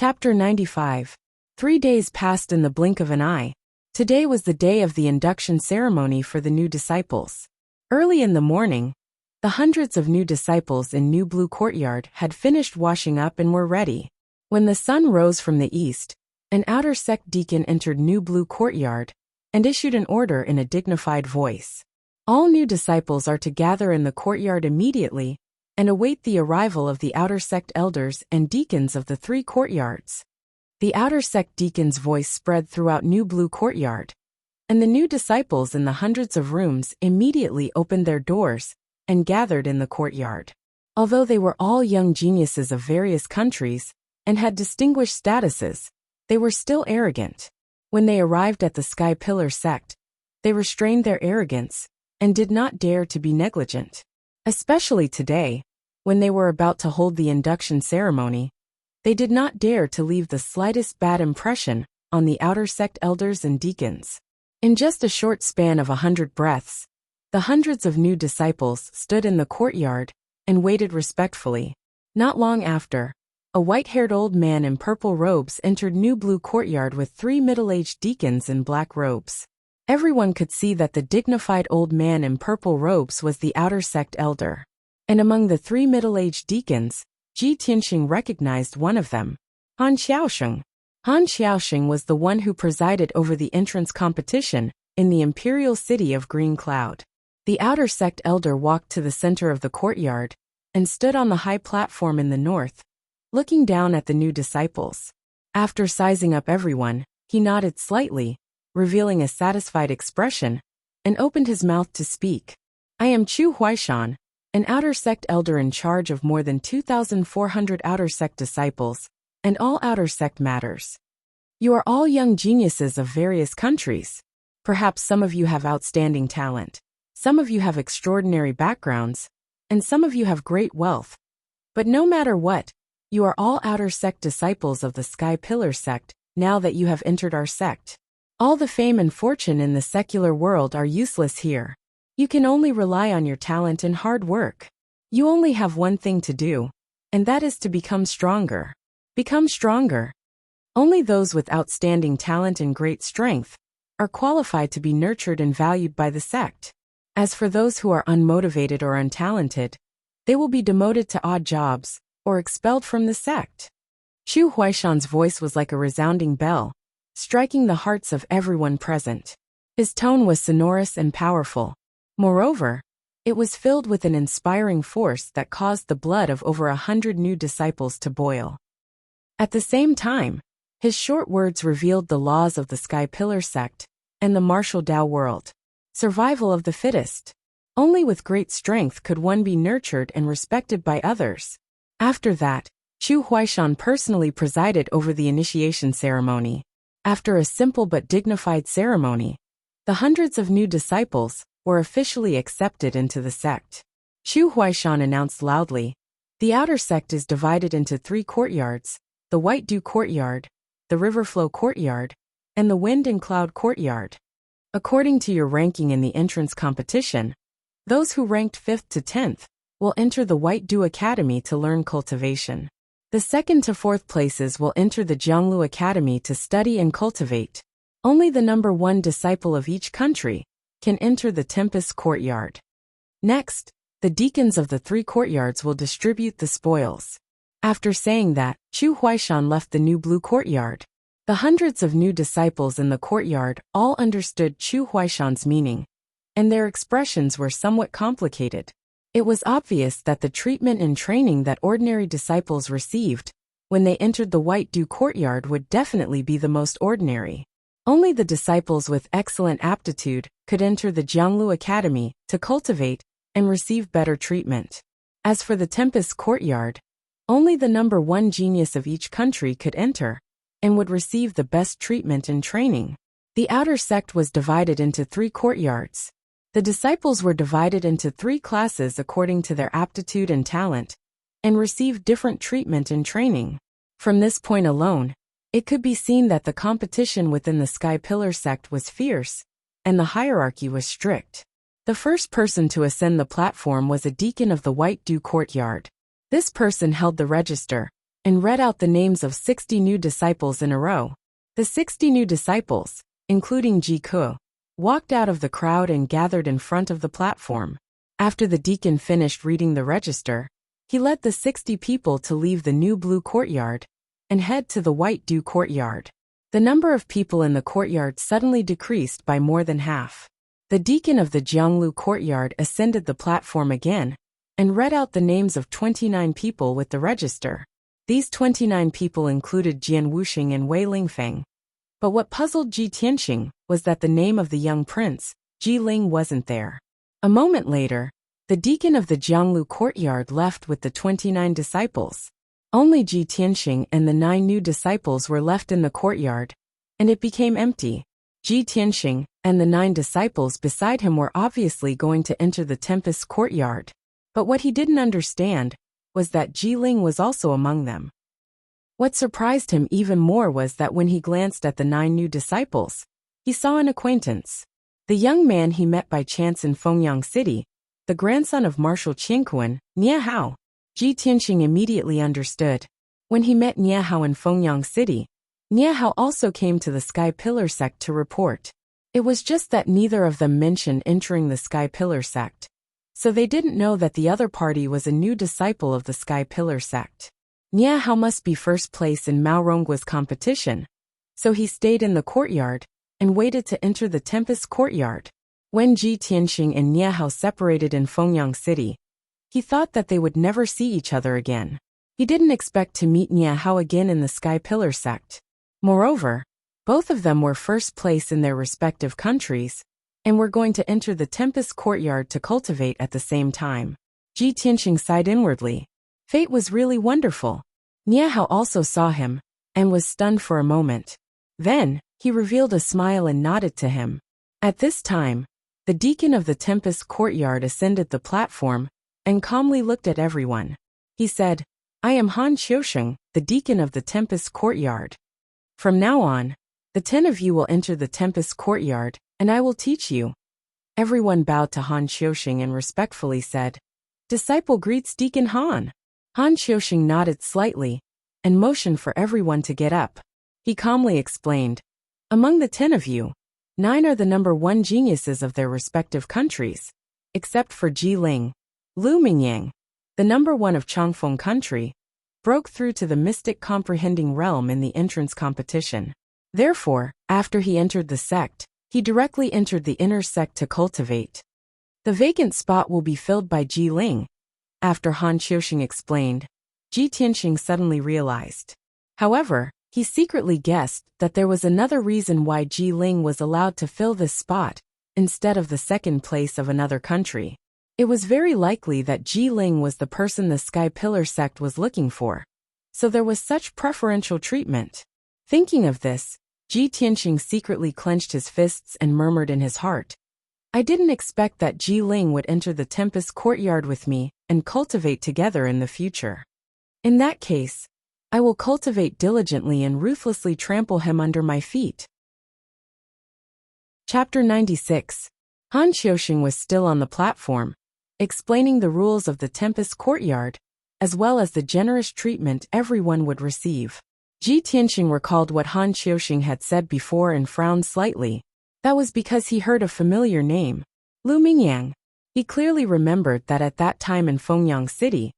Chapter 95. 3 days passed in the blink of an eye. Today was the day of the induction ceremony for the new disciples. Early in the morning, the hundreds of new disciples in New Blue Courtyard had finished washing up and were ready. When the sun rose from the east, an outer sect deacon entered New Blue Courtyard and issued an order in a dignified voice. All new disciples are to gather in the courtyard immediately and await the arrival of the outer sect elders and deacons of the 3 courtyards. The outer sect deacon's voice spread throughout New Blue Courtyard, and the new disciples in the hundreds of rooms immediately opened their doors and gathered in the courtyard. Although they were all young geniuses of various countries and had distinguished statuses, they were still arrogant. When they arrived at the Sky Pillar sect, they restrained their arrogance and did not dare to be negligent. Especially today, when they were about to hold the induction ceremony, they did not dare to leave the slightest bad impression on the outer sect elders and deacons. In just a short span of 100 breaths, the hundreds of new disciples stood in the courtyard and waited respectfully. Not long after, a white-haired old man in purple robes entered New Blue Courtyard with 3 middle-aged deacons in black robes. Everyone could see that the dignified old man in purple robes was the outer sect elder. And among the 3 middle-aged deacons, Ji Tianxing recognized one of them, Han Xiaosheng. Han Xiaosheng was the one who presided over the entrance competition in the imperial city of Green Cloud. The outer sect elder walked to the center of the courtyard and stood on the high platform in the north, looking down at the new disciples. After sizing up everyone, he nodded slightly, revealing a satisfied expression, and opened his mouth to speak. I am Chu Huaishan, an outer sect elder in charge of more than 2,400 outer sect disciples, and all outer sect matters. You are all young geniuses of various countries. Perhaps some of you have outstanding talent, some of you have extraordinary backgrounds, and some of you have great wealth. But no matter what, you are all outer sect disciples of the Sky Pillar sect now that you have entered our sect. All the fame and fortune in the secular world are useless here. You can only rely on your talent and hard work. You only have one thing to do, and that is to become stronger. Become stronger. Only those with outstanding talent and great strength are qualified to be nurtured and valued by the sect. As for those who are unmotivated or untalented, they will be demoted to odd jobs or expelled from the sect. Chu Huaishan's voice was like a resounding bell, striking the hearts of everyone present. His tone was sonorous and powerful. Moreover, it was filled with an inspiring force that caused the blood of over 100 new disciples to boil. At the same time, his short words revealed the laws of the Sky Pillar sect and the martial Tao world. Survival of the fittest. Only with great strength could one be nurtured and respected by others. After that, Chu Huaishan personally presided over the initiation ceremony. After a simple but dignified ceremony, the hundreds of new disciples were officially accepted into the sect. Chu Huaishan announced loudly, the outer sect is divided into 3 courtyards, the White Dew Courtyard, the Riverflow Courtyard, and the Wind and Cloud Courtyard. According to your ranking in the entrance competition, those who ranked 5th to 10th will enter the White Dew Academy to learn cultivation. The 2nd to 4th places will enter the Jianglu Academy to study and cultivate. Only the number 1 disciple of each country can enter the Tempest Courtyard. Next, the deacons of the 3 courtyards will distribute the spoils. After saying that, Chu Huaishan left the New Blue Courtyard. The hundreds of new disciples in the courtyard all understood Chu Huaishan's meaning, and their expressions were somewhat complicated. It was obvious that the treatment and training that ordinary disciples received when they entered the White Dew Courtyard would definitely be the most ordinary. Only the disciples with excellent aptitude could enter the Jianglu Academy to cultivate and receive better treatment. As for the Tempest Courtyard, only the number 1 genius of each country could enter and would receive the best treatment and training. The outer sect was divided into 3 courtyards. The disciples were divided into 3 classes according to their aptitude and talent, and received different treatment and training. From this point alone, it could be seen that the competition within the Sky Pillar sect was fierce, and the hierarchy was strict. The first person to ascend the platform was a deacon of the White Dew Courtyard. This person held the register, and read out the names of 60 new disciples in a row. The 60 new disciples, including Ji Ku, walked out of the crowd and gathered in front of the platform. After the deacon finished reading the register, he led the 60 people to leave the new blue courtyard and head to the white dew courtyard. The number of people in the courtyard suddenly decreased by more than half. The deacon of the Jianglu courtyard ascended the platform again and read out the names of 29 people with the register. These 29 people included Jian Wuxing and Wei Lingfeng. But what puzzled Ji Tianxing was that the name of the young prince, Ji Ling, wasn't there. A moment later, the deacon of the Jianglu courtyard left with the 29 disciples. Only Ji Tianxing and the 9 new disciples were left in the courtyard, and it became empty. Ji Tianxing and the 9 disciples beside him were obviously going to enter the Tempest's courtyard. But what he didn't understand was that Ji Ling was also among them. What surprised him even more was that when he glanced at the 9 new disciples, he saw an acquaintance. The young man he met by chance in Fengyang City, the grandson of Marshal Qingquan, Nie Hao. Ji Tianxing immediately understood. When he met Nie Hao in Fengyang City, Nie Hao also came to the Sky Pillar sect to report. It was just that neither of them mentioned entering the Sky Pillar sect, so they didn't know that the other party was a new disciple of the Sky Pillar sect. Nie Hao must be first place in Mao Ronggua's competition, so he stayed in the courtyard and waited to enter the Tempest courtyard. When Ji Tianxing and Nie Hao separated in Fengyang City, he thought that they would never see each other again. He didn't expect to meet Nie Hao again in the Sky Pillar sect. Moreover, both of them were first place in their respective countries and were going to enter the Tempest courtyard to cultivate at the same time. Ji Tianxing sighed inwardly. Fate was really wonderful. Nie Hao also saw him and was stunned for a moment. Then, he revealed a smile and nodded to him. At this time, the deacon of the Tempest courtyard ascended the platform and calmly looked at everyone. He said, "I am Han Xiusheng, the deacon of the Tempest courtyard. From now on, the 10 of you will enter the Tempest courtyard, and I will teach you." Everyone bowed to Han Xiusheng and respectfully said, "Disciple greets Deacon Han." Han Xiusheng nodded slightly and motioned for everyone to get up. He calmly explained, "Among the 10 of you, 9 are the number 1 geniuses of their respective countries, except for Ji Ling. Lu Mingyang, the number 1 of Changfeng country, broke through to the mystic comprehending realm in the entrance competition. Therefore, after he entered the sect, he directly entered the inner sect to cultivate. The vacant spot will be filled by Ji Ling." After Han Xiusheng explained, Ji Tianxing suddenly realized. However, he secretly guessed that there was another reason why Ji Ling was allowed to fill this spot instead of the second place of another country. It was very likely that Ji Ling was the person the Sky Pillar sect was looking for, so there was such preferential treatment. Thinking of this, Ji Tianxing secretly clenched his fists and murmured in his heart, "I didn't expect that Ji Ling would enter the Tempest courtyard with me and cultivate together in the future. In that case, I will cultivate diligently and ruthlessly trample him under my feet." Chapter 96. Han Xiusheng was still on the platform, explaining the rules of the Tempest courtyard, as well as the generous treatment everyone would receive. Ji Tianxing recalled what Han Xiusheng had said before and frowned slightly. That was because he heard a familiar name, Lu Mingyang. He clearly remembered that at that time in Fengyang City,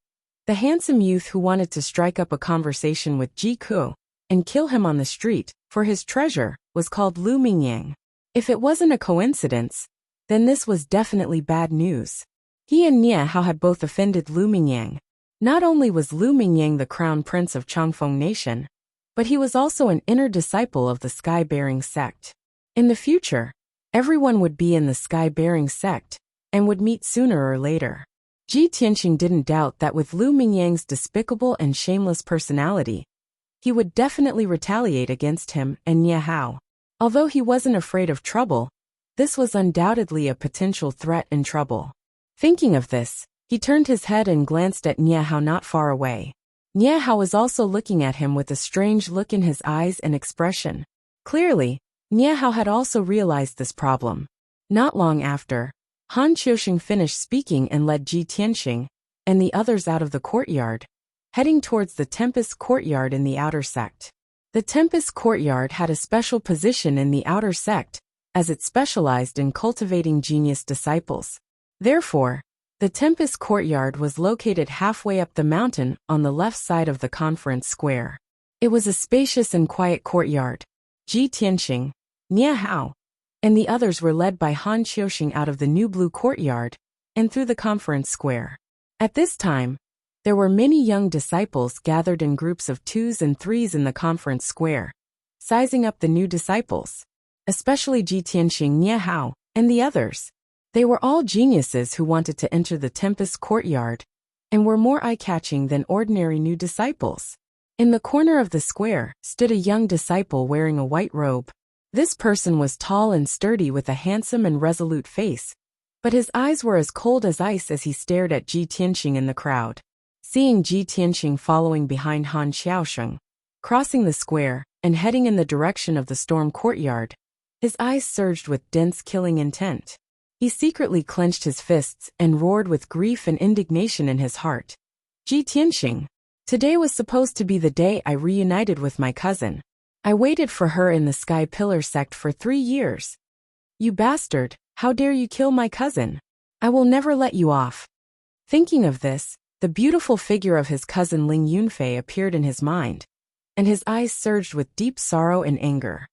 the handsome youth who wanted to strike up a conversation with Ji Ku and kill him on the street for his treasure was called Lu Mingyang. If it wasn't a coincidence, then this was definitely bad news. He and Nie Hao had both offended Lu Mingyang. Not only was Lu Mingyang the crown prince of Changfeng Nation, but he was also an inner disciple of the Sky-bearing sect. In the future, everyone would be in the Sky-bearing sect and would meet sooner or later. Ji Tianxing didn't doubt that with Lu Mingyang's despicable and shameless personality, he would definitely retaliate against him and Nie Hao. Although he wasn't afraid of trouble, this was undoubtedly a potential threat and trouble. Thinking of this, he turned his head and glanced at Nie Hao not far away. Nie Hao was also looking at him with a strange look in his eyes and expression. Clearly, Nie Hao had also realized this problem. Not long after, Han Xiusheng finished speaking and led Ji Tianxing and the others out of the courtyard. heading towards the Tempest Courtyard in the outer sect. The Tempest Courtyard had a special position in the outer sect, as it specialized in cultivating genius disciples. Therefore, the Tempest Courtyard was located halfway up the mountain on the left side of the conference square. It was a spacious and quiet courtyard. Ji Tianxing, Nie Hao, and the others were led by Han Qiuxing out of the new blue courtyard and through the conference square. At this time, there were many young disciples gathered in groups of 2s and 3s in the conference square, sizing up the new disciples, especially Ji Tianxing, Nie Hao, and the others. They were all geniuses who wanted to enter the Tempest Courtyard and were more eye-catching than ordinary new disciples. In the corner of the square stood a young disciple wearing a white robe. This person was tall and sturdy with a handsome and resolute face, but his eyes were as cold as ice as he stared at Ji Tianxing in the crowd. Seeing Ji Tianxing following behind Han Qiuxing, crossing the square and heading in the direction of the storm courtyard, his eyes surged with dense killing intent. He secretly clenched his fists and roared with grief and indignation in his heart. Ji Tianxing, today was supposed to be the day I reunited with my cousin. I waited for her in the Sky Pillar sect for 3 years. You bastard, how dare you kill my cousin? I will never let you off. Thinking of this, the beautiful figure of his cousin Ling Yunfei appeared in his mind, and his eyes surged with deep sorrow and anger.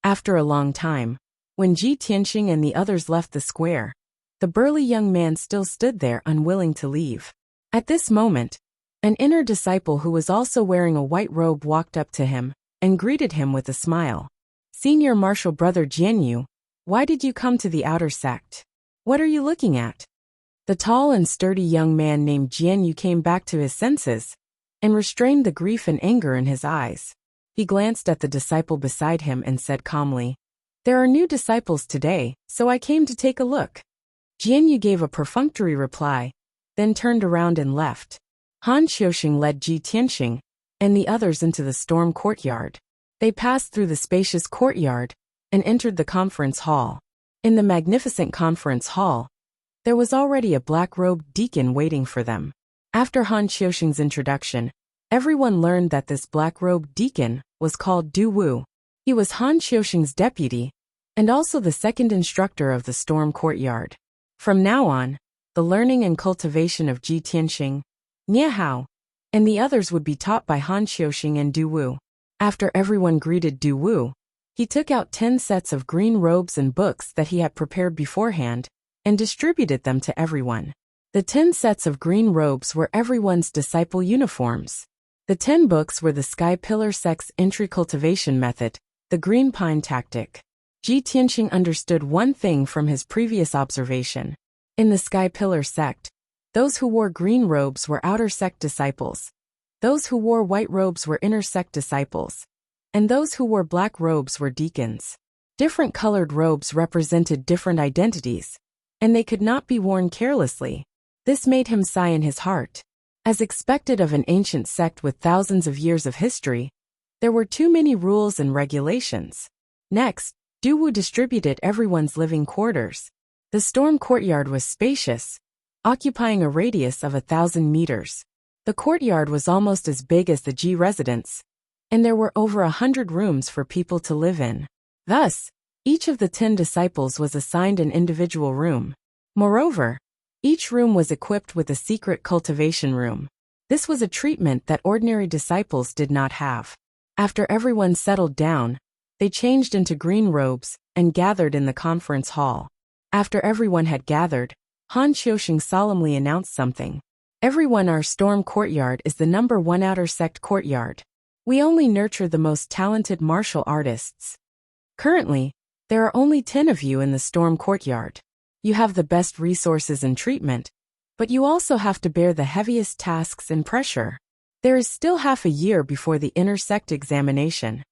After a long time, when Ji Tianxing and the others left the square, the burly young man still stood there unwilling to leave. At this moment, an inner disciple who was also wearing a white robe walked up to him and greeted him with a smile. Senior Martial Brother Jianyu, why did you come to the outer sect? What are you looking at? The tall and sturdy young man named Jianyu came back to his senses and restrained the grief and anger in his eyes. He glanced at the disciple beside him and said calmly, There are new disciples today, so I came to take a look. Jianyu gave a perfunctory reply, then turned around and left. Han Qiuxing led Ji Tianxing and the others into the storm courtyard. They passed through the spacious courtyard and entered the conference hall. In the magnificent conference hall, there was already a black-robed deacon waiting for them. After Han Qiuxing's introduction, everyone learned that this black-robed deacon was called Du Wu. He was Han Qiuxing's deputy, and also the second instructor of the storm courtyard. From now on, the learning and cultivation of Ji Tianxing, Nie Hao, and the others would be taught by Han Qiuxing and Du Wu. After everyone greeted Du Wu, he took out 10 sets of green robes and books that he had prepared beforehand, and distributed them to everyone. The 10 sets of green robes were everyone's disciple uniforms. The 10 books were the Sky Pillar Sect's entry cultivation method, the Green Pine Tactic. Ji Tianxing understood one thing from his previous observation. In the Sky Pillar Sect, those who wore green robes were outer sect disciples. Those who wore white robes were inner sect disciples. And those who wore black robes were deacons. Different colored robes represented different identities, and they could not be worn carelessly. This made him sigh in his heart. As expected of an ancient sect with thousands of years of history, there were too many rules and regulations. Next, Du Wu distributed everyone's living quarters. The storm courtyard was spacious, occupying a radius of 1,000 meters. The courtyard was almost as big as the Ji residence, and there were over 100 rooms for people to live in. Thus, each of the 10 disciples was assigned an individual room. Moreover, each room was equipped with a secret cultivation room. This was a treatment that ordinary disciples did not have. After everyone settled down, they changed into green robes and gathered in the conference hall. After everyone had gathered, Han Qiuxing solemnly announced something. Everyone, our storm courtyard is the #1 outer sect courtyard. We only nurture the most talented martial artists. Currently, there are only 10 of you in the storm courtyard. You have the best resources and treatment, but you also have to bear the heaviest tasks and pressure. There is still half a year before the inner sect examination.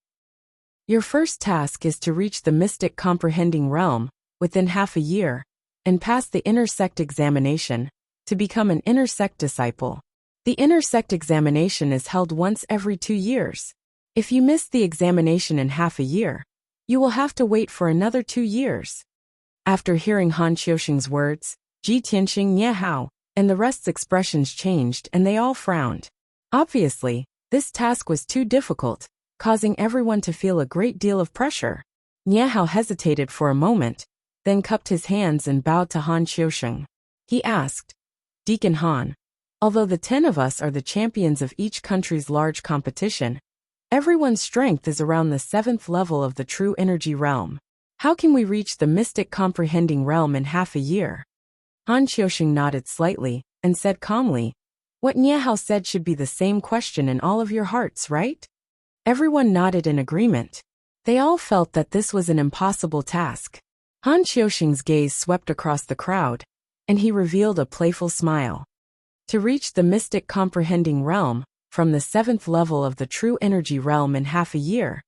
Your first task is to reach the mystic comprehending realm within half a year and pass the inner sect examination to become an inner sect disciple. The inner sect examination is held once every 2 years. If you miss the examination in half a year, you will have to wait for another 2 years. After hearing Han Qiuxing's words, Ji Tianxing, Nie Hao, and the rest's expressions changed and they all frowned. Obviously, this task was too difficult, causing everyone to feel a great deal of pressure. Niahao hesitated for a moment, then cupped his hands and bowed to Han Xiusheng. He asked, Deacon Han, although the 10 of us are the champions of each country's large competition, everyone's strength is around the 7th level of the true energy realm. How can we reach the mystic comprehending realm in half a year? Han Xiusheng nodded slightly and said calmly, What Niahao said should be the same question in all of your hearts, right? Everyone nodded in agreement. They all felt that this was an impossible task. Han Xiusheng's gaze swept across the crowd, and he revealed a playful smile. To reach the mystic comprehending realm, from the 7th level of the true energy realm in half a year,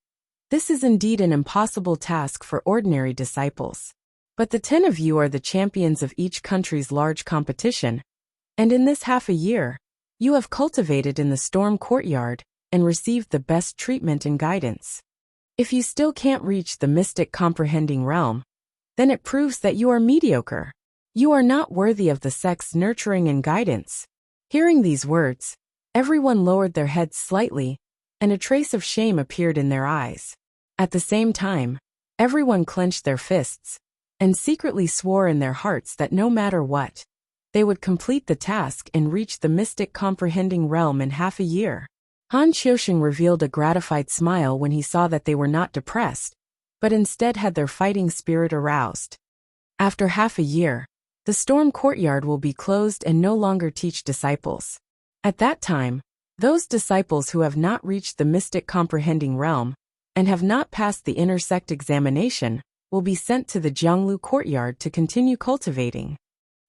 this is indeed an impossible task for ordinary disciples. But the 10 of you are the champions of each country's large competition, and in this half a year, you have cultivated in the storm courtyard and received the best treatment and guidance. If you still can't reach the mystic comprehending realm, then it proves that you are mediocre. You are not worthy of the sect's nurturing and guidance. Hearing these words, everyone lowered their heads slightly, and a trace of shame appeared in their eyes. At the same time, everyone clenched their fists and secretly swore in their hearts that no matter what, they would complete the task and reach the mystic comprehending realm in half a year. Han Xiusheng revealed a gratified smile when he saw that they were not depressed, but instead had their fighting spirit aroused. After half a year, the storm courtyard will be closed and no longer teach disciples. At that time, those disciples who have not reached the mystic comprehending realm and have not passed the inner sect examination will be sent to the Jianglu courtyard to continue cultivating.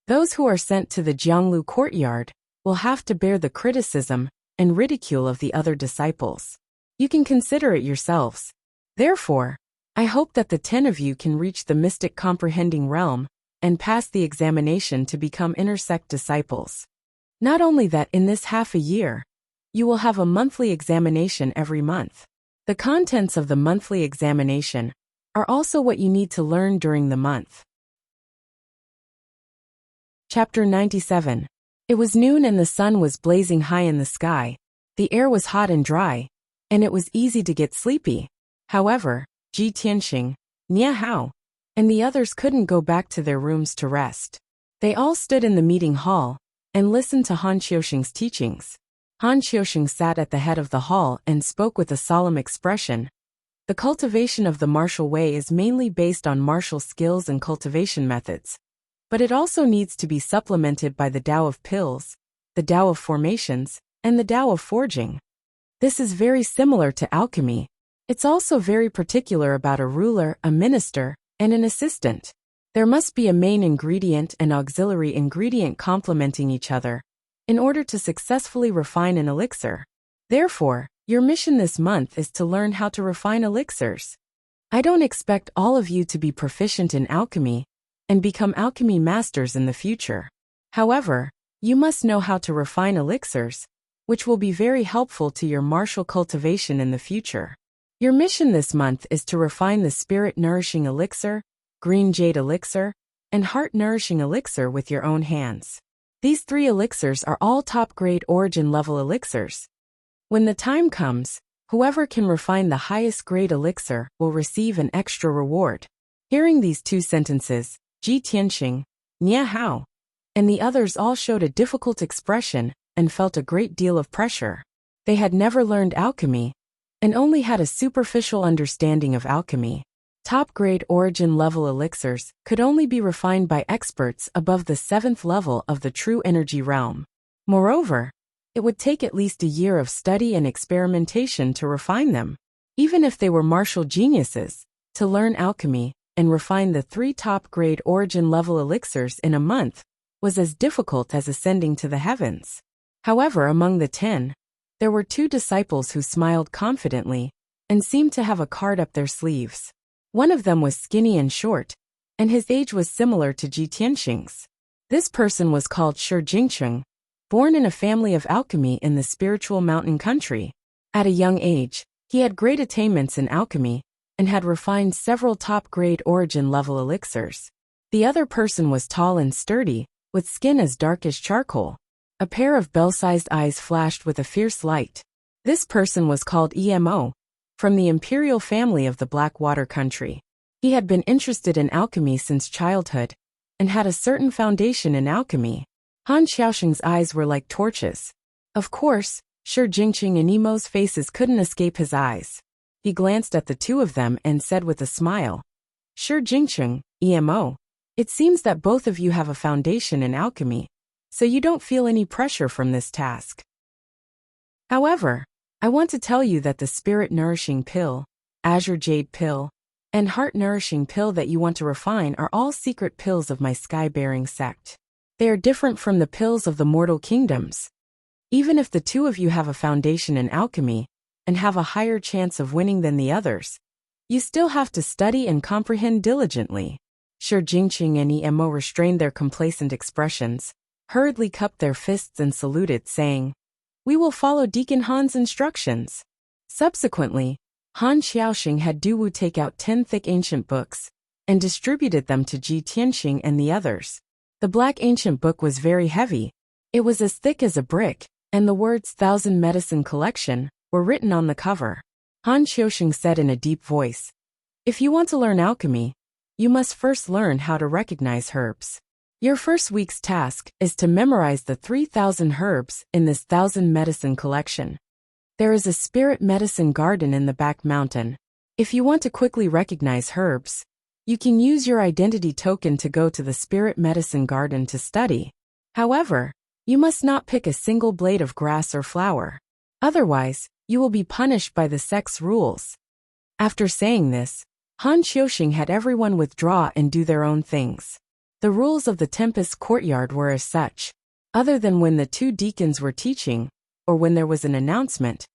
Those who are sent to the Jianglu courtyard will have to bear the criticism and ridicule of the other disciples. You can consider it yourselves. Therefore, I hope that the 10 of you can reach the mystic comprehending realm and pass the examination to become inner sect disciples. Not only that, in this half a year, you will have a monthly examination every month. The contents of the monthly examination are also what you need to learn during the month. Chapter 97. It was noon and the sun was blazing high in the sky. The air was hot and dry, and it was easy to get sleepy. However, Ji Tianxing, Niahao, and the others couldn't go back to their rooms to rest. They all stood in the meeting hall and listened to Han Xiusheng's teachings. Han Xiusheng sat at the head of the hall and spoke with a solemn expression. The cultivation of the martial way is mainly based on martial skills and cultivation methods, but it also needs to be supplemented by the Tao of pills, the Tao of formations, and the Tao of forging. This is very similar to alchemy. It's also very particular about a ruler, a minister, and an assistant. There must be a main ingredient and auxiliary ingredient complementing each other in order to successfully refine an elixir. Therefore, your mission this month is to learn how to refine elixirs. I don't expect all of you to be proficient in alchemy and become alchemy masters in the future. However, you must know how to refine elixirs, which will be very helpful to your martial cultivation in the future. Your mission this month is to refine the spirit-nourishing elixir, green jade elixir, and heart-nourishing elixir with your own hands. These 3 elixirs are all top-grade origin-level elixirs. When the time comes, whoever can refine the highest grade elixir will receive an extra reward. Hearing these 2 sentences, Ji Tianxing, Niahao, and the others all showed a difficult expression and felt a great deal of pressure. They had never learned alchemy and only had a superficial understanding of alchemy. Top-grade origin-level elixirs could only be refined by experts above the 7th level of the true energy realm. Moreover, it would take at least a year of study and experimentation to refine them. Even if they were martial geniuses, to learn alchemy and refine the 3 top-grade origin-level elixirs in a month was as difficult as ascending to the heavens. However, among the 10, there were 2 disciples who smiled confidently and seemed to have a card up their sleeves. One of them was skinny and short, and his age was similar to Ji Tianxing's. This person was called Shi Jingcheng, born in a family of alchemy in the spiritual mountain country. At a young age, he had great attainments in alchemy and had refined several top-grade origin-level elixirs. The other person was tall and sturdy, with skin as dark as charcoal. A pair of bell-sized eyes flashed with a fierce light. This person was called Emo, from the imperial family of the Blackwater country. He had been interested in alchemy since childhood, and had a certain foundation in alchemy. Han Xiaoxing's eyes were like torches. Of course, Shi Jingqing and Emo's faces couldn't escape his eyes. He glanced at the two of them and said with a smile, "Shi Jingqing, Emo, it seems that both of you have a foundation in alchemy, so you don't feel any pressure from this task. However, I want to tell you that the spirit-nourishing pill, azure jade pill, and heart-nourishing pill that you want to refine are all secret pills of my sky-bearing sect. They are different from the pills of the mortal kingdoms. Even if the two of you have a foundation in alchemy, and have a higher chance of winning than the others, you still have to study and comprehend diligently." Shi Jingqing and Emo restrained their complacent expressions, hurriedly cupped their fists and saluted, saying, "We will follow Deacon Han's instructions." Subsequently, Han Xiaoxing had Du Wu take out 10 thick ancient books, and distributed them to Ji Tianxing and the others. The black ancient book was very heavy. It was as thick as a brick, and the words "Thousand Medicine Collection" were written on the cover. Han Xiaoxing said in a deep voice, "If you want to learn alchemy, you must first learn how to recognize herbs. Your first week's task is to memorize the 3,000 herbs in this 1,000 medicine collection. There is a spirit medicine garden in the back mountain. If you want to quickly recognize herbs, you can use your identity token to go to the spirit medicine garden to study. However, you must not pick a single blade of grass or flower. Otherwise, you will be punished by the sect's rules." After saying this, Han Xiaoxing had everyone withdraw and do their own things. The rules of the Tempest courtyard were as such. Other than when the two deacons were teaching, or when there was an announcement,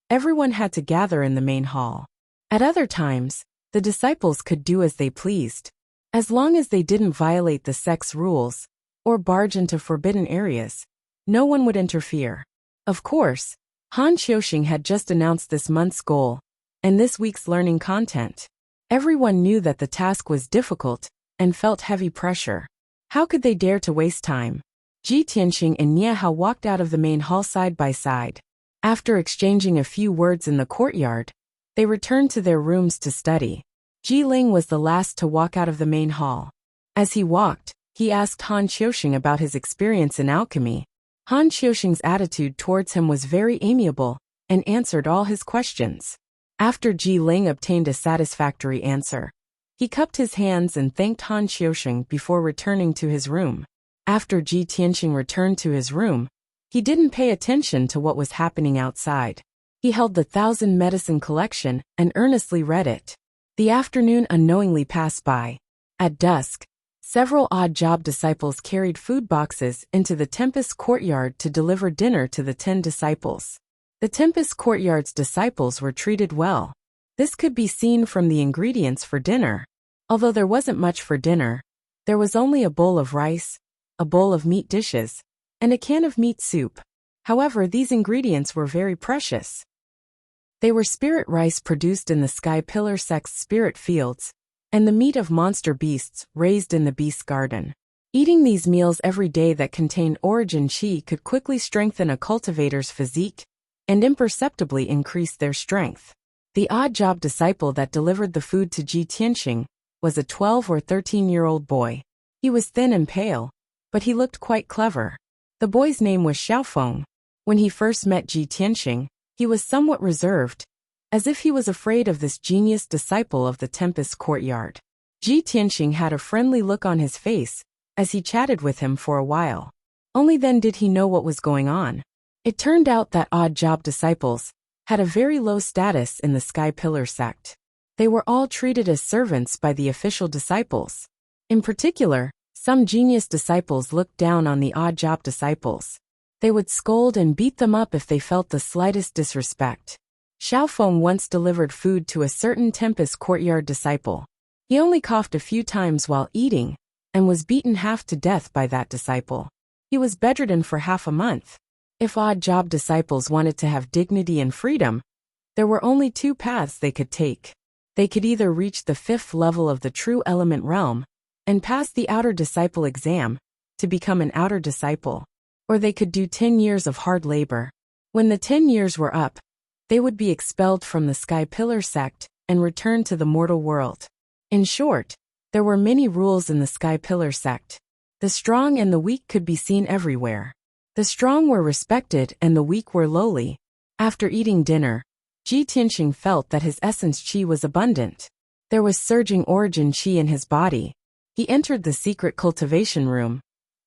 everyone had to gather in the main hall. At other times, the disciples could do as they pleased. As long as they didn't violate the sect's rules, or barge into forbidden areas, no one would interfere. Of course, Han Xiaoxing had just announced this month's goal, and this week's learning content. Everyone knew that the task was difficult, and felt heavy pressure. How could they dare to waste time? Ji Tianxing and Niehao walked out of the main hall side by side. After exchanging a few words in the courtyard, they returned to their rooms to study. Ji Ling was the last to walk out of the main hall. As he walked, he asked Han Xiaoxing about his experience in alchemy. Han Xiaoxing's attitude towards him was very amiable, and answered all his questions. After Ji Ling obtained a satisfactory answer, he cupped his hands and thanked Han Xiaoxing before returning to his room. After Ji Tianxing returned to his room, he didn't pay attention to what was happening outside. He held the 1,000 medicine collection and earnestly read it. The afternoon unknowingly passed by. At dusk, several odd job disciples carried food boxes into the Tempest courtyard to deliver dinner to the 10 disciples. The Tempest courtyard's disciples were treated well. This could be seen from the ingredients for dinner. Although there wasn't much for dinner, there was only a bowl of rice, a bowl of meat dishes, and a can of meat soup. However, these ingredients were very precious. They were spirit rice produced in the Sky Pillar sect's spirit fields, and the meat of monster beasts raised in the beast garden. Eating these meals every day that contained origin qi could quickly strengthen a cultivator's physique, and imperceptibly increase their strength. The odd job disciple that delivered the food to Ji Tianxing was a 12 or 13-year-old boy. He was thin and pale, but he looked quite clever. The boy's name was Xiaofeng. When he first met Ji Tianxing, he was somewhat reserved, as if he was afraid of this genius disciple of the Tempest courtyard. Ji Tianxing had a friendly look on his face, as he chatted with him for a while. Only then did he know what was going on. It turned out that odd job disciples had a very low status in the Sky Pillar sect. They were all treated as servants by the official disciples. In particular, some genius disciples looked down on the odd job disciples. They would scold and beat them up if they felt the slightest disrespect. Xiaofeng once delivered food to a certain Tempest courtyard disciple. He only coughed a few times while eating, and was beaten half to death by that disciple. He was bedridden for half a month. If odd job disciples wanted to have dignity and freedom, there were only two paths they could take. They could either reach the 5th level of the True Element realm, and pass the outer disciple exam, to become an outer disciple, or they could do 10 years of hard labor. When the 10 years were up, they would be expelled from the Sky Pillar sect and return to the mortal world. In short, there were many rules in the Sky Pillar sect. The strong and the weak could be seen everywhere. The strong were respected and the weak were lowly. After eating dinner, Ji Tianxing felt that his essence qi was abundant. There was surging origin qi in his body. He entered the secret cultivation room,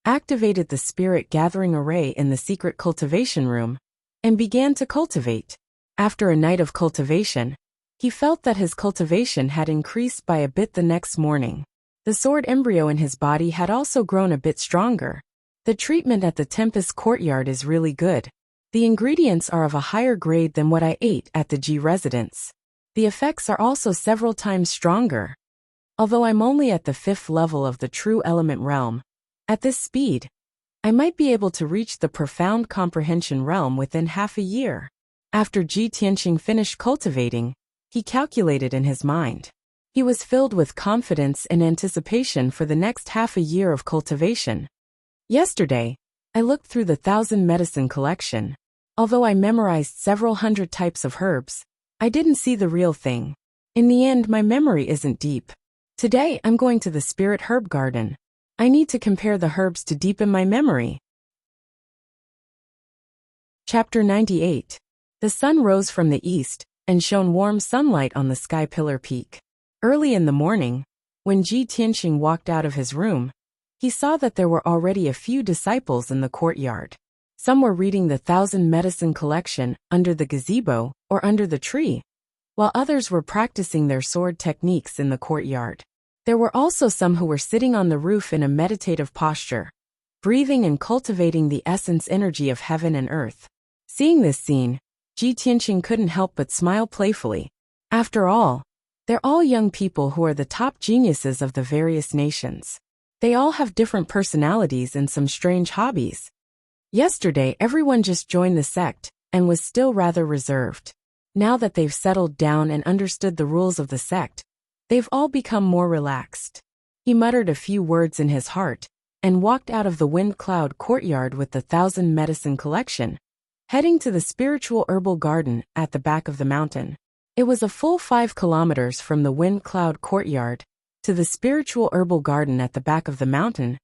activated the spirit gathering array in the secret cultivation room, and began to cultivate. After a night of cultivation, he felt that his cultivation had increased by a bit the next morning. The sword embryo in his body had also grown a bit stronger. The treatment at the Tempest courtyard is really good. The ingredients are of a higher grade than what I ate at the G residence. The effects are also several times stronger. Although I'm only at the 5th level of the true element realm, at this speed, I might be able to reach the profound comprehension realm within half a year. After Ji Tianxing finished cultivating, he calculated in his mind. He was filled with confidence and anticipation for the next half a year of cultivation. Yesterday, I looked through the 1,000 medicine collection. Although I memorized several hundred types of herbs, I didn't see the real thing. In the end, my memory isn't deep. Today, I'm going to the Spirit Herb Garden. I need to compare the herbs to deepen my memory. Chapter 98. The sun rose from the east and shone warm sunlight on the Sky Pillar Peak. Early in the morning, when Ji Tianxing walked out of his room, he saw that there were already a few disciples in the courtyard. Some were reading the 1,000 medicine collection under the gazebo or under the tree, while others were practicing their sword techniques in the courtyard. There were also some who were sitting on the roof in a meditative posture, breathing and cultivating the essence energy of heaven and earth. Seeing this scene, Ji Tianxing couldn't help but smile playfully. After all, they're all young people who are the top geniuses of the various nations. They all have different personalities and some strange hobbies. Yesterday, everyone just joined the sect and was still rather reserved. Now that they've settled down and understood the rules of the sect, they've all become more relaxed. He muttered a few words in his heart and walked out of the Wind Cloud courtyard with the 1,000 medicine collection, heading to the spiritual herbal garden at the back of the mountain. It was a full 5 kilometers from the Wind Cloud courtyard to the spiritual herbal garden at the back of the mountain,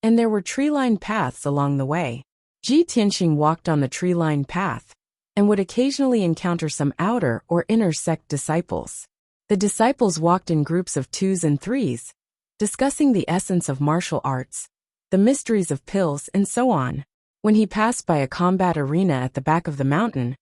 and there were tree-lined paths along the way. Ji Tianxing walked on the tree-lined path and would occasionally encounter some outer or inner sect disciples. The disciples walked in groups of 2s and 3s, discussing the essence of martial arts, the mysteries of pills, and so on. When he passed by a combat arena at the back of the mountain,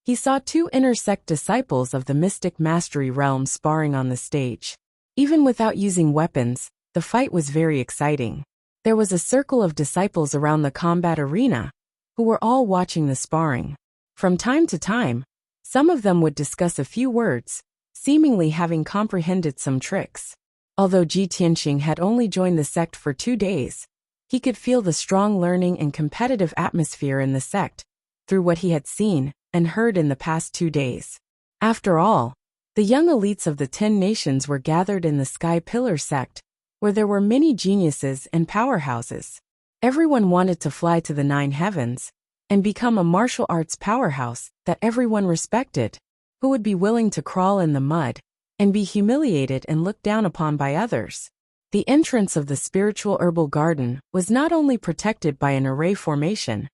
he saw 2 inner sect disciples of the mystic mastery realm sparring on the stage. Even without using weapons, the fight was very exciting. There was a circle of disciples around the combat arena, who were all watching the sparring. From time to time, some of them would discuss a few words, seemingly having comprehended some tricks. Although Ji Tianxing had only joined the sect for 2 days, he could feel the strong learning and competitive atmosphere in the sect through what he had seen and heard in the past 2 days. After all, the young elites of the 10 nations were gathered in the Sky Pillar sect, where there were many geniuses and powerhouses. Everyone wanted to fly to the 9 heavens and become a martial arts powerhouse that everyone respected, who would be willing to crawl in the mud and be humiliated and looked down upon by others. The entrance of the spiritual herbal garden was not only protected by an array formation,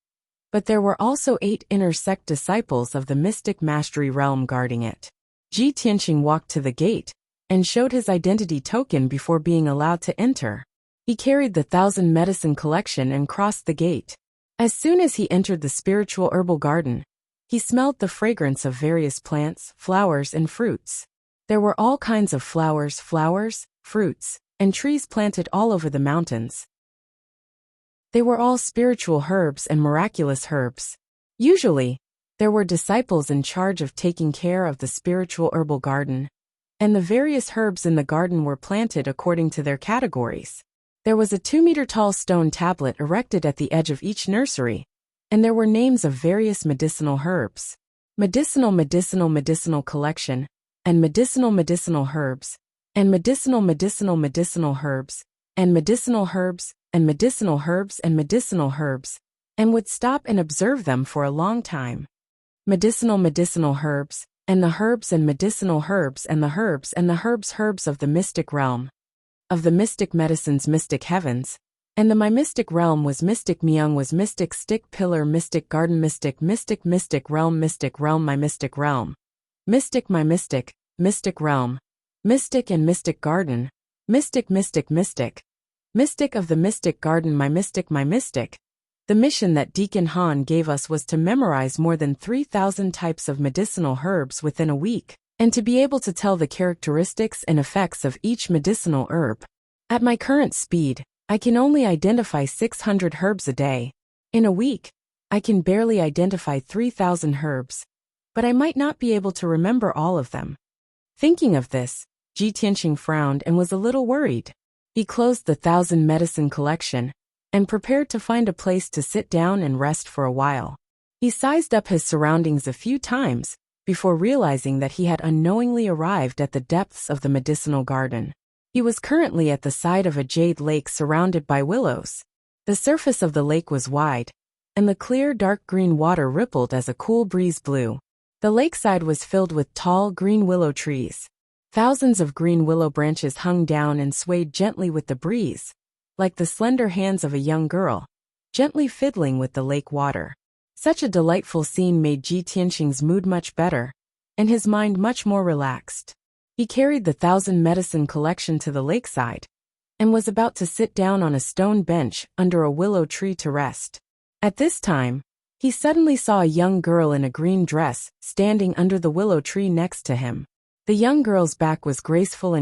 but there were also 8 inner sect disciples of the mystic mastery realm guarding it. Ji Tianxing walked to the gate and showed his identity token before being allowed to enter. He carried the 1,000 medicine collection and crossed the gate. As soon as he entered the spiritual herbal garden, he smelled the fragrance of various plants, flowers, and fruits. There were all kinds of flowers, fruits, and trees planted all over the mountains. They were all spiritual herbs and miraculous herbs. Usually, there were disciples in charge of taking care of the spiritual herbal garden, and the various herbs in the garden were planted according to their categories. There was a 2-meter-tall stone tablet erected at the edge of each nursery, and there were names of various medicinal herbs. Medicinal collection, and medicinal herbs, and medicinal herbs, and medicinal herbs, and medicinal herbs, and medicinal herbs, and would stop and observe them for a long time. Medicinal herbs, and the herbs and medicinal herbs and the herbs and the herbs of the mystic realm. Of the mystic medicines mystic heavens, and my mystic realm was mystic myung was mystic stick pillar mystic garden mystic realm my mystic realm. Mystic my mystic realm. Mystic and mystic garden. Mystic of the mystic garden my mystic. The mission that Deacon Han gave us was to memorize more than 3,000 types of medicinal herbs within a week, and to be able to tell the characteristics and effects of each medicinal herb. At my current speed, I can only identify 600 herbs a day. In a week, I can barely identify 3,000 herbs, but I might not be able to remember all of them. Thinking of this, Ji Tianqing frowned and was a little worried. He closed the 1,000 medicine collection and prepared to find a place to sit down and rest for a while. He sized up his surroundings a few times before realizing that he had unknowingly arrived at the depths of the medicinal garden. He was currently at the side of a jade lake surrounded by willows. The surface of the lake was wide, and the clear dark green water rippled as a cool breeze blew. The lakeside was filled with tall green willow trees. Thousands of green willow branches hung down and swayed gently with the breeze, like the slender hands of a young girl, gently fiddling with the lake water. Such a delightful scene made Ji Tianqing's mood much better, and his mind much more relaxed. He carried the 1,000 medicine collection to the lakeside, and was about to sit down on a stone bench under a willow tree to rest. At this time, he suddenly saw a young girl in a green dress standing under the willow tree next to him. The young girl's back was graceful,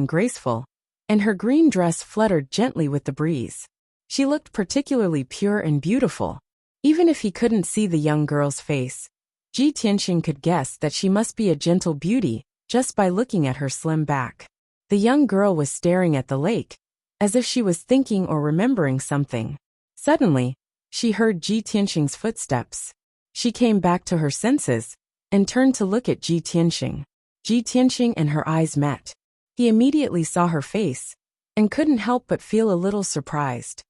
and her green dress fluttered gently with the breeze. She looked particularly pure and beautiful. Even if he couldn't see the young girl's face, Ji Tianqing could guess that she must be a gentle beauty just by looking at her slim back. The young girl was staring at the lake, as if she was thinking or remembering something. Suddenly, she heard Ji Tianqing's footsteps. She came back to her senses and turned to look at Ji Tianqing. Ji Tianqing and her eyes met. He immediately saw her face and couldn't help but feel a little surprised.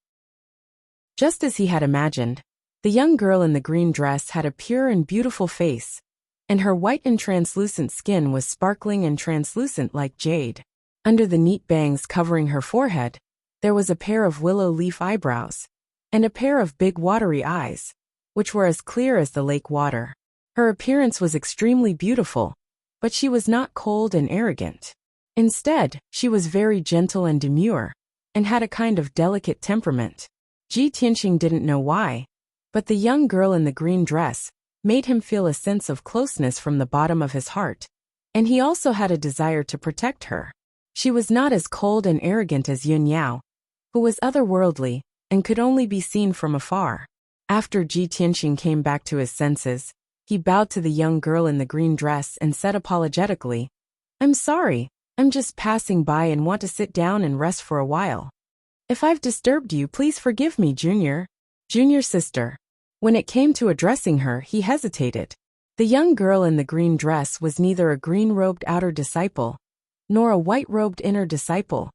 Just as he had imagined, the young girl in the green dress had a pure and beautiful face, and her white and translucent skin was sparkling and translucent like jade. Under the neat bangs covering her forehead, there was a pair of willow leaf eyebrows, and a pair of big watery eyes, which were as clear as the lake water. Her appearance was extremely beautiful, but she was not cold and arrogant. Instead, she was very gentle and demure, and had a kind of delicate temperament. Ji Tianqing didn't know why, but the young girl in the green dress made him feel a sense of closeness from the bottom of his heart, and he also had a desire to protect her. She was not as cold and arrogant as Yun Yao, who was otherworldly and could only be seen from afar. After Ji Tianqing came back to his senses, he bowed to the young girl in the green dress and said apologetically, "I'm sorry. I'm just passing by and want to sit down and rest for a while. If I've disturbed you, please forgive me, Junior sister." When it came to addressing her, he hesitated. The young girl in the green dress was neither a green-robed outer disciple, nor a white-robed inner disciple,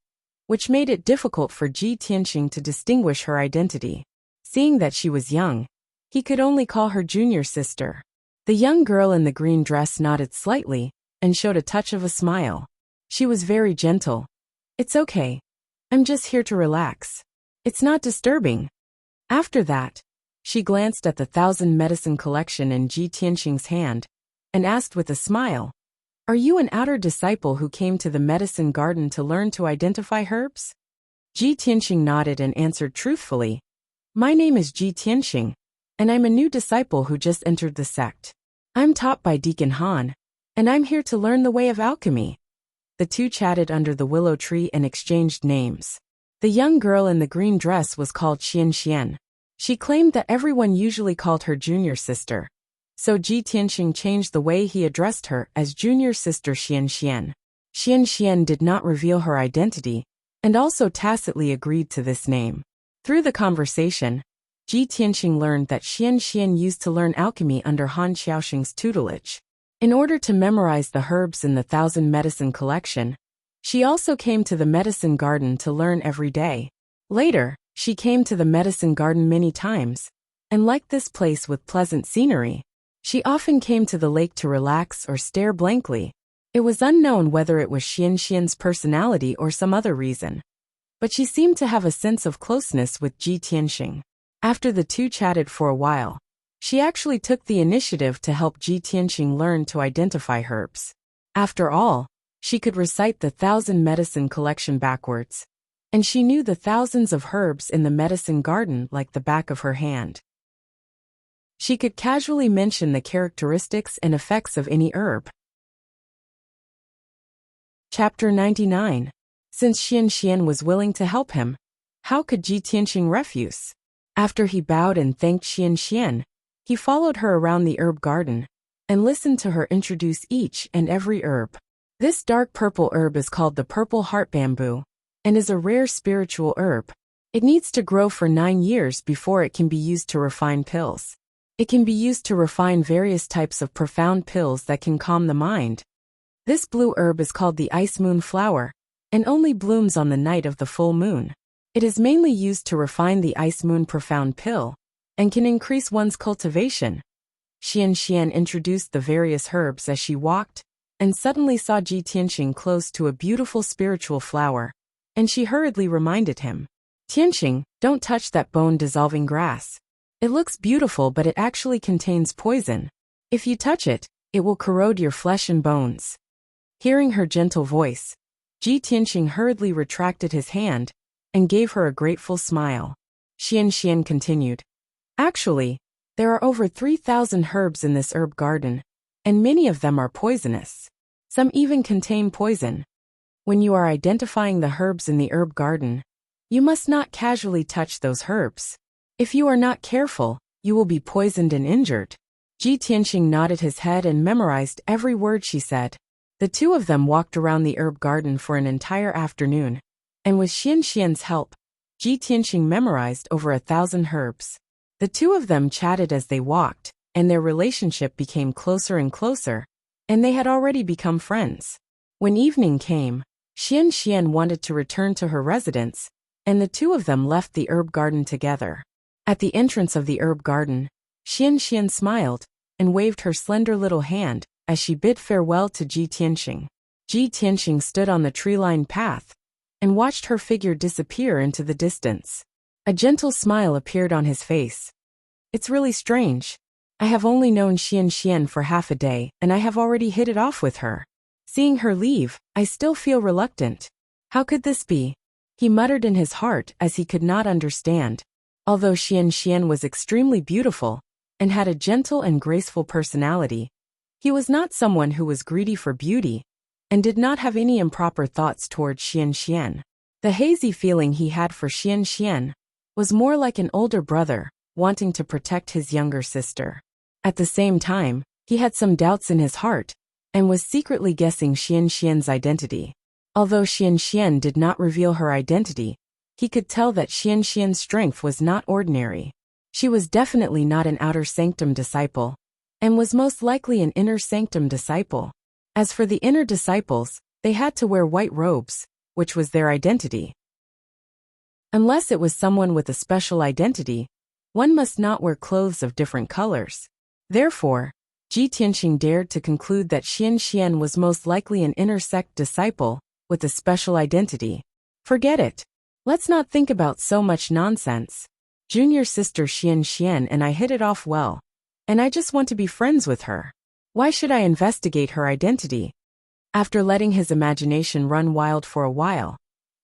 which made it difficult for Ji Tianqing to distinguish her identity. Seeing that she was young, he could only call her junior sister. The young girl in the green dress nodded slightly and showed a touch of a smile. She was very gentle. "It's okay. I'm just here to relax. It's not disturbing." After that, she glanced at the 1,000 medicine collection in Ji Tianqing's hand and asked with a smile, "Are you an outer disciple who came to the medicine garden to learn to identify herbs?" Ji Tianqing nodded and answered truthfully, "My name is Ji Tianqing, and I'm a new disciple who just entered the sect. I'm taught by Deacon Han, and I'm here to learn the way of alchemy." The two chatted under the willow tree and exchanged names. The young girl in the green dress was called Xian. She claimed that everyone usually called her junior sister, so Ji Tianqing changed the way he addressed her as junior sister Xian. Xian did not reveal her identity, and also tacitly agreed to this name. Through the conversation, Ji Tianqing learned that Xian used to learn alchemy under Han Xiaoxing's tutelage. In order to memorize the herbs in the 1,000 medicine collection, she also came to the medicine garden to learn every day. Later, she came to the medicine garden many times, and liked this place with pleasant scenery. She often came to the lake to relax or stare blankly. It was unknown whether it was Xianxian's personality or some other reason, but she seemed to have a sense of closeness with Ji Tianxing. After the two chatted for a while, she actually took the initiative to help Ji Tianxing learn to identify herbs. After all, she could recite the 1,000 medicine collection backwards, and she knew the thousands of herbs in the medicine garden like the back of her hand. She could casually mention the characteristics and effects of any herb. Chapter 99. Since Xianxian was willing to help him, how could Ji Tianxing refuse? After he bowed and thanked Xianxian, he followed her around the herb garden and listened to her introduce each and every herb. This dark purple herb is called the purple heart bamboo and is a rare spiritual herb. It needs to grow for 9 years before it can be used to refine pills. It can be used to refine various types of profound pills that can calm the mind. This blue herb is called the ice moon flower and only blooms on the night of the full moon. It is mainly used to refine the ice moon profound pill and can increase one's cultivation. Xianxian introduced the various herbs as she walked and suddenly saw Ji Tianxing close to a beautiful spiritual flower, and she hurriedly reminded him, "Tianxing, don't touch that bone-dissolving grass. It looks beautiful but it actually contains poison. If you touch it, it will corrode your flesh and bones." Hearing her gentle voice, Ji Tianxing hurriedly retracted his hand and gave her a grateful smile. Xianxian continued, "Actually, there are over 3,000 herbs in this herb garden, and many of them are poisonous. Some even contain poison. When you are identifying the herbs in the herb garden, you must not casually touch those herbs. If you are not careful, you will be poisoned and injured." Ji Tianxing nodded his head and memorized every word she said. The two of them walked around the herb garden for an entire afternoon, and with Xianxian's help, Ji Tianxing memorized over 1,000 herbs. The two of them chatted as they walked, and their relationship became closer and closer, and they had already become friends. When evening came, Xianxian wanted to return to her residence, and the two of them left the herb garden together. At the entrance of the herb garden, Xianxian smiled and waved her slender little hand as she bid farewell to Ji Tianxing. Ji Tianxing stood on the tree-lined path and watched her figure disappear into the distance. A gentle smile appeared on his face. "It's really strange. I have only known Xianxian for half a day, and I have already hit it off with her. Seeing her leave, I still feel reluctant. How could this be?" He muttered in his heart as he could not understand. Although Xianxian was extremely beautiful and had a gentle and graceful personality, he was not someone who was greedy for beauty and did not have any improper thoughts towards Xianxian. The hazy feeling he had for Xianxian was more like an older brother wanting to protect his younger sister. At the same time, he had some doubts in his heart and was secretly guessing Xianxian's identity. Although Xianxian did not reveal her identity, he could tell that Xianxian's strength was not ordinary. She was definitely not an outer sanctum disciple, and was most likely an inner sanctum disciple. As for the inner disciples, they had to wear white robes, which was their identity. Unless it was someone with a special identity, one must not wear clothes of different colors. Therefore, Ji Tianxing dared to conclude that Xianxian was most likely an inner sect disciple with a special identity. Forget it. Let's not think about so much nonsense. Junior sister Xianxian and I hit it off well, and I just want to be friends with her. Why should I investigate her identity? After letting his imagination run wild for a while,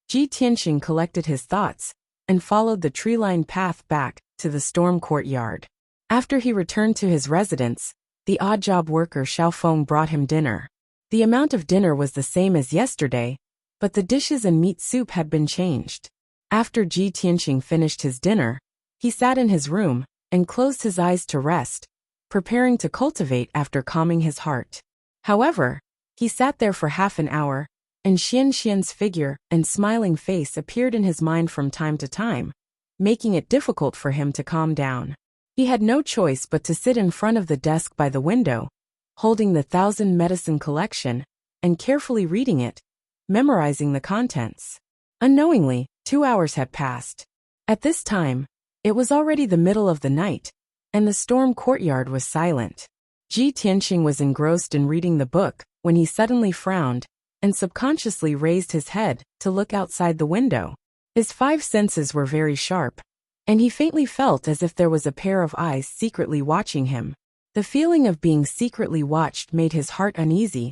Ji Tianxing collected his thoughts and followed the tree-lined path back to the storm courtyard. After he returned to his residence, the odd job worker Xiaofeng brought him dinner. The amount of dinner was the same as yesterday, but the dishes and meat soup had been changed. After Ji Tianxing finished his dinner, he sat in his room and closed his eyes to rest, preparing to cultivate after calming his heart. However, he sat there for half an hour, and Xianxian's figure and smiling face appeared in his mind from time to time, making it difficult for him to calm down. He had no choice but to sit in front of the desk by the window, holding the 1,000 medicine collection, and carefully reading it, memorizing the contents. Unknowingly, 2 hours had passed. At this time, it was already the middle of the night, and the storm courtyard was silent. Ji Tianqing was engrossed in reading the book when he suddenly frowned and subconsciously raised his head to look outside the window. His five senses were very sharp, and he faintly felt as if there was a pair of eyes secretly watching him. The feeling of being secretly watched made his heart uneasy,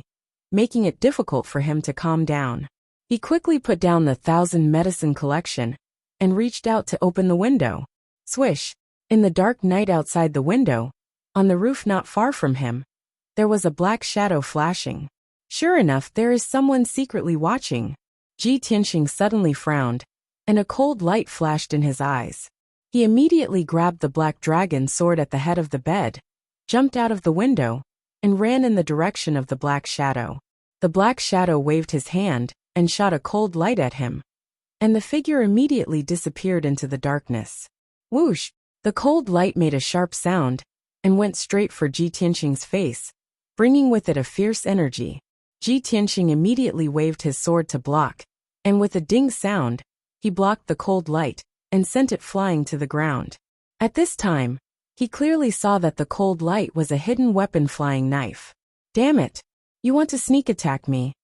making it difficult for him to calm down. He quickly put down the 1,000 medicine collection and reached out to open the window. Swish! In the dark night outside the window, on the roof not far from him, there was a black shadow flashing. Sure enough, there is someone secretly watching. Ji Tianqing suddenly frowned, and a cold light flashed in his eyes. He immediately grabbed the black dragon sword at the head of the bed, jumped out of the window, and ran in the direction of the black shadow. The black shadow waved his hand and shot a cold light at him, and the figure immediately disappeared into the darkness. Whoosh! The cold light made a sharp sound and went straight for Ji Tianqing's face, bringing with it a fierce energy. Ji Tianqing immediately waved his sword to block, and with a ding sound, he blocked the cold light and sent it flying to the ground. At this time, he clearly saw that the cold light was a hidden weapon flying knife. Damn it! You want to sneak attack me?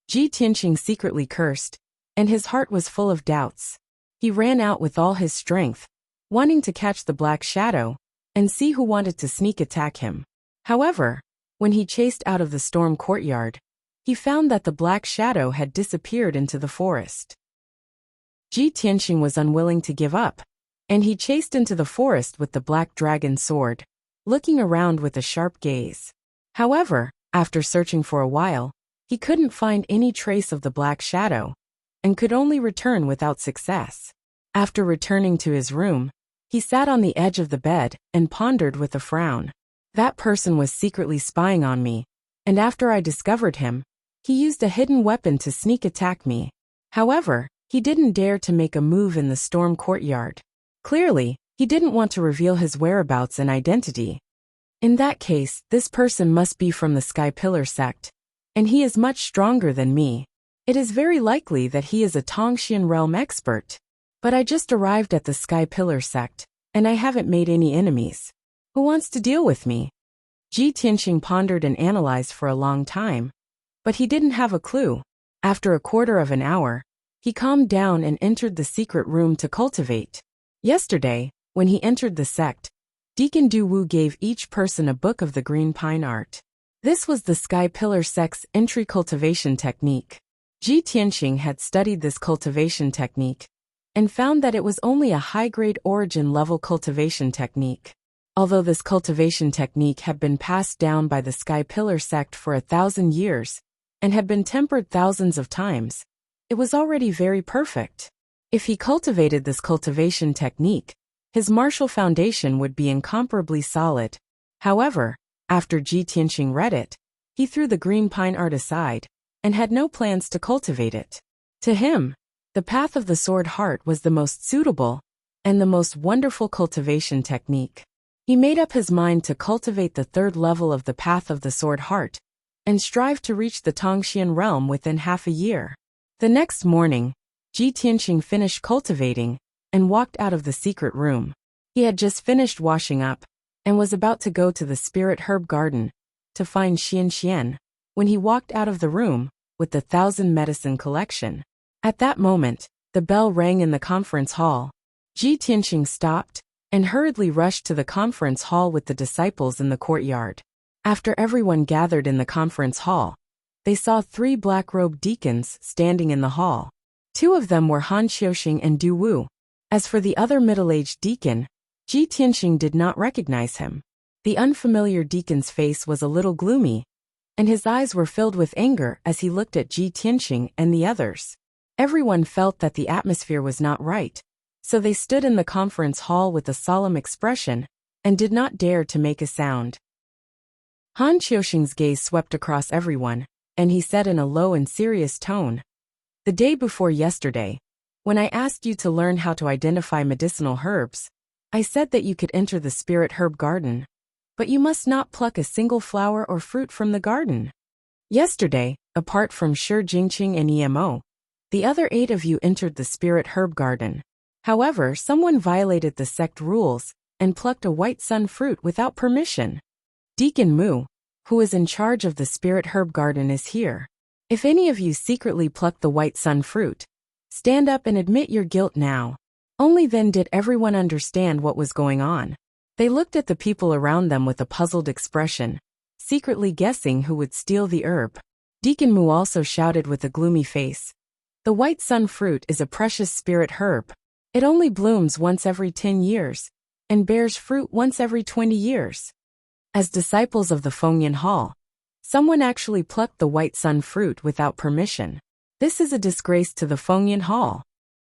Ji Tianqing secretly cursed, and his heart was full of doubts. He ran out with all his strength, wanting to catch the black shadow and see who wanted to sneak attack him. However, when he chased out of the storm courtyard, he found that the black shadow had disappeared into the forest. Ji Tianqing was unwilling to give up, and he chased into the forest with the black dragon sword, looking around with a sharp gaze. However, after searching for a while, he couldn't find any trace of the black shadow, and could only return without success. After returning to his room, he sat on the edge of the bed and pondered with a frown. That person was secretly spying on me, and after I discovered him, he used a hidden weapon to sneak attack me. However, he didn't dare to make a move in the storm courtyard. Clearly, he didn't want to reveal his whereabouts and identity. In that case, this person must be from the Sky Pillar sect, and he is much stronger than me. It is very likely that he is a Tongxian realm expert. But I just arrived at the Sky Pillar sect, and I haven't made any enemies. Who wants to deal with me? Ji Tianqing pondered and analyzed for a long time, but he didn't have a clue. After a quarter of an hour, he calmed down and entered the secret room to cultivate. Yesterday, when he entered the sect, Deacon Du Wu gave each person a book of the green pine art. This was the Sky Pillar sect's entry cultivation technique. Ji Tianqing had studied this cultivation technique and found that it was only a high-grade origin-level cultivation technique. Although this cultivation technique had been passed down by the Sky Pillar sect for 1,000 years and had been tempered thousands of times, it was already very perfect. If he cultivated this cultivation technique, his martial foundation would be incomparably solid. However, after Ji Tianqing read it, he threw the green pine art aside and had no plans to cultivate it. To him, the path of the sword heart was the most suitable and the most wonderful cultivation technique. He made up his mind to cultivate the third level of the path of the sword heart and strive to reach the Tongxian realm within half a year. The next morning, Ji Tianqing finished cultivating and walked out of the secret room. He had just finished washing up and was about to go to the spirit herb garden to find Xian Xian when he walked out of the room with the 1,000 medicine collection. At that moment, the bell rang in the conference hall. Ji Tianqing stopped and hurriedly rushed to the conference hall with the disciples in the courtyard. After everyone gathered in the conference hall, they saw 3 black-robed deacons standing in the hall. 2 of them were Han Xiuxing and Du Wu. As for the other middle-aged deacon, Ji Tianqing did not recognize him. The unfamiliar deacon's face was a little gloomy, and his eyes were filled with anger as he looked at Ji Tianqing and the others. Everyone felt that the atmosphere was not right, so they stood in the conference hall with a solemn expression and did not dare to make a sound. Han Xiuxing's gaze swept across everyone, and he said in a low and serious tone, "The day before yesterday, when I asked you to learn how to identify medicinal herbs, I said that you could enter the spirit herb garden, but you must not pluck a single flower or fruit from the garden. Yesterday, apart from Shi Jingqing and Emo, the other 8 of you entered the spirit herb garden. However, someone violated the sect rules and plucked a white sun fruit without permission. Deacon Mu, who is in charge of the spirit herb garden, is here. If any of you secretly plucked the white sun fruit, stand up and admit your guilt now. Only then did everyone understand what was going on. They looked at the people around them with a puzzled expression, secretly guessing who would steal the herb. Deacon Mu also shouted with a gloomy face, "The white sun fruit is a precious spirit herb. It only blooms once every 10 years, and bears fruit once every 20 years. As disciples of the Fengyan Hall, someone actually plucked the white sun fruit without permission. This is a disgrace to the Fengyan Hall.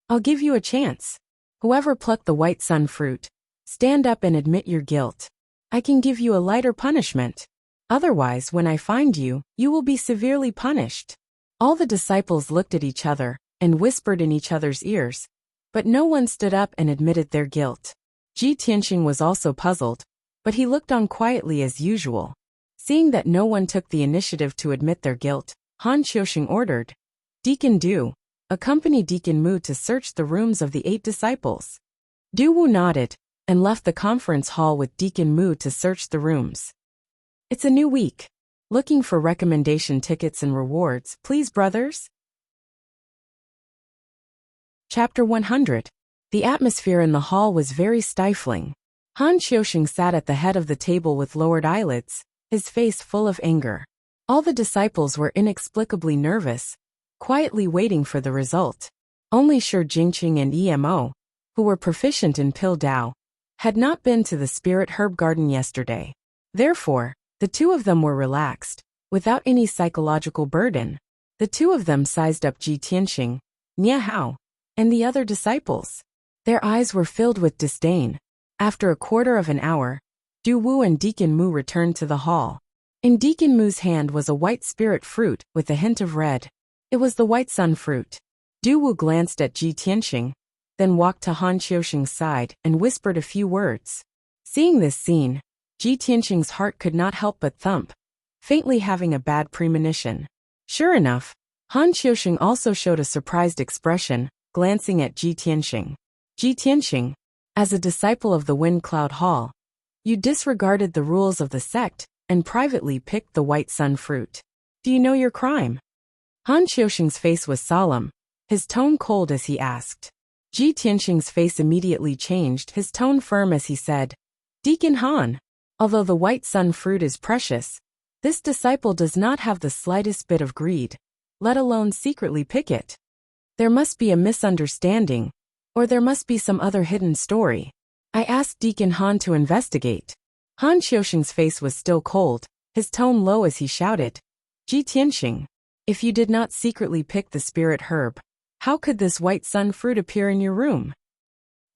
I'll give you a chance. Whoever plucked the white sun fruit, stand up and admit your guilt. I can give you a lighter punishment. Otherwise, when I find you, you will be severely punished." All the disciples looked at each other and whispered in each other's ears, but no one stood up and admitted their guilt. Ji Tianxing was also puzzled, but he looked on quietly as usual. Seeing that no one took the initiative to admit their guilt, Han Qiusheng ordered, "Deacon Du, accompany Deacon Mu to search the rooms of the 8 disciples." Du Wu nodded and left the conference hall with Deacon Mu to search the rooms. It's a new week. Looking for recommendation tickets and rewards, please, brothers? Chapter 100. The atmosphere in the hall was very stifling. Han Qiusheng sat at the head of the table with lowered eyelids, his face full of anger. All the disciples were inexplicably nervous, quietly waiting for the result. Only Shi Jingqing and Emo, who were proficient in Pill Dao, had not been to the spirit herb garden yesterday. Therefore, the two of them were relaxed, without any psychological burden. The two of them sized up Ji Tianxing, Nie Hao, and the other disciples. Their eyes were filled with disdain. After a quarter of an hour, Du Wu and Deacon Mu returned to the hall. In Deacon Mu's hand was a white spirit fruit with a hint of red. It was the white sun fruit. Du Wu glanced at Ji Tianxing, then walked to Han Qiusheng's side and whispered a few words. Seeing this scene, Ji Tianxing's heart could not help but thump, faintly having a bad premonition. Sure enough, Han Qiusheng also showed a surprised expression, glancing at Ji Tianxing. Ji Tianxing, as a disciple of the Wind Cloud Hall, you disregarded the rules of the sect and privately picked the white sun fruit. Do you know your crime? Han Qiusheng's face was solemn, his tone cold as he asked. Ji Tianxing's face immediately changed, his tone firm as he said, "Deacon Han, although the white sun fruit is precious, this disciple does not have the slightest bit of greed, let alone secretly pick it. There must be a misunderstanding, or there must be some other hidden story. I asked Deacon Han to investigate." Han Qiusheng's face was still cold, his tone low as he shouted, "Ji Tianxing, if you did not secretly pick the spirit herb, how could this white sun fruit appear in your room?"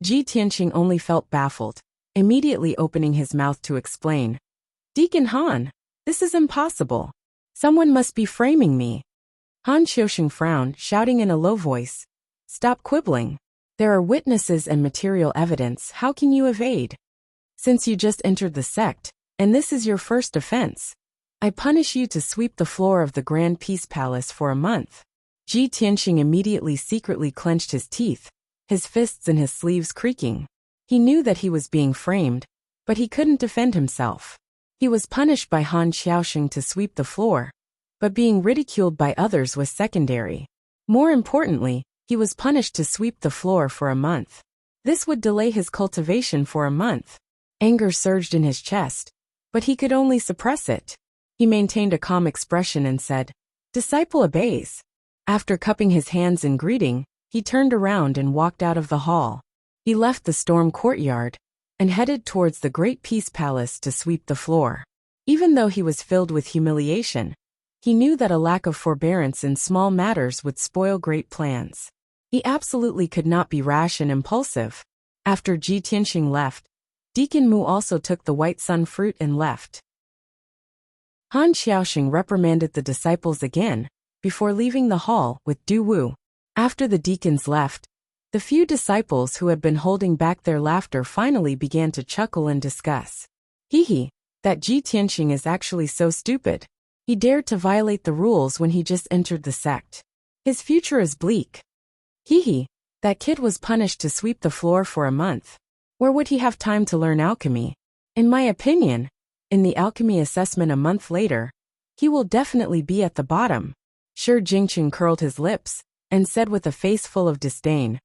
Ji Tianxing only felt baffled, immediately opening his mouth to explain. "Deacon Han, this is impossible. Someone must be framing me." Han Qiusheng frowned, shouting in a low voice, "Stop quibbling. There are witnesses and material evidence, how can you evade? Since you just entered the sect, and this is your first offense, I punish you to sweep the floor of the Grand Peace Palace for a month." Ji Tianxing immediately secretly clenched his teeth, his fists and his sleeves creaking. He knew that he was being framed, but he couldn't defend himself. He was punished by Han Qiusheng to sweep the floor, but being ridiculed by others was secondary. More importantly, he was punished to sweep the floor for a month. This would delay his cultivation for a month. Anger surged in his chest, but he could only suppress it. He maintained a calm expression and said, "Disciple obeys." After cupping his hands in greeting, he turned around and walked out of the hall. He left the storm courtyard and headed towards the Great Peace Palace to sweep the floor. Even though he was filled with humiliation, he knew that a lack of forbearance in small matters would spoil great plans. He absolutely could not be rash and impulsive. After Ji Tianxing left, Deacon Mu also took the white sun fruit and left. Han Qiusheng reprimanded the disciples again, before leaving the hall with Du Wu. After the deacons left, the few disciples who had been holding back their laughter finally began to chuckle and discuss. Hee, that Ji Tianxing is actually so stupid. He dared to violate the rules when he just entered the sect. His future is bleak. Hee, that kid was punished to sweep the floor for a month. Where would he have time to learn alchemy? In my opinion, in the alchemy assessment a month later, he will definitely be at the bottom. Shi Jingqing curled his lips and said with a face full of disdain,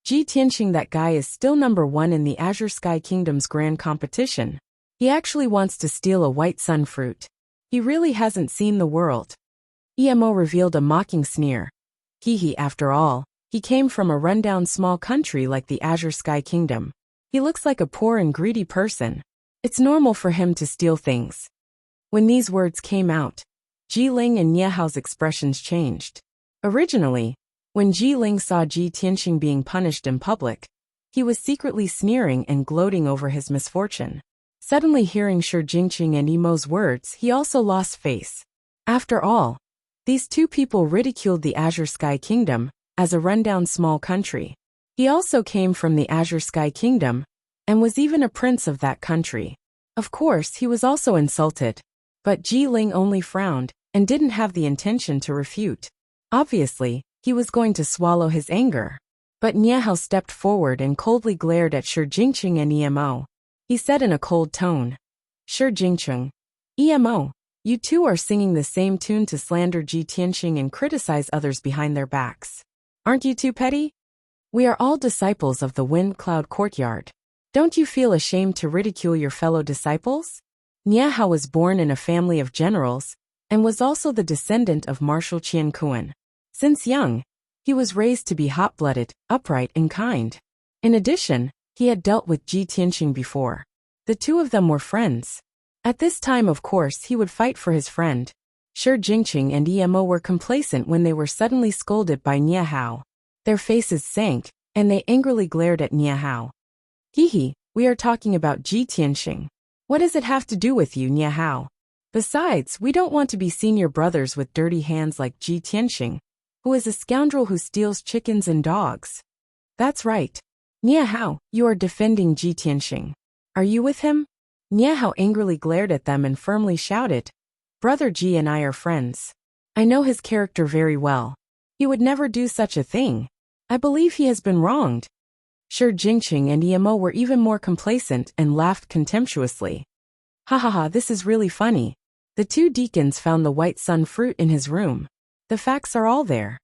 Ji Tianqing, that guy is still #1 in the Azure Sky Kingdom's grand competition. He actually wants to steal a white sun fruit. He really hasn't seen the world. Emo revealed a mocking sneer. Hee, after all, he came from a rundown small country like the Azure Sky Kingdom. He looks like a poor and greedy person. It's normal for him to steal things. When these words came out, Ji Ling and Nie Hao's expressions changed. Originally, when Ji Ling saw Ji Tianqing being punished in public, he was secretly sneering and gloating over his misfortune. Suddenly hearing Shi Jingqing and Emo's words, he also lost face. After all, these two people ridiculed the Azure Sky Kingdom as a rundown small country. He also came from the Azure Sky Kingdom and was even a prince of that country. Of course, he was also insulted. But Ji Ling only frowned and didn't have the intention to refute. Obviously, he was going to swallow his anger. But Nie Hao stepped forward and coldly glared at Shi Jingqing and Emo. He said in a cold tone, Shi Jingqing, Emo, you two are singing the same tune to slander Ji Tianqing and criticize others behind their backs. Aren't you too petty? We are all disciples of the Wind Cloud Courtyard. Don't you feel ashamed to ridicule your fellow disciples? Nie Hao was born in a family of generals and was also the descendant of Marshal Qian Kuan. Since young, he was raised to be hot-blooded, upright, and kind. In addition, he had dealt with Ji Tianqing before. The two of them were friends. At this time, of course, he would fight for his friend. Shi Jingqing and Emo were complacent when they were suddenly scolded by Nie Hao. Their faces sank, and they angrily glared at Nie Hao. Hee, we are talking about Ji Tianqing. What does it have to do with you, Nie Hao? Besides, we don't want to be senior brothers with dirty hands like Ji Tianqing, who is a scoundrel who steals chickens and dogs. That's right. Nie Hao, you are defending Ji Tianqing. Are you with him? Nie Hao angrily glared at them and firmly shouted, Brother Ji and I are friends. I know his character very well. He would never do such a thing. I believe he has been wronged. Shi Jingqing and Emo were even more complacent and laughed contemptuously. Ha, this is really funny. The two deacons found the white sun fruit in his room. The facts are all there.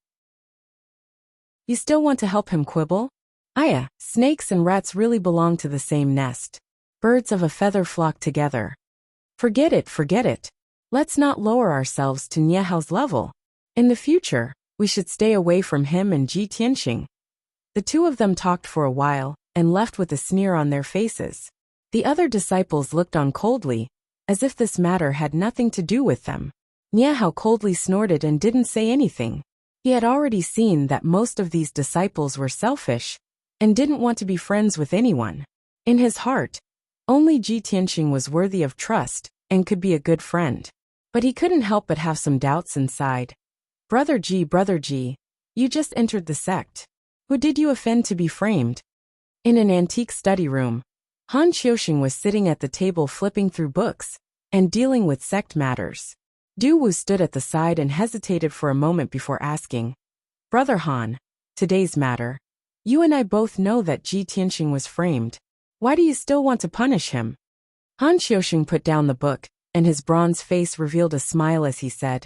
You still want to help him quibble? Aya, snakes and rats really belong to the same nest. Birds of a feather flock together. Forget it. Let's not lower ourselves to Nie Hao's level. In the future, we should stay away from him and Ji Tianqing. The two of them talked for a while and left with a sneer on their faces. The other disciples looked on coldly, as if this matter had nothing to do with them. Nie Hao coldly snorted and didn't say anything. He had already seen that most of these disciples were selfish and didn't want to be friends with anyone. In his heart, only Ji Tianqing was worthy of trust and could be a good friend. But he couldn't help but have some doubts inside. Brother Ji, you just entered the sect. Who did you offend to be framed? In an antique study room, Han Qiuxing was sitting at the table flipping through books and dealing with sect matters. Du Wu stood at the side and hesitated for a moment before asking, Brother Han, today's matter. You and I both know that Ji Tianqing was framed. Why do you still want to punish him? Han Qiuxing put down the book, and his bronze face revealed a smile as he said,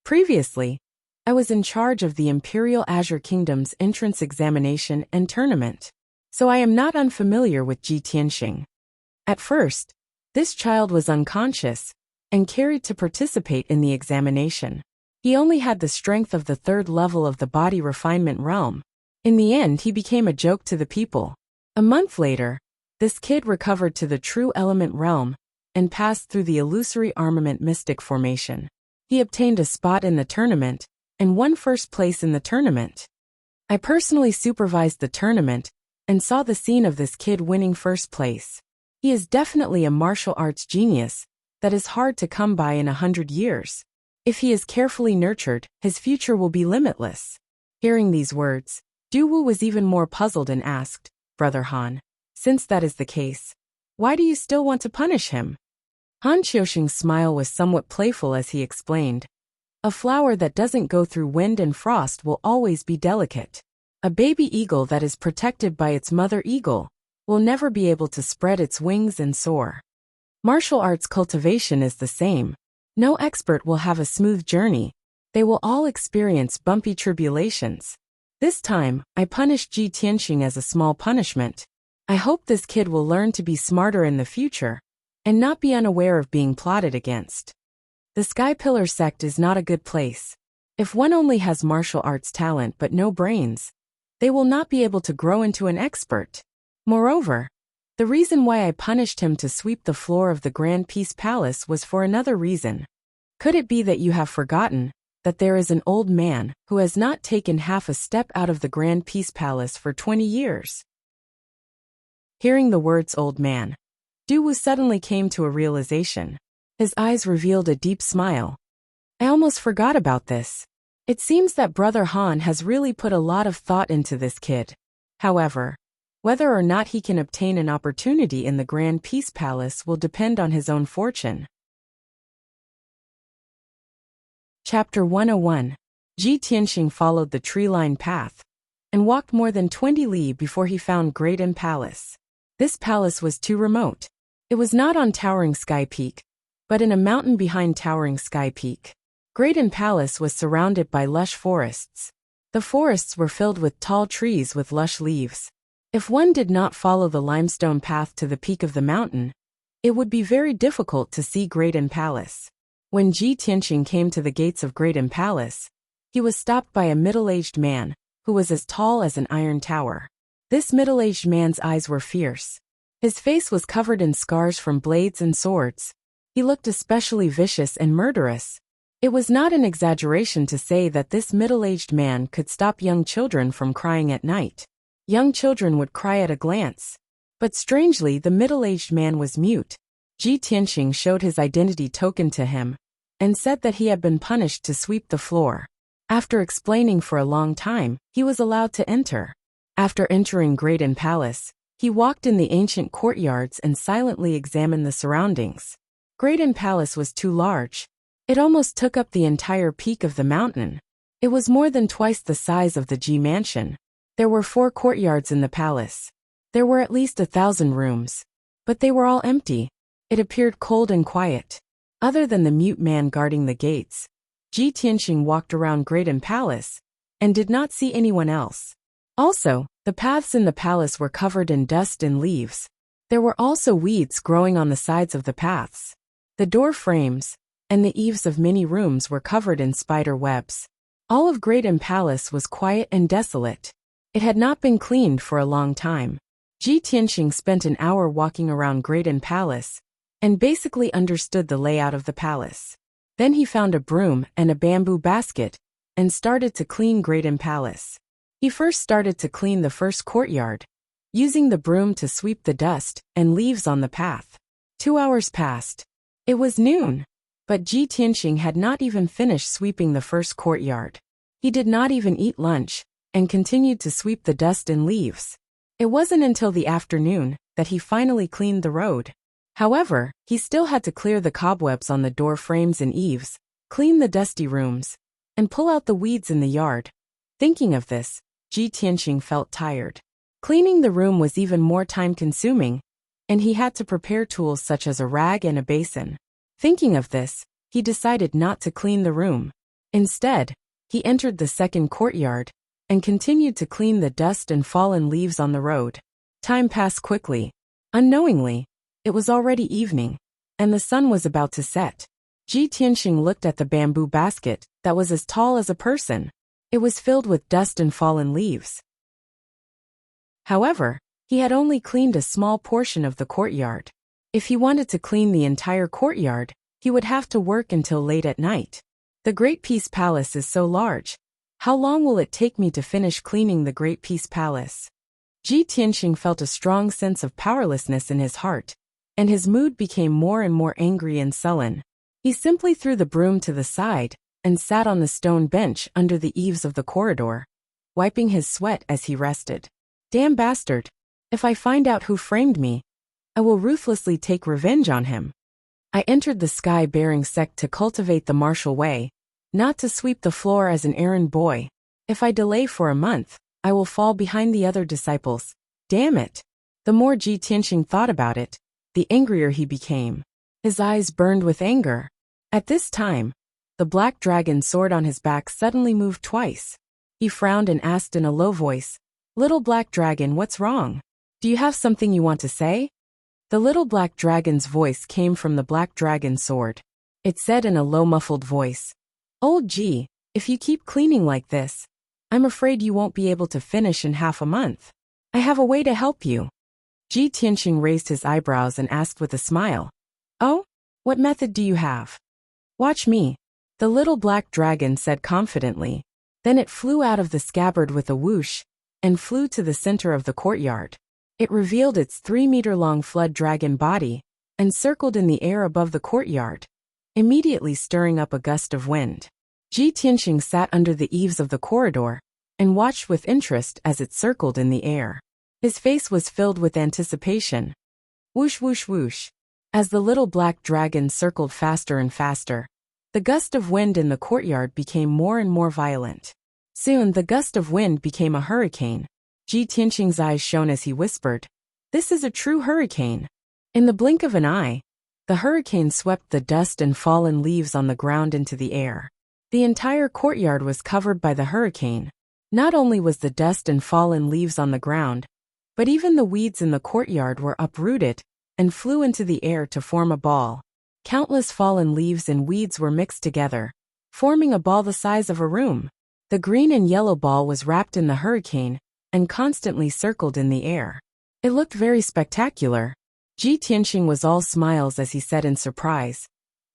Previously, I was in charge of the Imperial Azure Kingdom's entrance examination and tournament, so I am not unfamiliar with Ji Tianqing. At first, this child was unconscious and carried to participate in the examination. He only had the strength of the 3rd level of the body refinement realm. In the end, he became a joke to the people. A month later, this kid recovered to the true element realm and passed through the illusory armament mystic formation. He obtained a spot in the tournament and won first place in the tournament. I personally supervised the tournament and saw the scene of this kid winning first place. He is definitely a martial arts genius that is hard to come by in 100 years. If he is carefully nurtured, his future will be limitless. Hearing these words, Du Wu was even more puzzled and asked, Brother Han, since that is the case, why do you still want to punish him? Han Qiuxing's smile was somewhat playful as he explained, A flower that doesn't go through wind and frost will always be delicate. A baby eagle that is protected by its mother eagle will never be able to spread its wings and soar. Martial arts cultivation is the same. No expert will have a smooth journey. They will all experience bumpy tribulations. This time, I punished Ji Tianxing as a small punishment. I hope this kid will learn to be smarter in the future, and not be unaware of being plotted against. The Sky Pillar sect is not a good place. If one only has martial arts talent but no brains, they will not be able to grow into an expert. Moreover, the reason why I punished him to sweep the floor of the Grand Peace Palace was for another reason. Could it be that you have forgotten that there is an old man who has not taken half a step out of the Grand Peace Palace for 20 years? Hearing the words old man, Du Wu suddenly came to a realization. His eyes revealed a deep smile. I almost forgot about this. It seems that Brother Han has really put a lot of thought into this kid. However, whether or not he can obtain an opportunity in the Grand Peace Palace will depend on his own fortune. Chapter 101. Ji Tianxing followed the tree-lined path and walked more than 20 li before he found Great Im Palace. This palace was too remote. It was not on towering Sky Peak, but in a mountain behind towering Sky Peak. Great Im Palace was surrounded by lush forests. The forests were filled with tall trees with lush leaves. If one did not follow the limestone path to the peak of the mountain, it would be very difficult to see Great Im Palace. When Ji Tianxing came to the gates of Great Im Palace, he was stopped by a middle-aged man, who was as tall as an iron tower. This middle-aged man's eyes were fierce. His face was covered in scars from blades and swords. He looked especially vicious and murderous. It was not an exaggeration to say that this middle-aged man could stop young children from crying at night. Young children would cry at a glance. But strangely, the middle-aged man was mute. Ji Tianxing showed his identity token to him, and said that he had been punished to sweep the floor. After explaining for a long time, he was allowed to enter. After entering Great Im Palace, he walked in the ancient courtyards and silently examined the surroundings. Great Im Palace was too large. It almost took up the entire peak of the mountain. It was more than twice the size of the Ji mansion. There were 4 courtyards in the palace. There were at least 1,000 rooms. But they were all empty. It appeared cold and quiet. Other than the mute man guarding the gates, Ji Tianxing walked around Great Im Palace and did not see anyone else. Also, the paths in the palace were covered in dust and leaves. There were also weeds growing on the sides of the paths. The door frames and the eaves of many rooms were covered in spider webs. All of Great Im Palace was quiet and desolate. It had not been cleaned for a long time. Ji Tianxing spent an hour walking around Great Im Palace and basically understood the layout of the palace. Then he found a broom and a bamboo basket and started to clean Great Im Palace. He first started to clean the first courtyard, using the broom to sweep the dust and leaves on the path. 2 hours passed. It was noon, but Ji Tianxing had not even finished sweeping the first courtyard. He did not even eat lunch and continued to sweep the dust and leaves. It wasn't until the afternoon that he finally cleaned the road. However, he still had to clear the cobwebs on the door frames and eaves, clean the dusty rooms, and pull out the weeds in the yard. Thinking of this, Ji Tianxing felt tired. Cleaning the room was even more time-consuming, and he had to prepare tools such as a rag and a basin. Thinking of this, he decided not to clean the room. Instead, he entered the second courtyard and continued to clean the dust and fallen leaves on the road. Time passed quickly. Unknowingly, it was already evening, and the sun was about to set. Ji Tianxing looked at the bamboo basket that was as tall as a person. It was filled with dust and fallen leaves. However, he had only cleaned a small portion of the courtyard. If he wanted to clean the entire courtyard, he would have to work until late at night. The Great Peace Palace is so large. How long will it take me to finish cleaning the Great Peace Palace? Ji Tianxing felt a strong sense of powerlessness in his heart, and his mood became more and more angry and sullen. He simply threw the broom to the side and sat on the stone bench under the eaves of the corridor, wiping his sweat as he rested. Damn bastard! If I find out who framed me, I will ruthlessly take revenge on him. I entered the sky-bearing sect to cultivate the martial way, not to sweep the floor as an errand boy. If I delay for a month, I will fall behind the other disciples. Damn it! The more Ji Tianxing thought about it, the angrier he became. His eyes burned with anger. At this time, the black dragon sword on his back suddenly moved twice. He frowned and asked in a low voice, "Little black dragon, what's wrong? Do you have something you want to say?" The little black dragon's voice came from the black dragon sword. It said in a low muffled voice, "Old Ji, if you keep cleaning like this, I'm afraid you won't be able to finish in half a month. I have a way to help you." Ji Tianxing raised his eyebrows and asked with a smile, "Oh? What method do you have?" "Watch me," the little black dragon said confidently. Then it flew out of the scabbard with a whoosh and flew to the center of the courtyard. It revealed its 3-meter-long flood dragon body and circled in the air above the courtyard, immediately stirring up a gust of wind. Ji Tianxing sat under the eaves of the corridor and watched with interest as it circled in the air. His face was filled with anticipation. Whoosh whoosh whoosh. As the little black dragon circled faster and faster, the gust of wind in the courtyard became more and more violent. Soon the gust of wind became a hurricane. Ji Tianxing's eyes shone as he whispered, "This is a true hurricane." In the blink of an eye, the hurricane swept the dust and fallen leaves on the ground into the air. The entire courtyard was covered by the hurricane. Not only was the dust and fallen leaves on the ground, but even the weeds in the courtyard were uprooted and flew into the air to form a ball. Countless fallen leaves and weeds were mixed together, forming a ball the size of a room. The green and yellow ball was wrapped in the hurricane and constantly circled in the air. It looked very spectacular. Ji Tianxing was all smiles as he said in surprise,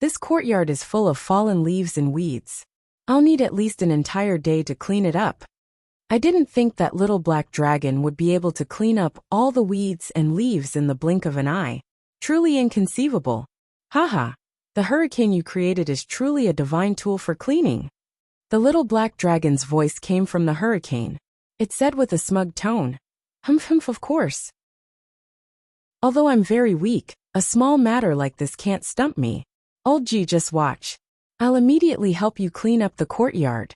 "This courtyard is full of fallen leaves and weeds. I'll need at least an entire day to clean it up." I didn't think that little black dragon would be able to clean up all the weeds and leaves in the blink of an eye. Truly inconceivable. Haha, the hurricane you created is truly a divine tool for cleaning. The little black dragon's voice came from the hurricane. It said with a smug tone, Humph, of course. Although I'm very weak, a small matter like this can't stump me. Old Ji, just watch. I'll immediately help you clean up the courtyard."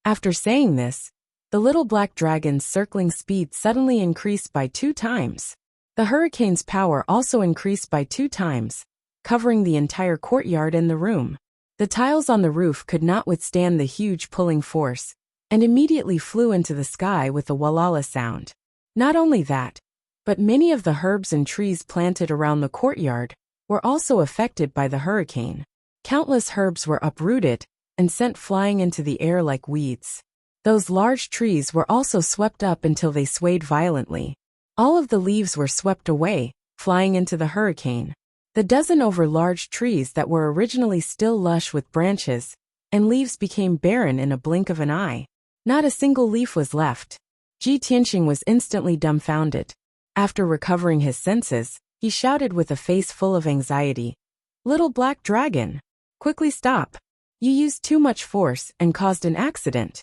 After saying this, the little black dragon's circling speed suddenly increased by 2 times. The hurricane's power also increased by 2 times, covering the entire courtyard and the room. The tiles on the roof could not withstand the huge pulling force, and immediately flew into the sky with a walala sound. Not only that, but many of the herbs and trees planted around the courtyard were also affected by the hurricane. Countless herbs were uprooted and sent flying into the air like weeds. Those large trees were also swept up until they swayed violently. All of the leaves were swept away, flying into the hurricane. The dozen over large trees that were originally still lush with branches and leaves became barren in a blink of an eye. Not a single leaf was left. Ji Tianxing was instantly dumbfounded. After recovering his senses, he shouted with a face full of anxiety, "Little black dragon, quickly stop. You used too much force and caused an accident."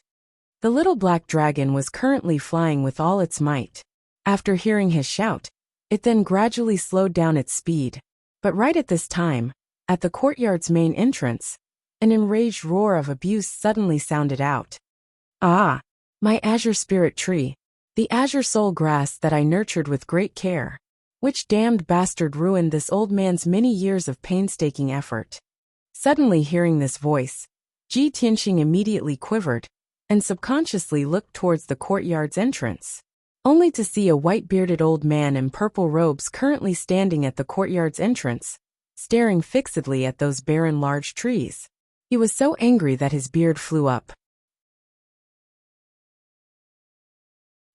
The little black dragon was currently flying with all its might. After hearing his shout, it then gradually slowed down its speed. But right at this time, at the courtyard's main entrance, an enraged roar of abuse suddenly sounded out. "Ah, my azure spirit tree, the azure soul grass that I nurtured with great care. Which damned bastard ruined this old man's many years of painstaking effort?" Suddenly hearing this voice, Ji Tianxing immediately quivered and subconsciously looked towards the courtyard's entrance, only to see a white-bearded old man in purple robes currently standing at the courtyard's entrance, staring fixedly at those barren large trees. He was so angry that his beard flew up.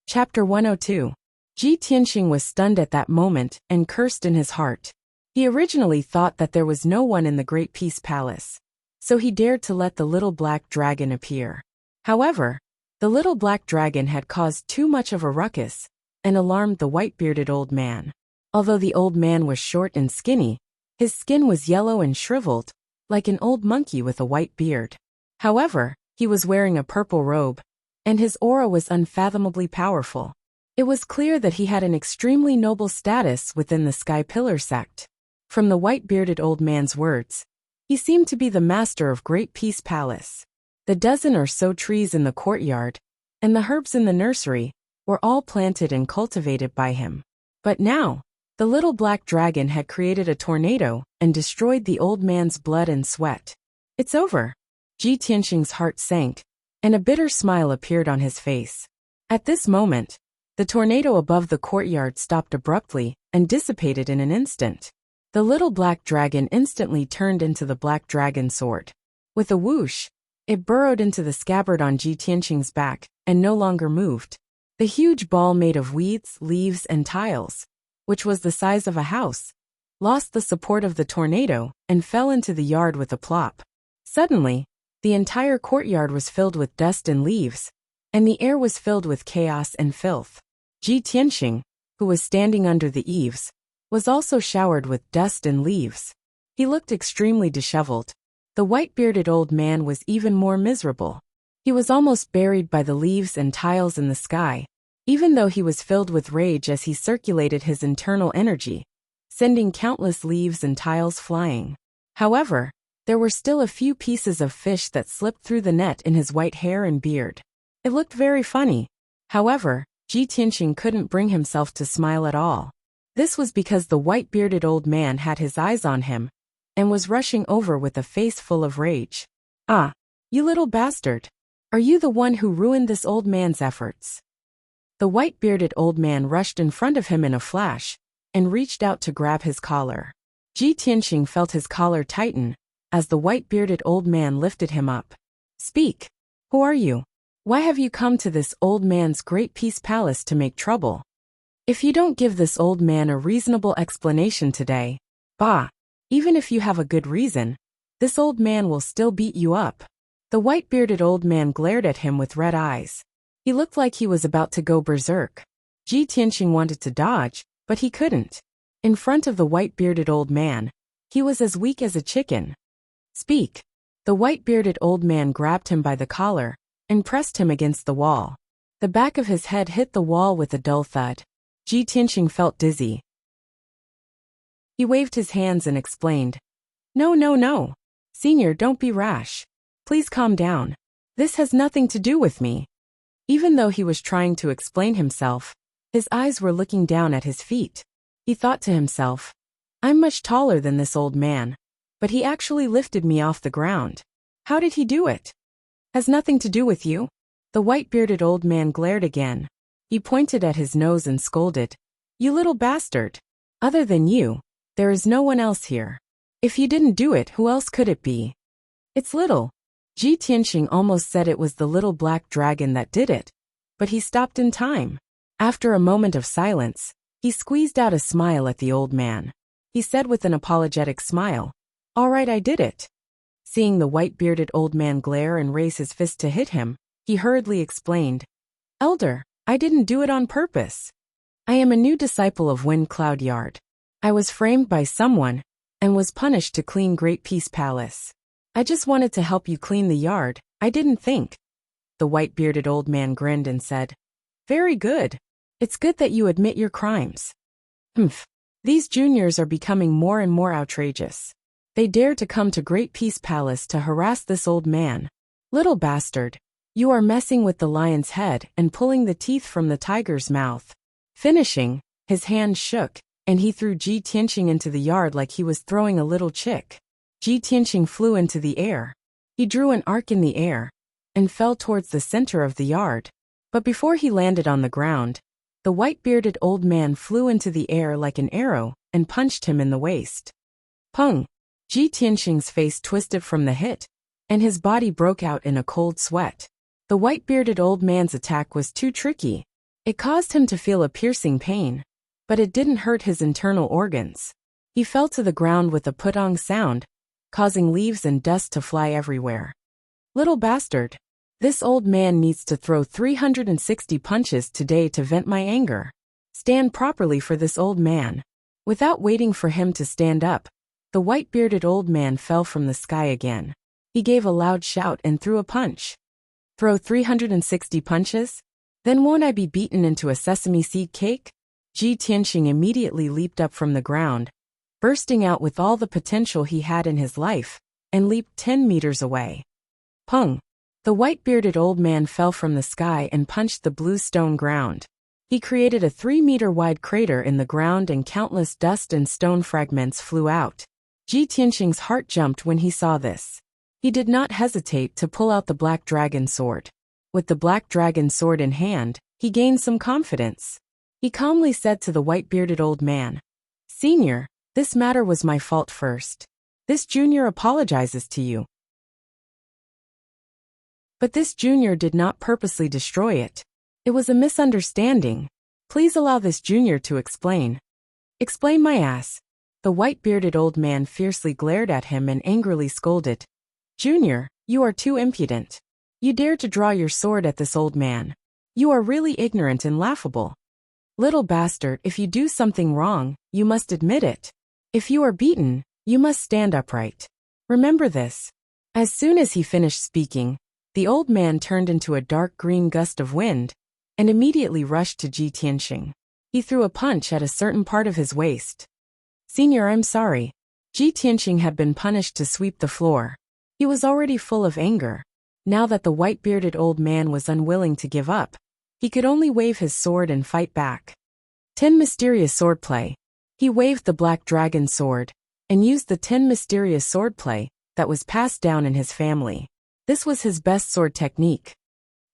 Chapter 102. Ji Tianxing was stunned at that moment and cursed in his heart. He originally thought that there was no one in the Great Peace Palace, so he dared to let the little black dragon appear. However, the little black dragon had caused too much of a ruckus and alarmed the white-bearded old man. Although the old man was short and skinny, his skin was yellow and shriveled, like an old monkey with a white beard. However, he was wearing a purple robe, and his aura was unfathomably powerful. It was clear that he had an extremely noble status within the Sky Pillar sect. From the white-bearded old man's words, he seemed to be the master of Great Peace Palace. The dozen or so trees in the courtyard, and the herbs in the nursery, were all planted and cultivated by him. But now, the little black dragon had created a tornado and destroyed the old man's blood and sweat. It's over. Ji Tianxing's heart sank, and a bitter smile appeared on his face. At this moment, the tornado above the courtyard stopped abruptly and dissipated in an instant. The little black dragon instantly turned into the black dragon sword. With a whoosh, it burrowed into the scabbard on Ji Tianxing's back and no longer moved. The huge ball made of weeds, leaves, and tiles, which was the size of a house, lost the support of the tornado and fell into the yard with a plop. Suddenly, the entire courtyard was filled with dust and leaves, and the air was filled with chaos and filth. Ji Tianxing, who was standing under the eaves, was also showered with dust and leaves. He looked extremely disheveled. The white-bearded old man was even more miserable. He was almost buried by the leaves and tiles in the sky, even though he was filled with rage as he circulated his internal energy, sending countless leaves and tiles flying. However, there were still a few pieces of fish that slipped through the net in his white hair and beard. It looked very funny. However, Ji Tianxing couldn't bring himself to smile at all. This was because the white-bearded old man had his eyes on him and was rushing over with a face full of rage. "Ah, you little bastard! Are you the one who ruined this old man's efforts?" The white-bearded old man rushed in front of him in a flash and reached out to grab his collar. Ji Tianxing felt his collar tighten as the white-bearded old man lifted him up. "Speak. Who are you? Why have you come to this old man's great peace palace to make trouble? If you don't give this old man a reasonable explanation today, even if you have a good reason, this old man will still beat you up." The white-bearded old man glared at him with red eyes. He looked like he was about to go berserk. Ji Tianxing wanted to dodge, but he couldn't. In front of the white-bearded old man, he was as weak as a chicken. "Speak." The white-bearded old man grabbed him by the collar and pressed him against the wall. The back of his head hit the wall with a dull thud. Ji Tianxing felt dizzy. He waved his hands and explained, No. Senior, don't be rash. Please calm down. This has nothing to do with me." Even though he was trying to explain himself, his eyes were looking down at his feet. He thought to himself, "I'm much taller than this old man, but he actually lifted me off the ground. How did he do it?" "Has nothing to do with you." The white-bearded old man glared again. He pointed at his nose and scolded, "You little bastard. Other than you, there is no one else here. If you didn't do it, who else could it be?" "It's little." Ji Tianxing almost said it was the little black dragon that did it, but he stopped in time. After a moment of silence, he squeezed out a smile at the old man. He said with an apologetic smile, "All right, I did it." Seeing the white-bearded old man glare and raise his fist to hit him, he hurriedly explained, "Elder, I didn't do it on purpose. I am a new disciple of Wind Cloud Yard. I was framed by someone and was punished to clean Great Peace Palace. I just wanted to help you clean the yard, I didn't think." The white-bearded old man grinned and said, "Very good. It's good that you admit your crimes. These juniors are becoming more and more outrageous. They dare to come to Great Peace Palace to harass this old man. Little bastard, you are messing with the lion's head and pulling the teeth from the tiger's mouth." Finishing, his hand shook, and he threw Ji Tianxing into the yard like he was throwing a little chick. Ji Tianxing flew into the air. He drew an arc in the air and fell towards the center of the yard. But before he landed on the ground, the white-bearded old man flew into the air like an arrow and punched him in the waist. Pung! Ji Tianxing's face twisted from the hit, and his body broke out in a cold sweat. The white-bearded old man's attack was too tricky. It caused him to feel a piercing pain, but it didn't hurt his internal organs. He fell to the ground with a putong sound, causing leaves and dust to fly everywhere. "Little bastard. This old man needs to throw 360 punches today to vent my anger. Stand properly for this old man." Without waiting for him to stand up, the white-bearded old man fell from the sky again. He gave a loud shout and threw a punch. "Throw 360 punches? Then won't I be beaten into a sesame seed cake?" Ji Tianxing immediately leaped up from the ground, bursting out with all the potential he had in his life, and leaped 10 meters away. Pung! The white-bearded old man fell from the sky and punched the blue stone ground. He created a 3-meter-wide crater in the ground and countless dust and stone fragments flew out. Ji Tianxing's heart jumped when he saw this. He did not hesitate to pull out the black dragon sword. With the black dragon sword in hand, he gained some confidence. He calmly said to the white-bearded old man, "Senior, this matter was my fault first. This junior apologizes to you." But this junior did not purposely destroy it. It was a misunderstanding. Please allow this junior to explain. Explain my ass. The white-bearded old man fiercely glared at him and angrily scolded. Junior, you are too impudent. You dare to draw your sword at this old man. You are really ignorant and laughable. Little bastard, if you do something wrong, you must admit it. If you are beaten, you must stand upright. Remember this. As soon as he finished speaking, the old man turned into a dark green gust of wind and immediately rushed to Ji Tianxing. He threw a punch at a certain part of his waist. Senior, I'm sorry. Ji Tianxing had been punished to sweep the floor. He was already full of anger. Now that the white-bearded old man was unwilling to give up, he could only wave his sword and fight back. 10 mysterious swordplay. He waved the black dragon sword and used the 10 mysterious swordplay that was passed down in his family. This was his best sword technique.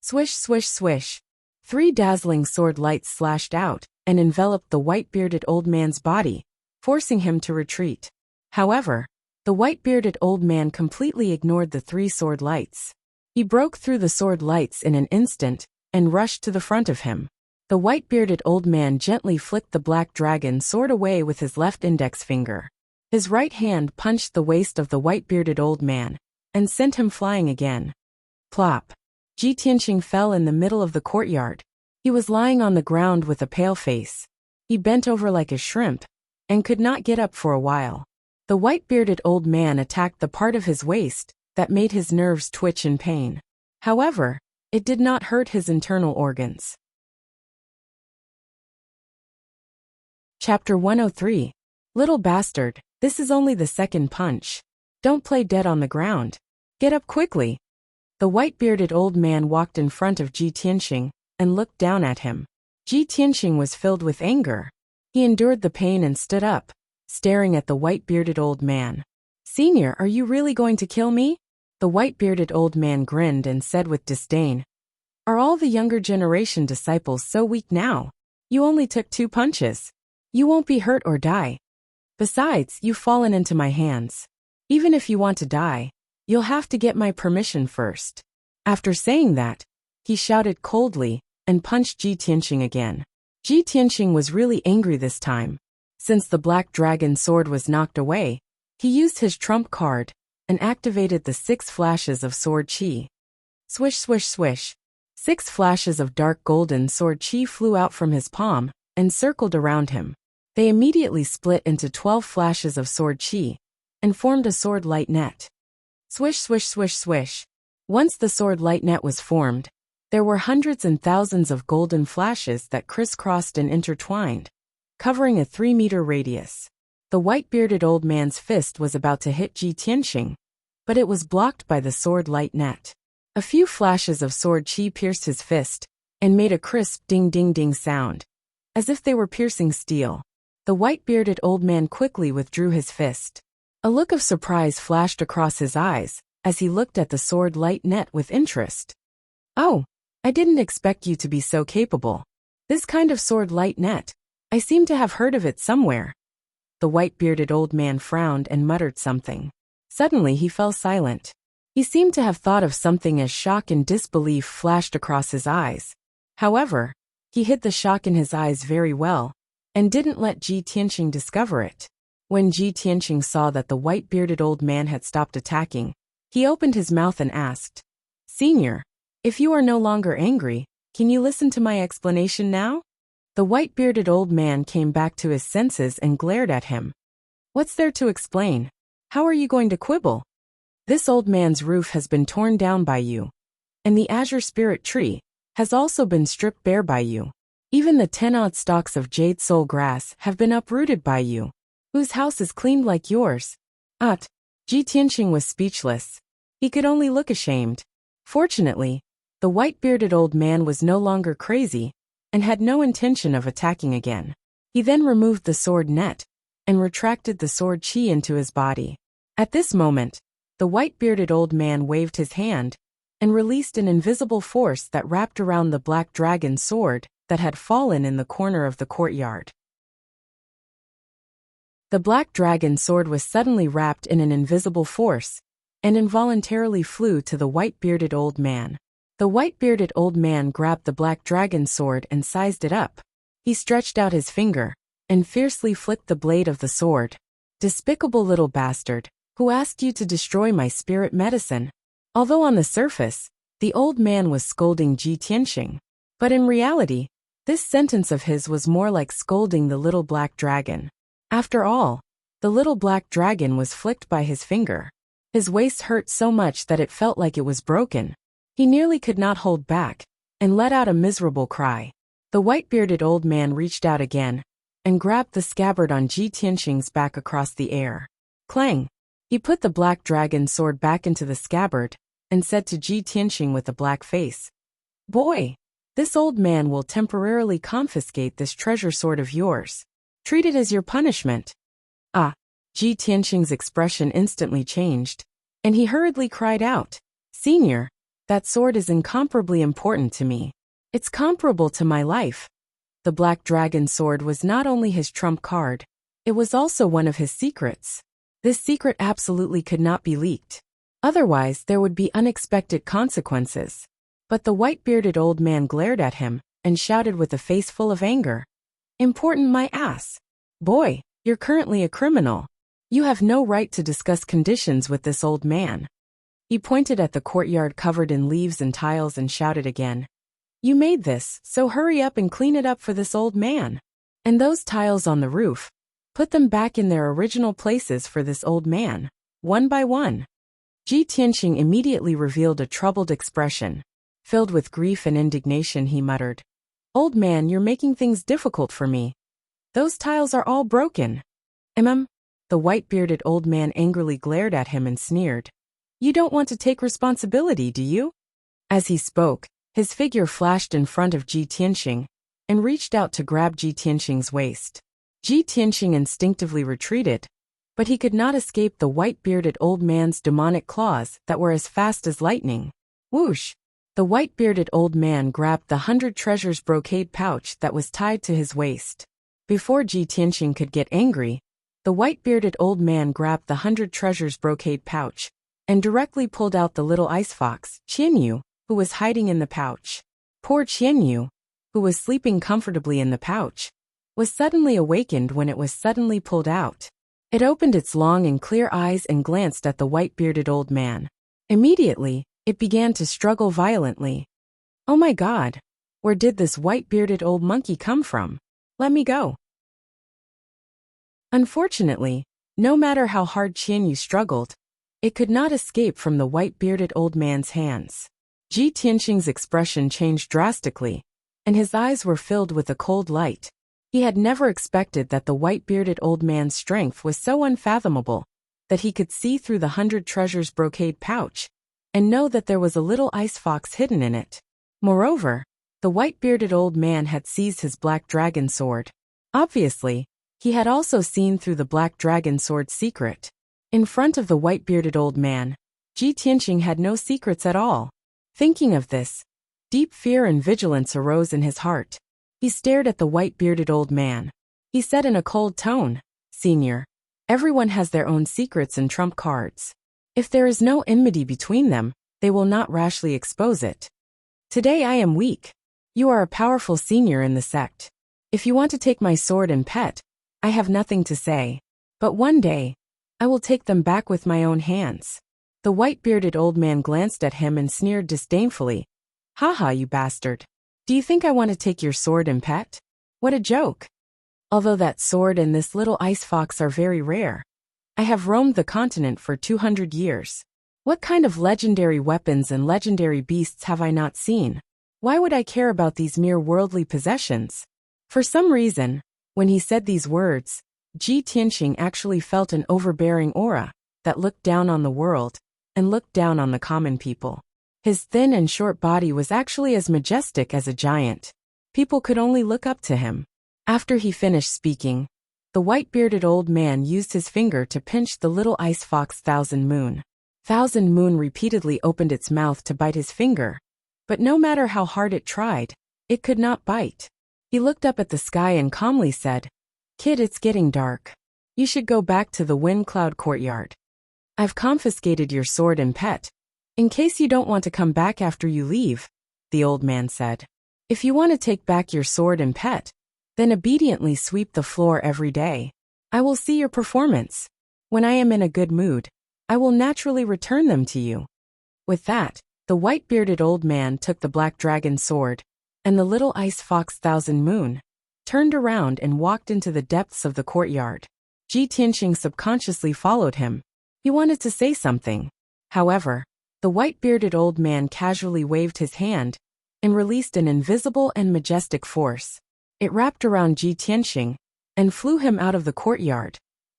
Swish, swish, swish. 3 dazzling sword lights slashed out and enveloped the white-bearded old man's body, forcing him to retreat. However, the white-bearded old man completely ignored the 3 sword lights. He broke through the sword lights in an instant and rushed to the front of him. The white-bearded old man gently flicked the black dragon sword away with his left index finger. His right hand punched the waist of the white-bearded old man and sent him flying again. Plop. Ji Tianxing fell in the middle of the courtyard. He was lying on the ground with a pale face. He bent over like a shrimp and could not get up for a while. The white-bearded old man attacked the part of his waist that made his nerves twitch in pain. However, it did not hurt his internal organs. Chapter 103. Little bastard, this is only the second punch. Don't play dead on the ground. Get up quickly. The white-bearded old man walked in front of Ji Tianxing and looked down at him. Ji Tianxing was filled with anger. He endured the pain and stood up, staring at the white-bearded old man. Senior, are you really going to kill me? The white-bearded old man grinned and said with disdain. Are all the younger generation disciples so weak now? You only took 2 punches. You won't be hurt or die. Besides, you've fallen into my hands. Even if you want to die, you'll have to get my permission first. After saying that, he shouted coldly and punched Ji Tianxing again. Ji Tianxing was really angry this time. Since the black dragon sword was knocked away, he used his trump card and activated the 6 flashes of sword chi. Swish, swish, swish. 6 flashes of dark golden sword chi flew out from his palm and circled around him. They immediately split into 12 flashes of sword chi and formed a sword light net. Swish, swish, swish, swish. Once the sword light net was formed, there were hundreds and thousands of golden flashes that crisscrossed and intertwined, covering a 3-meter radius. The white-bearded old man's fist was about to hit Ji Tianxing, but it was blocked by the sword light net. A few flashes of sword chi pierced his fist and made a crisp ding-ding-ding sound, as if they were piercing steel. The white-bearded old man quickly withdrew his fist. A look of surprise flashed across his eyes as he looked at the sword light net with interest. Oh, I didn't expect you to be so capable. This kind of sword light net, I seem to have heard of it somewhere. The white-bearded old man frowned and muttered something. Suddenly he fell silent. He seemed to have thought of something as shock and disbelief flashed across his eyes. However, he hid the shock in his eyes very well and didn't let Ji Tianxing discover it. When Ji Tianxing saw that the white-bearded old man had stopped attacking, he opened his mouth and asked, Senior, if you are no longer angry, can you listen to my explanation now? The white-bearded old man came back to his senses and glared at him. What's there to explain? How are you going to quibble? This old man's roof has been torn down by you, and the azure spirit tree has also been stripped bare by you. Even the 10-odd stalks of jade soul grass have been uprooted by you. Whose house is cleaned like yours? Ji Tianxing was speechless. He could only look ashamed. Fortunately, the white-bearded old man was no longer crazy and had no intention of attacking again. He then removed the sword net and retracted the sword chi into his body. At this moment, the white-bearded old man waved his hand and released an invisible force that wrapped around the black dragon sword that had fallen in the corner of the courtyard. The black dragon sword was suddenly wrapped in an invisible force and involuntarily flew to the white-bearded old man. The white-bearded old man grabbed the black dragon sword and sized it up. He stretched out his finger and fiercely flicked the blade of the sword. "Despicable little bastard, who asked you to destroy my spirit medicine?" Although on the surface, the old man was scolding Ji Tianxing, but in reality, this sentence of his was more like scolding the little black dragon. After all, the little black dragon was flicked by his finger. His waist hurt so much that it felt like it was broken. He nearly could not hold back and let out a miserable cry. The white-bearded old man reached out again and grabbed the scabbard on Ji Tianxing's back across the air. Clang! He put the black dragon sword back into the scabbard and said to Ji Tianxing with a black face, "Boy, this old man will temporarily confiscate this treasure sword of yours. Treat it as your punishment." Ji Tianxing's expression instantly changed, and he hurriedly cried out, "Senior, that sword is incomparably important to me. It's comparable to my life." The black dragon sword was not only his trump card, it was also one of his secrets. This secret absolutely could not be leaked. Otherwise, there would be unexpected consequences. But the white-bearded old man glared at him and shouted with a face full of anger, "Important my ass. Boy, you're currently a criminal. You have no right to discuss conditions with this old man." He pointed at the courtyard covered in leaves and tiles and shouted again, "You made this, so hurry up and clean it up for this old man. And those tiles on the roof, put them back in their original places for this old man, one by one." Ji Tianxing immediately revealed a troubled expression. Filled with grief and indignation, he muttered, "Old man, you're making things difficult for me. Those tiles are all broken." The white-bearded old man angrily glared at him and sneered, "You don't want to take responsibility, do you?" As he spoke, his figure flashed in front of Ji Tianxing and reached out to grab Ji Tianxing's waist. Ji Tianxing instinctively retreated, but he could not escape the white-bearded old man's demonic claws that were as fast as lightning. Whoosh! The white-bearded old man grabbed the 100 treasures brocade pouch that was tied to his waist. Before Ji Tianxing could get angry, the white-bearded old man grabbed the 100 treasures brocade pouch and directly pulled out the little ice fox, Qianyu, who was hiding in the pouch. Poor Qianyu, who was sleeping comfortably in the pouch, was suddenly awakened when it was suddenly pulled out. It opened its long and clear eyes and glanced at the white-bearded old man. Immediately, it began to struggle violently. "Oh my God, where did this white-bearded old monkey come from? Let me go." Unfortunately, no matter how hard Qianyu struggled, it could not escape from the white-bearded old man's hands. Ji Tianxing's expression changed drastically, and his eyes were filled with a cold light. He had never expected that the white-bearded old man's strength was so unfathomable that he could see through the 100 treasures brocade pouch and know that there was a little ice fox hidden in it. Moreover, the white-bearded old man had seized his black dragon sword. Obviously, he had also seen through the black dragon sword's secret. In front of the white-bearded old man, Ji Tianxing had no secrets at all. Thinking of this, deep fear and vigilance arose in his heart. He stared at the white-bearded old man. He said in a cold tone, "Senior, everyone has their own secrets and trump cards. If there is no enmity between them, they will not rashly expose it. Today I am weak. You are a powerful senior in the sect. If you want to take my sword and pet, I have nothing to say. But one day, I will take them back with my own hands." The white-bearded old man glanced at him and sneered disdainfully. "Haha, you bastard. Do you think I want to take your sword and pet? What a joke. Although that sword and this little ice fox are very rare, I have roamed the continent for 200 years. What kind of legendary weapons and legendary beasts have I not seen? Why would I care about these mere worldly possessions?" For some reason, when he said these words, Ji Tianxing actually felt an overbearing aura that looked down on the world and looked down on the common people. His thin and short body was actually as majestic as a giant. People could only look up to him. After he finished speaking, the white-bearded old man used his finger to pinch the little ice fox Thousand Moon. Thousand Moon repeatedly opened its mouth to bite his finger, but no matter how hard it tried, it could not bite. He looked up at the sky and calmly said, "Kid, it's getting dark. You should go back to the Wind Cloud courtyard. I've confiscated your sword and pet, in case you don't want to come back after you leave," the old man said. "If you want to take back your sword and pet, then obediently sweep the floor every day. I will see your performance. When I am in a good mood, I will naturally return them to you." With that, the white-bearded old man took the black dragon sword, and the little ice fox Thousand Moon turned around and walked into the depths of the courtyard. Ji Tianqing subconsciously followed him. He wanted to say something. However, the white-bearded old man casually waved his hand and released an invisible and majestic force. It wrapped around Ji Tianqing and flew him out of the courtyard,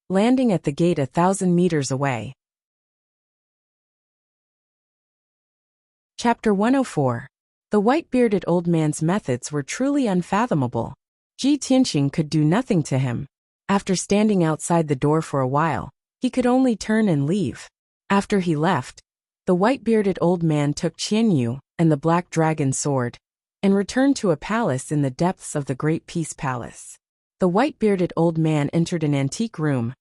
landing at the gate 1,000 meters away. Chapter 104. The white-bearded old man's methods were truly unfathomable. Ji Tianqing could do nothing to him. After standing outside the door for a while, he could only turn and leave. After he left, the white-bearded old man took Qianyu and the black dragon sword and returned to a palace in the depths of the Great Peace Palace. The white-bearded old man entered an antique room,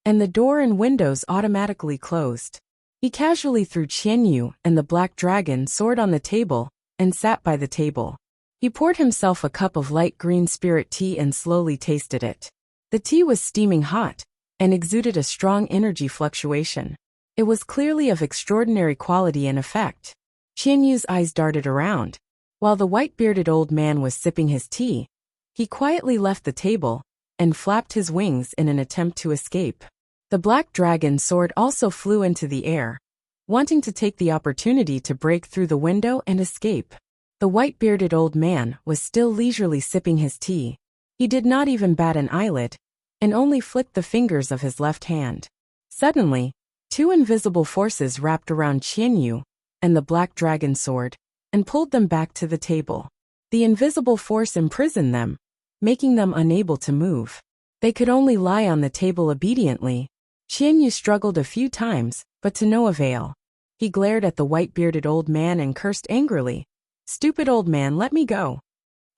and the door and windows automatically closed. He casually threw Qianyu and the black dragon sword on the table and sat by the table. He poured himself a cup of light green spirit tea and slowly tasted it. The tea was steaming hot and exuded a strong energy fluctuation. It was clearly of extraordinary quality and effect. Qianyu's eyes darted around. While the white-bearded old man was sipping his tea, he quietly left the table and flapped his wings in an attempt to escape. The black dragon sword also flew into the air, wanting to take the opportunity to break through the window and escape. The white-bearded old man was still leisurely sipping his tea. He did not even bat an eyelid, and only flicked the fingers of his left hand. Suddenly, two invisible forces wrapped around Qianyu and the black dragon sword and pulled them back to the table. The invisible force imprisoned them, making them unable to move. They could only lie on the table obediently. Qianyu struggled a few times, but to no avail. He glared at the white-bearded old man and cursed angrily. "Stupid old man, let me go.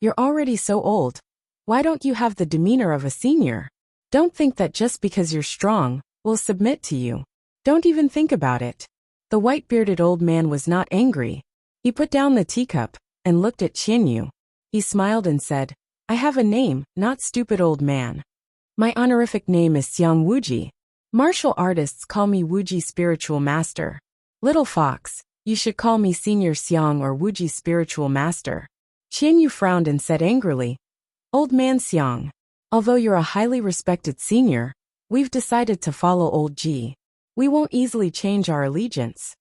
You're already so old. Why don't you have the demeanor of a senior? Don't think that just because you're strong, we'll submit to you. Don't even think about it." The white-bearded old man was not angry. He put down the teacup and looked at Qianyu. He smiled and said, "I have a name, not stupid old man. My honorific name is Xiang Wuji. Martial artists call me Wuji Spiritual Master. Little fox, you should call me Senior Xiang or Wuji Spiritual Master." Qianyu frowned and said angrily, "Old man Xiang, although you're a highly respected senior, we've decided to follow old Ji. We won't easily change our allegiance.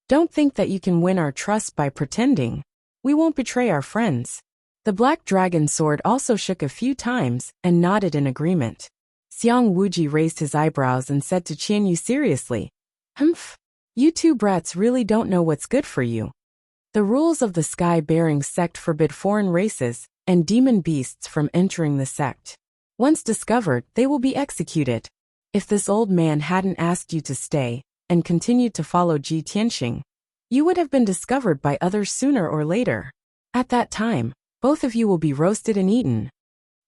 Don't think that you can win our trust by pretending. We won't betray our friends." The black dragon sword also shook a few times and nodded in agreement. Xiang Wuji raised his eyebrows and said to Qianyu seriously, "Humph, you two brats really don't know what's good for you. The rules of the Sky-Bearing sect forbid foreign races and demon beasts from entering the sect. Once discovered, they will be executed. If this old man hadn't asked you to stay and continued to follow Ji Tianqing, you would have been discovered by others sooner or later. At that time, both of you will be roasted and eaten."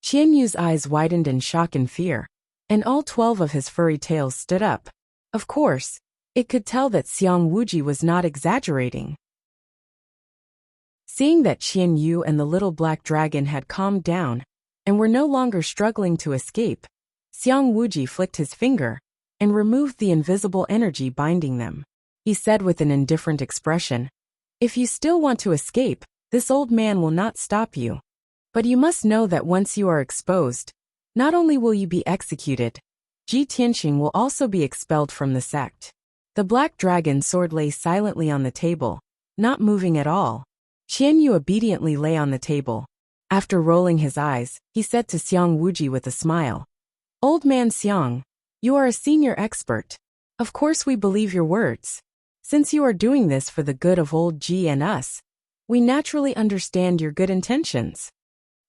Qianyu's eyes widened in shock and fear, and all 12 of his furry tails stood up. Of course, it could tell that Xiang Wuji was not exaggerating. Seeing that Qianyu and the little black dragon had calmed down and were no longer struggling to escape, Xiang Wuji flicked his finger and removed the invisible energy binding them. He said with an indifferent expression, "If you still want to escape, this old man will not stop you. But you must know that once you are exposed, not only will you be executed, Ji Tianqing will also be expelled from the sect." The black dragon sword lay silently on the table, not moving at all. Qianyu obediently lay on the table. After rolling his eyes, he said to Xiang Wuji with a smile, "Old man Xiang, you are a senior expert. Of course we believe your words. Since you are doing this for the good of old Ji and us, we naturally understand your good intentions.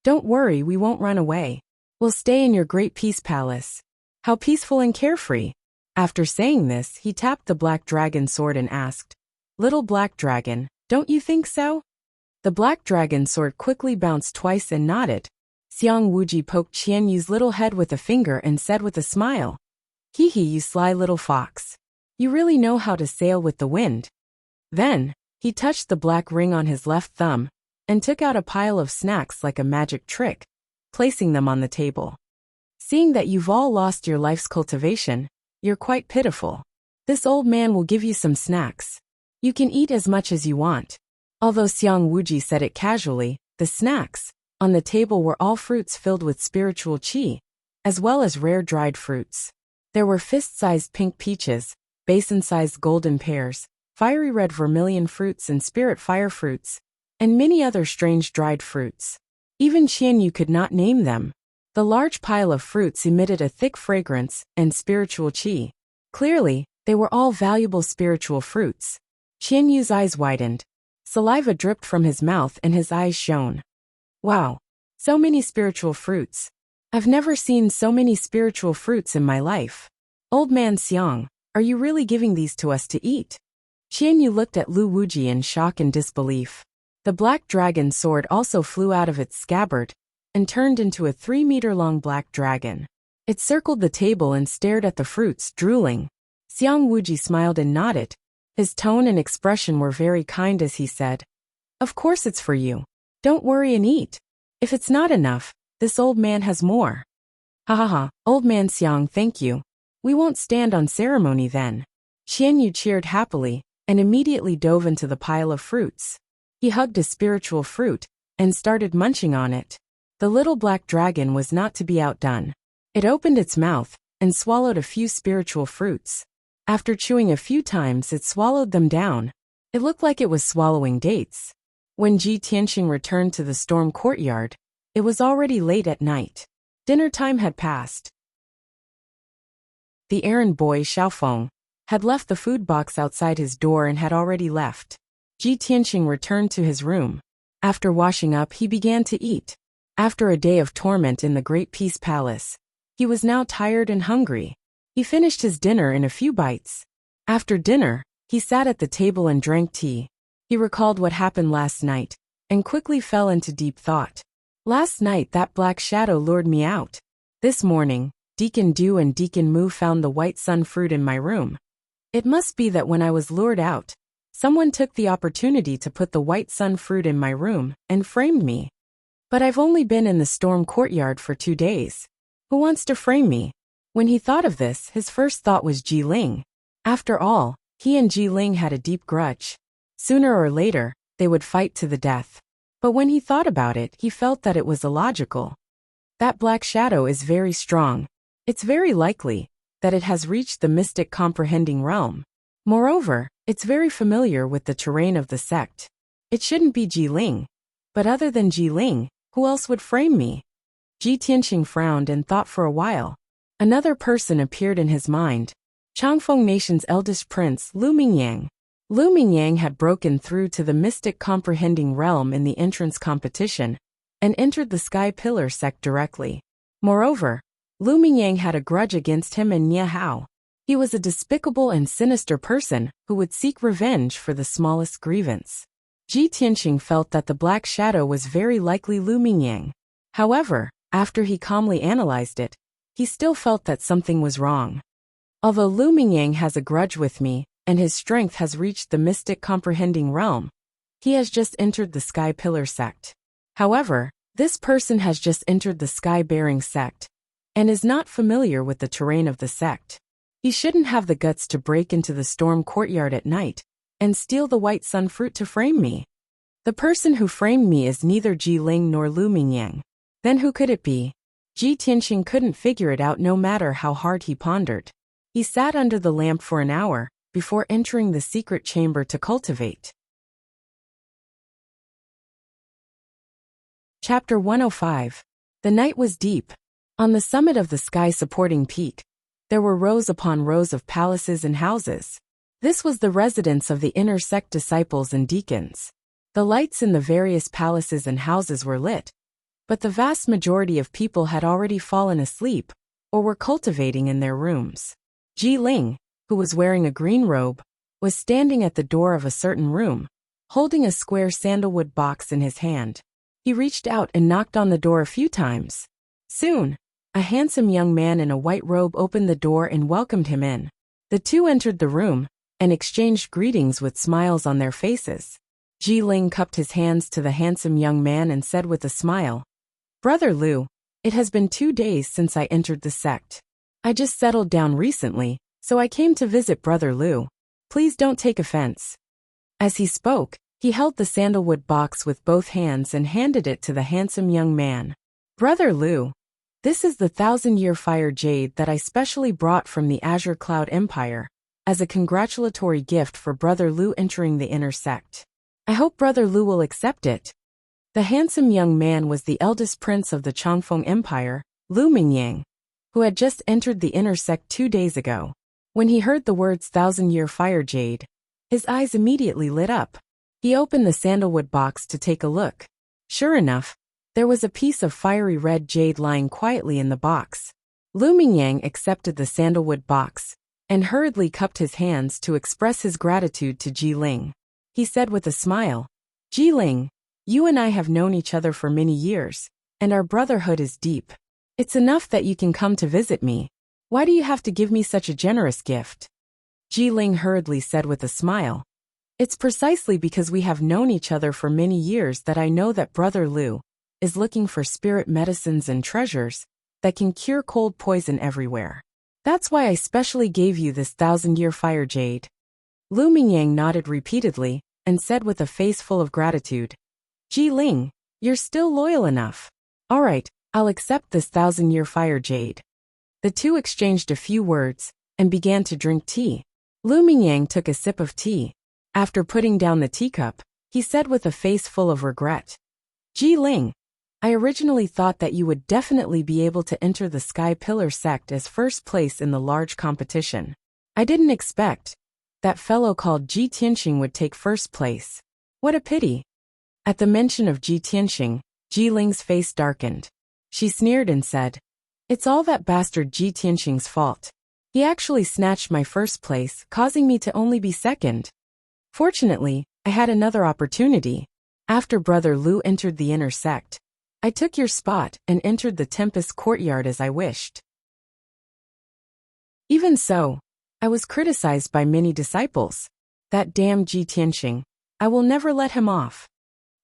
Don't worry, we won't run away. We'll stay in your great peace palace. How peaceful and carefree. After saying this, he tapped the black dragon sword and asked, Little black dragon, don't you think so? The black dragon sword quickly bounced twice and nodded. Xiang Wuji poked Qian Yu's little head with a finger and said with a smile, Hee hee, you sly little fox. You really know how to sail with the wind. Then, he touched the black ring on his left thumb and took out a pile of snacks like a magic trick, placing them on the table. Seeing that you've all lost your life's cultivation, you're quite pitiful. This old man will give you some snacks. You can eat as much as you want. Although Xiang Wuji said it casually, the snacks on the table were all fruits filled with spiritual qi, as well as rare dried fruits. There were fist-sized pink peaches, basin-sized golden pears, fiery red vermilion fruits and spirit fire fruits, and many other strange dried fruits. Even Qian Yu could not name them. The large pile of fruits emitted a thick fragrance and spiritual qi. Clearly, they were all valuable spiritual fruits. Qian Yu's eyes widened. Saliva dripped from his mouth and his eyes shone. Wow, so many spiritual fruits. I've never seen so many spiritual fruits in my life. Old man Xiang, are you really giving these to us to eat? Qian Yu looked at Lu Wuji in shock and disbelief. The black dragon sword also flew out of its scabbard and turned into a 3-meter-long black dragon. It circled the table and stared at the fruits, drooling. Xiang Wuji smiled and nodded. His tone and expression were very kind as he said, Of course it's for you. Don't worry and eat. If it's not enough, this old man has more. Ha ha ha, old man Xiang, thank you. We won't stand on ceremony then. Qian Yu cheered happily and immediately dove into the pile of fruits. He hugged a spiritual fruit and started munching on it. The little black dragon was not to be outdone. It opened its mouth and swallowed a few spiritual fruits. After chewing a few times, it swallowed them down. It looked like it was swallowing dates. When Ji Tianxing returned to the storm courtyard, it was already late at night. Dinner time had passed. The errand boy, Xiaofeng, had left the food box outside his door and had already left. Ji Tianxing returned to his room. After washing up, he began to eat. After a day of torment in the Great Peace Palace, he was now tired and hungry. He finished his dinner in a few bites. After dinner, he sat at the table and drank tea. He recalled what happened last night and quickly fell into deep thought. Last night that black shadow lured me out. This morning, Deacon Du and Deacon Mu found the white sun fruit in my room. It must be that when I was lured out, someone took the opportunity to put the white sun fruit in my room and framed me. But I've only been in the storm courtyard for 2 days. Who wants to frame me? When he thought of this, his first thought was Ji Ling. After all, he and Ji Ling had a deep grudge. Sooner or later, they would fight to the death. But when he thought about it, he felt that it was illogical. That black shadow is very strong. It's very likely that it has reached the mystic comprehending realm. Moreover, it's very familiar with the terrain of the sect. It shouldn't be Ji Ling. But other than Ji Ling, who else would frame me? Ji Tianxing frowned and thought for a while. Another person appeared in his mind. Changfeng Nation's eldest prince, Lu Mingyang. Lu Mingyang had broken through to the mystic comprehending realm in the entrance competition and entered the Sky Pillar sect directly. Moreover, Lu Mingyang had a grudge against him and Nie Hao. He was a despicable and sinister person who would seek revenge for the smallest grievance. Ji Tianxing felt that the black shadow was very likely Lu Mingyang. However, after he calmly analyzed it, he still felt that something was wrong. Although Lu Mingyang has a grudge with me, and his strength has reached the mystic comprehending realm, he has just entered the Sky Pillar sect. However, this person has just entered the Sky-bearing sect, and is not familiar with the terrain of the sect. He shouldn't have the guts to break into the storm courtyard at night, and steal the white sun fruit to frame me. The person who framed me is neither Ji Ling nor Lu Mingyang. Then who could it be? Ji Tianxing couldn't figure it out no matter how hard he pondered. He sat under the lamp for an hour before entering the secret chamber to cultivate. Chapter 105. The night was deep. On the summit of the sky-supporting peak, there were rows upon rows of palaces and houses. This was the residence of the inner sect disciples and deacons. The lights in the various palaces and houses were lit, but the vast majority of people had already fallen asleep or were cultivating in their rooms. Ji Ling, who was wearing a green robe, was standing at the door of a certain room, holding a square sandalwood box in his hand. He reached out and knocked on the door a few times. Soon, a handsome young man in a white robe opened the door and welcomed him in. The two entered the room and exchanged greetings with smiles on their faces. Ji Ling cupped his hands to the handsome young man and said with a smile, "Brother Liu, it has been 2 days since I entered the sect. I just settled down recently, so I came to visit Brother Liu. Please don't take offense." As he spoke, he held the sandalwood box with both hands and handed it to the handsome young man. "Brother Liu, this is the 1,000-year fire jade that I specially brought from the Azure Cloud Empire, as a congratulatory gift for Brother Liu entering the inner sect. I hope Brother Liu will accept it." The handsome young man was the eldest prince of the Changfeng Empire, Lu Mingyang, who had just entered the inner sect 2 days ago. When he heard the words 1,000-year fire jade, his eyes immediately lit up. He opened the sandalwood box to take a look. Sure enough, there was a piece of fiery red jade lying quietly in the box. Lu Mingyang accepted the sandalwood box and hurriedly cupped his hands to express his gratitude to Ji Ling. He said with a smile, "Ji Ling, you and I have known each other for many years, and our brotherhood is deep. It's enough that you can come to visit me. Why do you have to give me such a generous gift?" Ji Ling hurriedly said with a smile, "It's precisely because we have known each other for many years that I know that Brother Liu is looking for spirit medicines and treasures that can cure cold poison everywhere. That's why I specially gave you this 1,000-year fire jade." Lu Mingyang nodded repeatedly and said with a face full of gratitude, "Ji Ling, you're still loyal enough. All right, I'll accept this 1,000-year fire jade." The two exchanged a few words and began to drink tea. Lu Mingyang took a sip of tea. After putting down the teacup, he said with a face full of regret, "Ji Ling, I originally thought that you would definitely be able to enter the Sky Pillar sect as first place in the large competition. I didn't expect that fellow called Ji Tianxing would take first place. What a pity." At the mention of Ji Tianxing, Ji Ling's face darkened. She sneered and said, "It's all that bastard Ji Tianxing's fault. He actually snatched my first place, causing me to only be second. Fortunately, I had another opportunity. After Brother Liu entered the inner sect, I took your spot and entered the Tempest courtyard as I wished. Even so, I was criticized by many disciples. That damn Ji Tianxing, I will never let him off."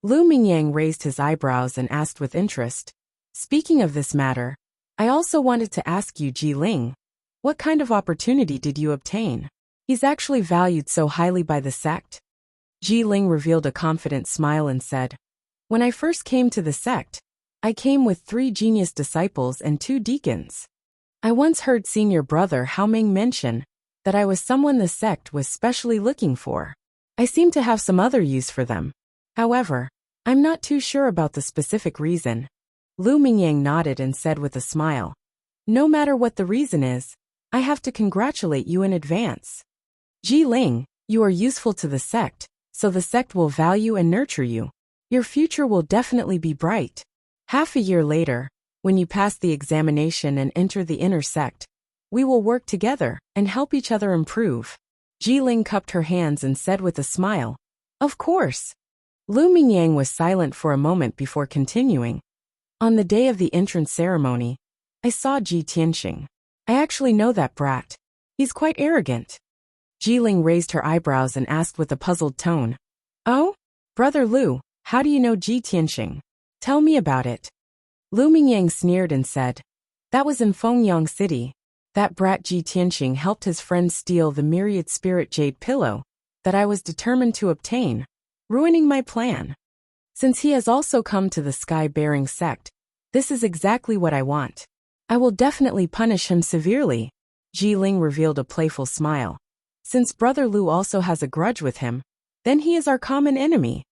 Lu Mingyang raised his eyebrows and asked with interest, "Speaking of this matter, I also wanted to ask you, Ji Ling, what kind of opportunity did you obtain? He's actually valued so highly by the sect." Ji Ling revealed a confident smile and said, "When I first came to the sect, I came with 3 genius disciples and 2 deacons. I once heard senior brother Hao Ming mention that I was someone the sect was specially looking for. I seem to have some other use for them. However, I'm not too sure about the specific reason." Lu Mingyang nodded and said with a smile, "No matter what the reason is, I have to congratulate you in advance. Ji Ling, you are useful to the sect, so the sect will value and nurture you. Your future will definitely be bright. Half a year later, when you pass the examination and enter the inner sect, we will work together and help each other improve." Ji Ling cupped her hands and said with a smile, "Of course." Lu Mingyang was silent for a moment before continuing. "On the day of the entrance ceremony, I saw Ji Tianxing. I actually know that brat. He's quite arrogant." Ji Ling raised her eyebrows and asked with a puzzled tone, "Oh? Brother Liu, how do you know Ji Tianxing? Tell me about it." Lu Mingyang sneered and said, "That was in Fengyang City. That brat Ji Tianxing helped his friend steal the myriad spirit jade pillow that I was determined to obtain, ruining my plan. Since he has also come to the sky-bearing sect, this is exactly what I want. I will definitely punish him severely." Ji Ling revealed a playful smile. "Since Brother Liu also has a grudge with him, then he is our common enemy."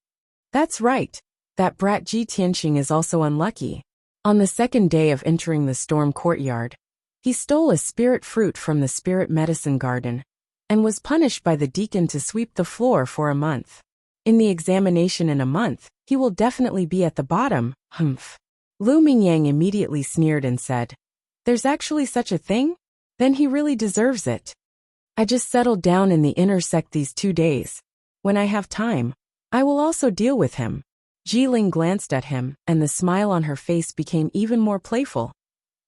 "That's right. That brat Ji Tianxing is also unlucky. On the second day of entering the storm courtyard, he stole a spirit fruit from the spirit medicine garden and was punished by the deacon to sweep the floor for a month. In the examination in a month, he will definitely be at the bottom. Humph. Lu Mingyang immediately sneered and said, "There's actually such a thing? Then he really deserves it. I just settled down in the inner sect these 2 days. When I have time, I will also deal with him." Jiling glanced at him, and the smile on her face became even more playful.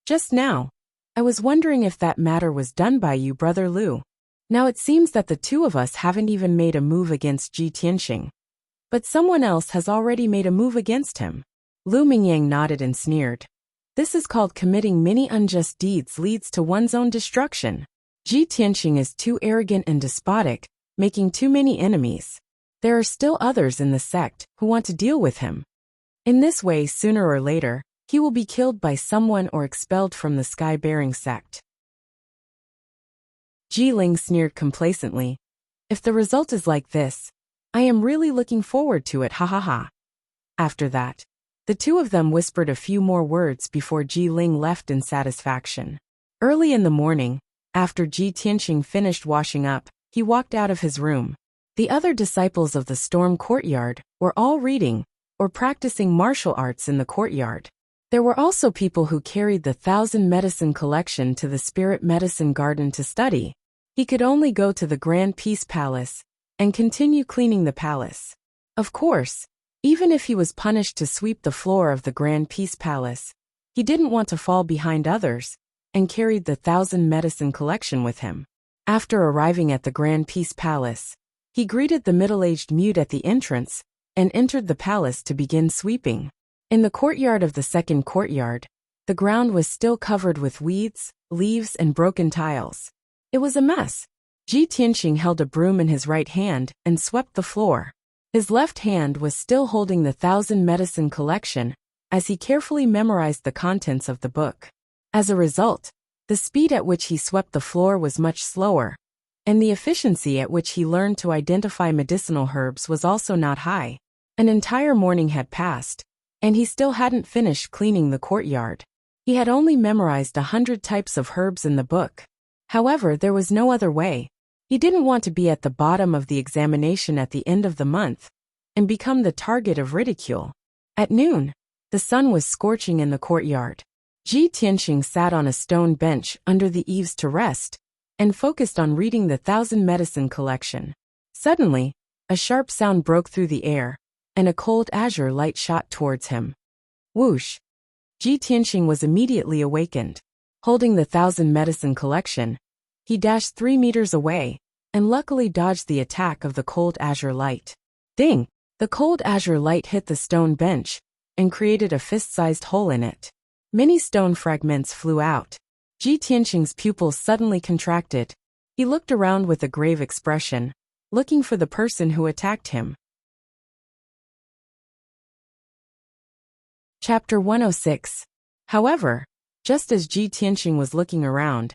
"Just now, I was wondering if that matter was done by you, Brother Lu. Now it seems that the two of us haven't even made a move against Ji Tianxing. But someone else has already made a move against him." Lu Mingyang nodded and sneered. "This is called committing many unjust deeds leads to one's own destruction. Ji Tianxing is too arrogant and despotic, making too many enemies. There are still others in the sect who want to deal with him. In this way, sooner or later, he will be killed by someone or expelled from the sky-bearing sect." Jiling sneered complacently. "If the result is like this, I am really looking forward to it, ha ha ha." After that, the two of them whispered a few more words before Jiling left in satisfaction. Early in the morning, after Ji Tianxing finished washing up, he walked out of his room. The other disciples of the Storm Courtyard were all reading or practicing martial arts in the courtyard. There were also people who carried the 1,000 medicine collection to the Spirit Medicine Garden to study. He could only go to the Grand Peace Palace and continue cleaning the palace. Of course, even if he was punished to sweep the floor of the Grand Peace Palace, he didn't want to fall behind others and carried the 1,000 medicine collection with him. After arriving at the Grand Peace Palace, he greeted the middle-aged mute at the entrance and entered the palace to begin sweeping. In the courtyard of the second courtyard, the ground was still covered with weeds, leaves, and broken tiles. It was a mess. Ji Tianxing held a broom in his right hand and swept the floor. His left hand was still holding the 1,000 medicine collection as he carefully memorized the contents of the book. As a result, the speed at which he swept the floor was much slower, and the efficiency at which he learned to identify medicinal herbs was also not high. An entire morning had passed, and he still hadn't finished cleaning the courtyard. He had only memorized 100 types of herbs in the book. However, there was no other way. He didn't want to be at the bottom of the examination at the end of the month and become the target of ridicule. At noon, the sun was scorching in the courtyard. Ji Tianxing sat on a stone bench under the eaves to rest and focused on reading the 1,000 medicine collection. Suddenly, a sharp sound broke through the air, and a cold azure light shot towards him. Whoosh! Ji Tianxing was immediately awakened. Holding the 1,000 medicine collection, he dashed 3 meters away, and luckily dodged the attack of the cold azure light. Ding! The cold azure light hit the stone bench, and created a fist-sized hole in it. Many stone fragments flew out. Ji Tianxing's pupils suddenly contracted. He looked around with a grave expression, looking for the person who attacked him. Chapter 106. However, just as Ji Tianxing was looking around,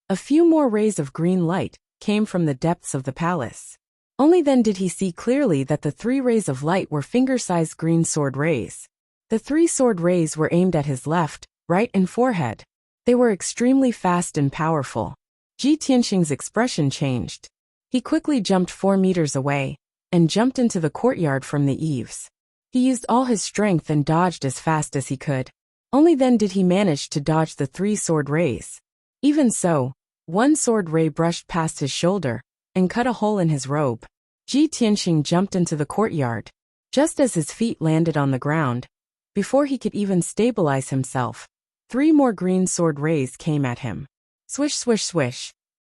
a few more rays of green light came from the depths of the palace. Only then did he see clearly that the 3 rays of light were finger-sized green sword rays. The 3 sword rays were aimed at his left, right, and forehead. They were extremely fast and powerful. Ji Tianxing's expression changed. He quickly jumped 4 meters away and jumped into the courtyard from the eaves. He used all his strength and dodged as fast as he could. Only then did he manage to dodge the 3 sword rays. Even so, 1 sword ray brushed past his shoulder and cut a hole in his robe. Ji Tianxing jumped into the courtyard. Just as his feet landed on the ground, before he could even stabilize himself, 3 more green sword rays came at him. Swish, swish, swish.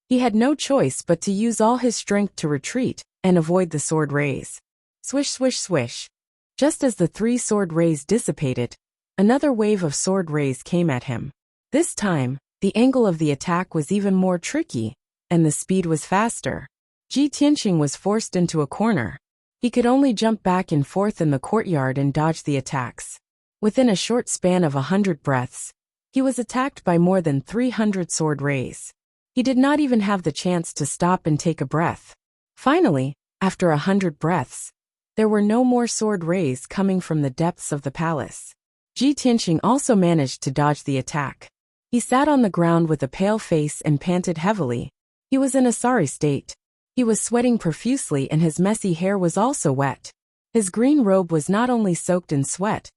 He had no choice but to use all his strength to retreat and avoid the sword rays. Swish, swish, swish. Just as the 3 sword rays dissipated, another wave of sword rays came at him. This time, the angle of the attack was even more tricky, and the speed was faster. Ji Tianxing was forced into a corner. He could only jump back and forth in the courtyard and dodge the attacks. Within a short span of 100 breaths, he was attacked by more than 300 sword rays. He did not even have the chance to stop and take a breath. Finally, after 100 breaths, there were no more sword rays coming from the depths of the palace. Ji Tianxing also managed to dodge the attack. He sat on the ground with a pale face and panted heavily. He was in a sorry state. He was sweating profusely and his messy hair was also wet. His green robe was not only soaked in sweat,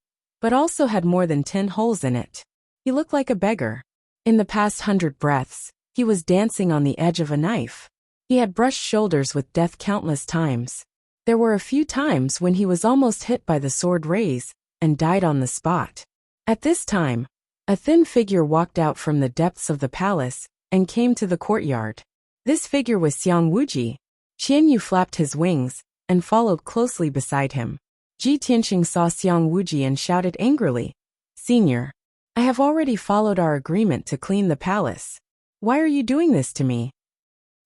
but also had more than 10 holes in it. He looked like a beggar. In the past 100 breaths, he was dancing on the edge of a knife. He had brushed shoulders with death countless times. There were a few times when he was almost hit by the sword rays and died on the spot. At this time, a thin figure walked out from the depths of the palace and came to the courtyard. This figure was Xiang Wuji. Qian Yu flapped his wings and followed closely beside him. Ji Tianqing saw Xiang Wuji and shouted angrily, "Senior, I have already followed our agreement to clean the palace. Why are you doing this to me?"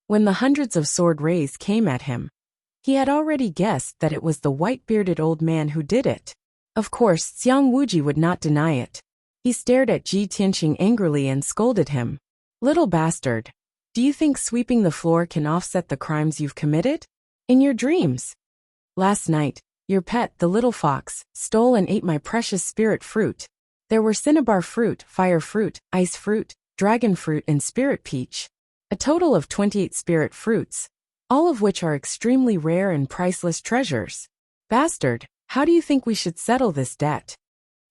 When the hundreds of sword rays came at him, he had already guessed that it was the white-bearded old man who did it. Of course, Xiang Wuji would not deny it. He stared at Ji Tianqing angrily and scolded him. "Little bastard, do you think sweeping the floor can offset the crimes you've committed? In your dreams. Last night, your pet, the little fox, stole and ate my precious spirit fruit. There were cinnabar fruit, fire fruit, ice fruit, dragon fruit and spirit peach. A total of 28 spirit fruits, all of which are extremely rare and priceless treasures. Bastard, how do you think we should settle this debt?"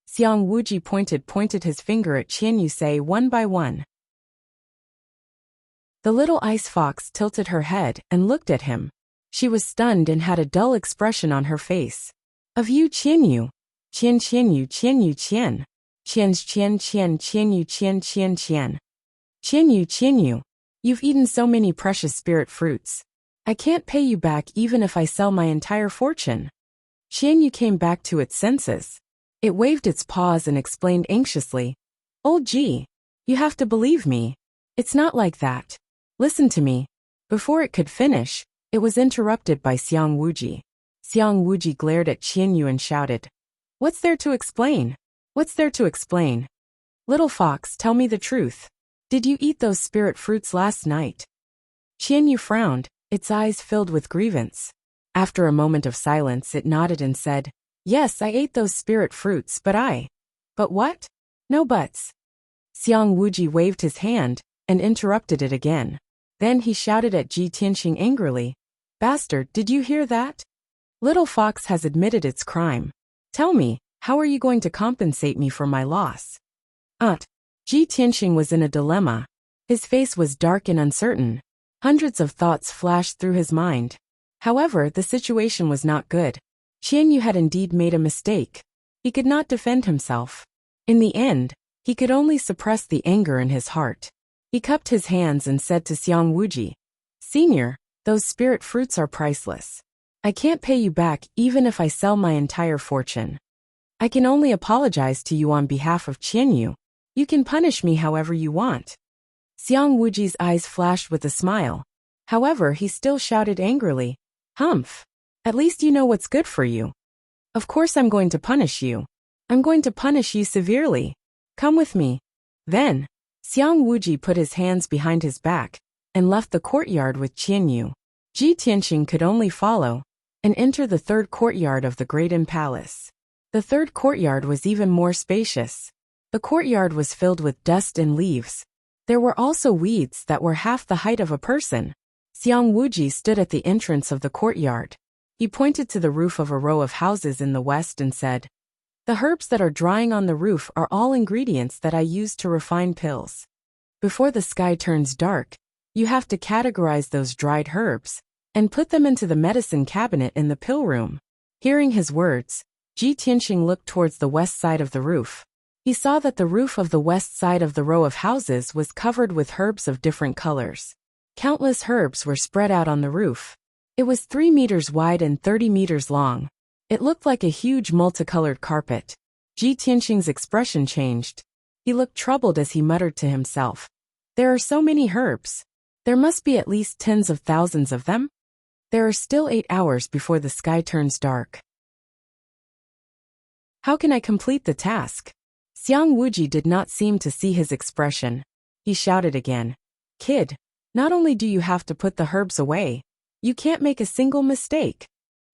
Xiang Wuji pointed his finger at Qian Yu say one by one. The little ice fox tilted her head and looked at him. She was stunned and had a dull expression on her face. "Of you, Qian Yu. Qian Yu, Qian Yu, Qian. Qian's Qian Yu, Qian. Qian Yu. You've eaten so many precious spirit fruits. I can't pay you back even if I sell my entire fortune." Qian Yu came back to its senses. It waved its paws and explained anxiously, "Old Ji, you have to believe me. It's not like that. Listen to me." Before it could finish, it was interrupted by Xiang Wuji. Xiang Wuji glared at Qian Yu and shouted, "What's there to explain? What's there to explain? Little fox, tell me the truth. Did you eat those spirit fruits last night?" Qian Yu frowned, its eyes filled with grievance. After a moment of silence, it nodded and said, "Yes, I ate those spirit fruits, But what? No buts." Xiang Wuji waved his hand and interrupted it again. Then he shouted at Ji Tianqing angrily, "Bastard, did you hear that? Little fox has admitted its crime. Tell me, how are you going to compensate me for my loss?" Ji Tianqing was in a dilemma. His face was dark and uncertain. Hundreds of thoughts flashed through his mind. However, the situation was not good. Qian Yu had indeed made a mistake. He could not defend himself. In the end, he could only suppress the anger in his heart. He cupped his hands and said to Xiang Wuji, "Senior, those spirit fruits are priceless. I can't pay you back even if I sell my entire fortune. I can only apologize to you on behalf of Qian Yu. You can punish me however you want." Xiang Wuji's eyes flashed with a smile. However, he still shouted angrily, "Humph! At least you know what's good for you. Of course I'm going to punish you. I'm going to punish you severely. Come with me." Then, Xiang Wuji put his hands behind his back and left the courtyard with Qian Yu. Ji Tianqing could only follow and enter the third courtyard of the Great Inn Palace. The third courtyard was even more spacious. The courtyard was filled with dust and leaves. There were also weeds that were half the height of a person. Xiang Wuji stood at the entrance of the courtyard. He pointed to the roof of a row of houses in the west and said, "The herbs that are drying on the roof are all ingredients that I use to refine pills. Before the sky turns dark, you have to categorize those dried herbs and put them into the medicine cabinet in the pill room." Hearing his words, Ji Tianqing looked towards the west side of the roof. He saw that the roof of the west side of the row of houses was covered with herbs of different colors. Countless herbs were spread out on the roof. It was 3 meters wide and 30 meters long. It looked like a huge multicolored carpet. Ji Tianqing's expression changed. He looked troubled as he muttered to himself, "There are so many herbs. There must be at least tens of thousands of them. There are still 8 hours before the sky turns dark. How can I complete the task?" Xiang Wuji did not seem to see his expression. He shouted again, "Kid, not only do you have to put the herbs away, you can't make a single mistake.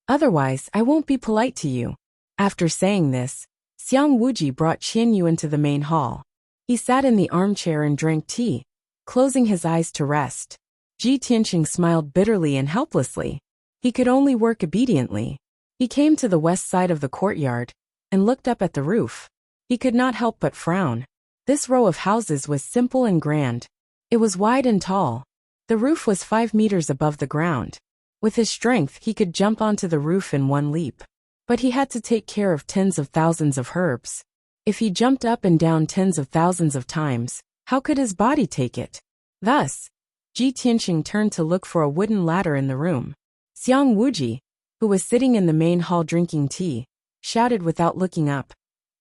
Otherwise, I won't be polite to you." After saying this, Xiang Wuji brought Qian Yu into the main hall. He sat in the armchair and drank tea, closing his eyes to rest. Ji Tianqing smiled bitterly and helplessly. He could only work obediently. He came to the west side of the courtyard and looked up at the roof. He could not help but frown. This row of houses was simple and grand. It was wide and tall. The roof was 5 meters above the ground. With his strength, he could jump onto the roof in one leap. But he had to take care of tens of thousands of herbs. If he jumped up and down tens of thousands of times, how could his body take it? Thus, Ji Tianqing turned to look for a wooden ladder in the room. Xiang Wuji, who was sitting in the main hall drinking tea, shouted without looking up.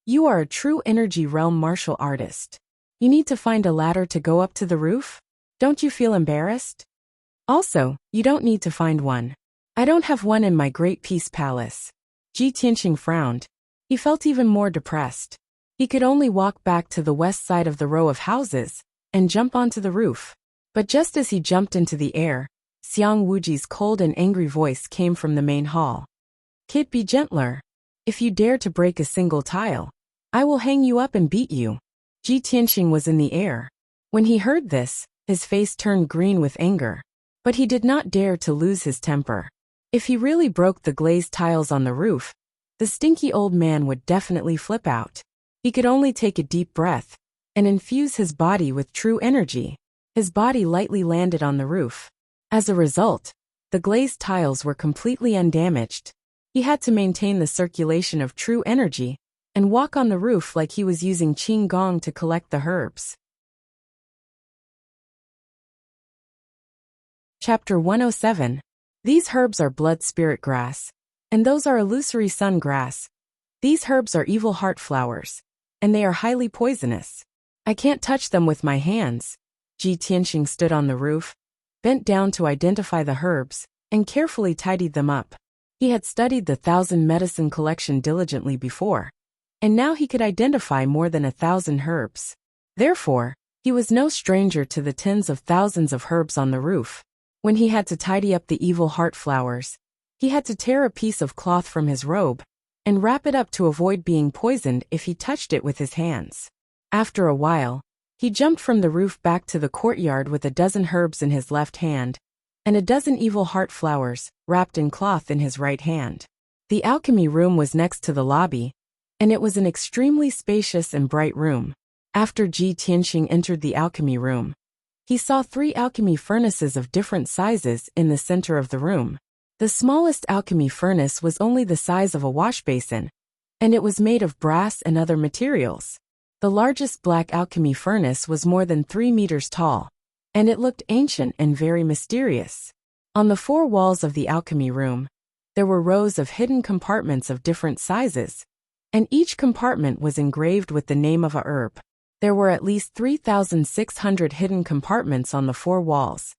You are a true energy realm martial artist. You need to find a ladder to go up to the roof? Don't you feel embarrassed? Also, you don't need to find one. I don't have one in my Great Peace Palace. Ji Tianqing frowned. He felt even more depressed. He could only walk back to the west side of the row of houses and jump onto the roof. But just as he jumped into the air, Xiang Wuji's cold and angry voice came from the main hall. Kid, be gentler. If you dare to break a single tile, I will hang you up and beat you. Ji Tianqing was in the air. When he heard this, his face turned green with anger. But he did not dare to lose his temper. If he really broke the glazed tiles on the roof, the stinky old man would definitely flip out. He could only take a deep breath and infuse his body with true energy. His body lightly landed on the roof. As a result, the glazed tiles were completely undamaged. He had to maintain the circulation of true energy and walk on the roof like he was using qing gong to collect the herbs. Chapter 107. These herbs are blood spirit grass, and those are illusory sun grass. These herbs are evil heart flowers, and they are highly poisonous. I can't touch them with my hands. Ji Tianqing stood on the roof, bent down to identify the herbs, and carefully tidied them up. He had studied the 1,000 medicine collection diligently before, and now he could identify more than 1,000 herbs. Therefore, he was no stranger to the tens of thousands of herbs on the roof. When he had to tidy up the evil heart flowers, he had to tear a piece of cloth from his robe and wrap it up to avoid being poisoned if he touched it with his hands. After a while, he jumped from the roof back to the courtyard with a dozen herbs in his left hand and a dozen evil heart flowers wrapped in cloth in his right hand. The alchemy room was next to the lobby, and it was an extremely spacious and bright room. After Ji Tianqing entered the alchemy room, he saw 3 alchemy furnaces of different sizes in the center of the room. The smallest alchemy furnace was only the size of a wash basin, and it was made of brass and other materials. The largest black alchemy furnace was more than 3 meters tall, and it looked ancient and very mysterious. On the 4 walls of the alchemy room, there were rows of hidden compartments of different sizes, and each compartment was engraved with the name of a herb. There were at least 3,600 hidden compartments on the 4 walls,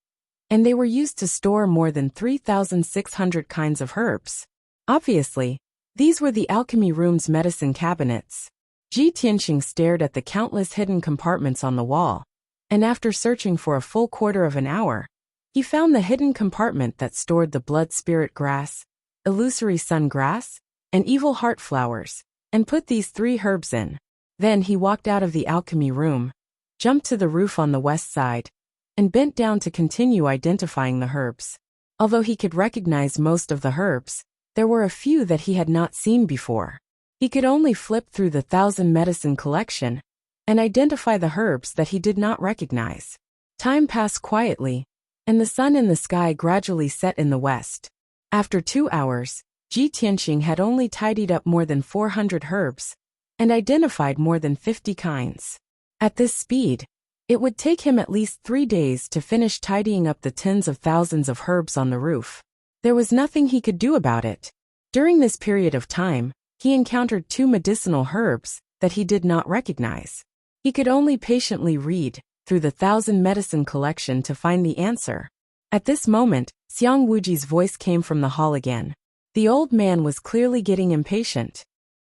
and they were used to store more than 3,600 kinds of herbs. Obviously, these were the alchemy room's medicine cabinets. Ji Tianqing stared at the countless hidden compartments on the wall, and after searching for a full quarter of an hour, he found the hidden compartment that stored the blood spirit grass, illusory sun grass, and evil heart flowers, and put these 3 herbs in. Then he walked out of the alchemy room, jumped to the roof on the west side, and bent down to continue identifying the herbs. Although he could recognize most of the herbs, there were a few that he had not seen before. He could only flip through the 1,000 medicine collection and identify the herbs that he did not recognize. Time passed quietly, and the sun in the sky gradually set in the west. After 2 hours, Ji Tianqing had only tidied up more than 400 herbs and identified more than 50 kinds. At this speed, it would take him at least 3 days to finish tidying up the tens of thousands of herbs on the roof. There was nothing he could do about it. During this period of time, he encountered 2 medicinal herbs that he did not recognize. He could only patiently read through the 1,000 medicine collection to find the answer. At this moment, Xiang Wuji's voice came from the hall again. The old man was clearly getting impatient.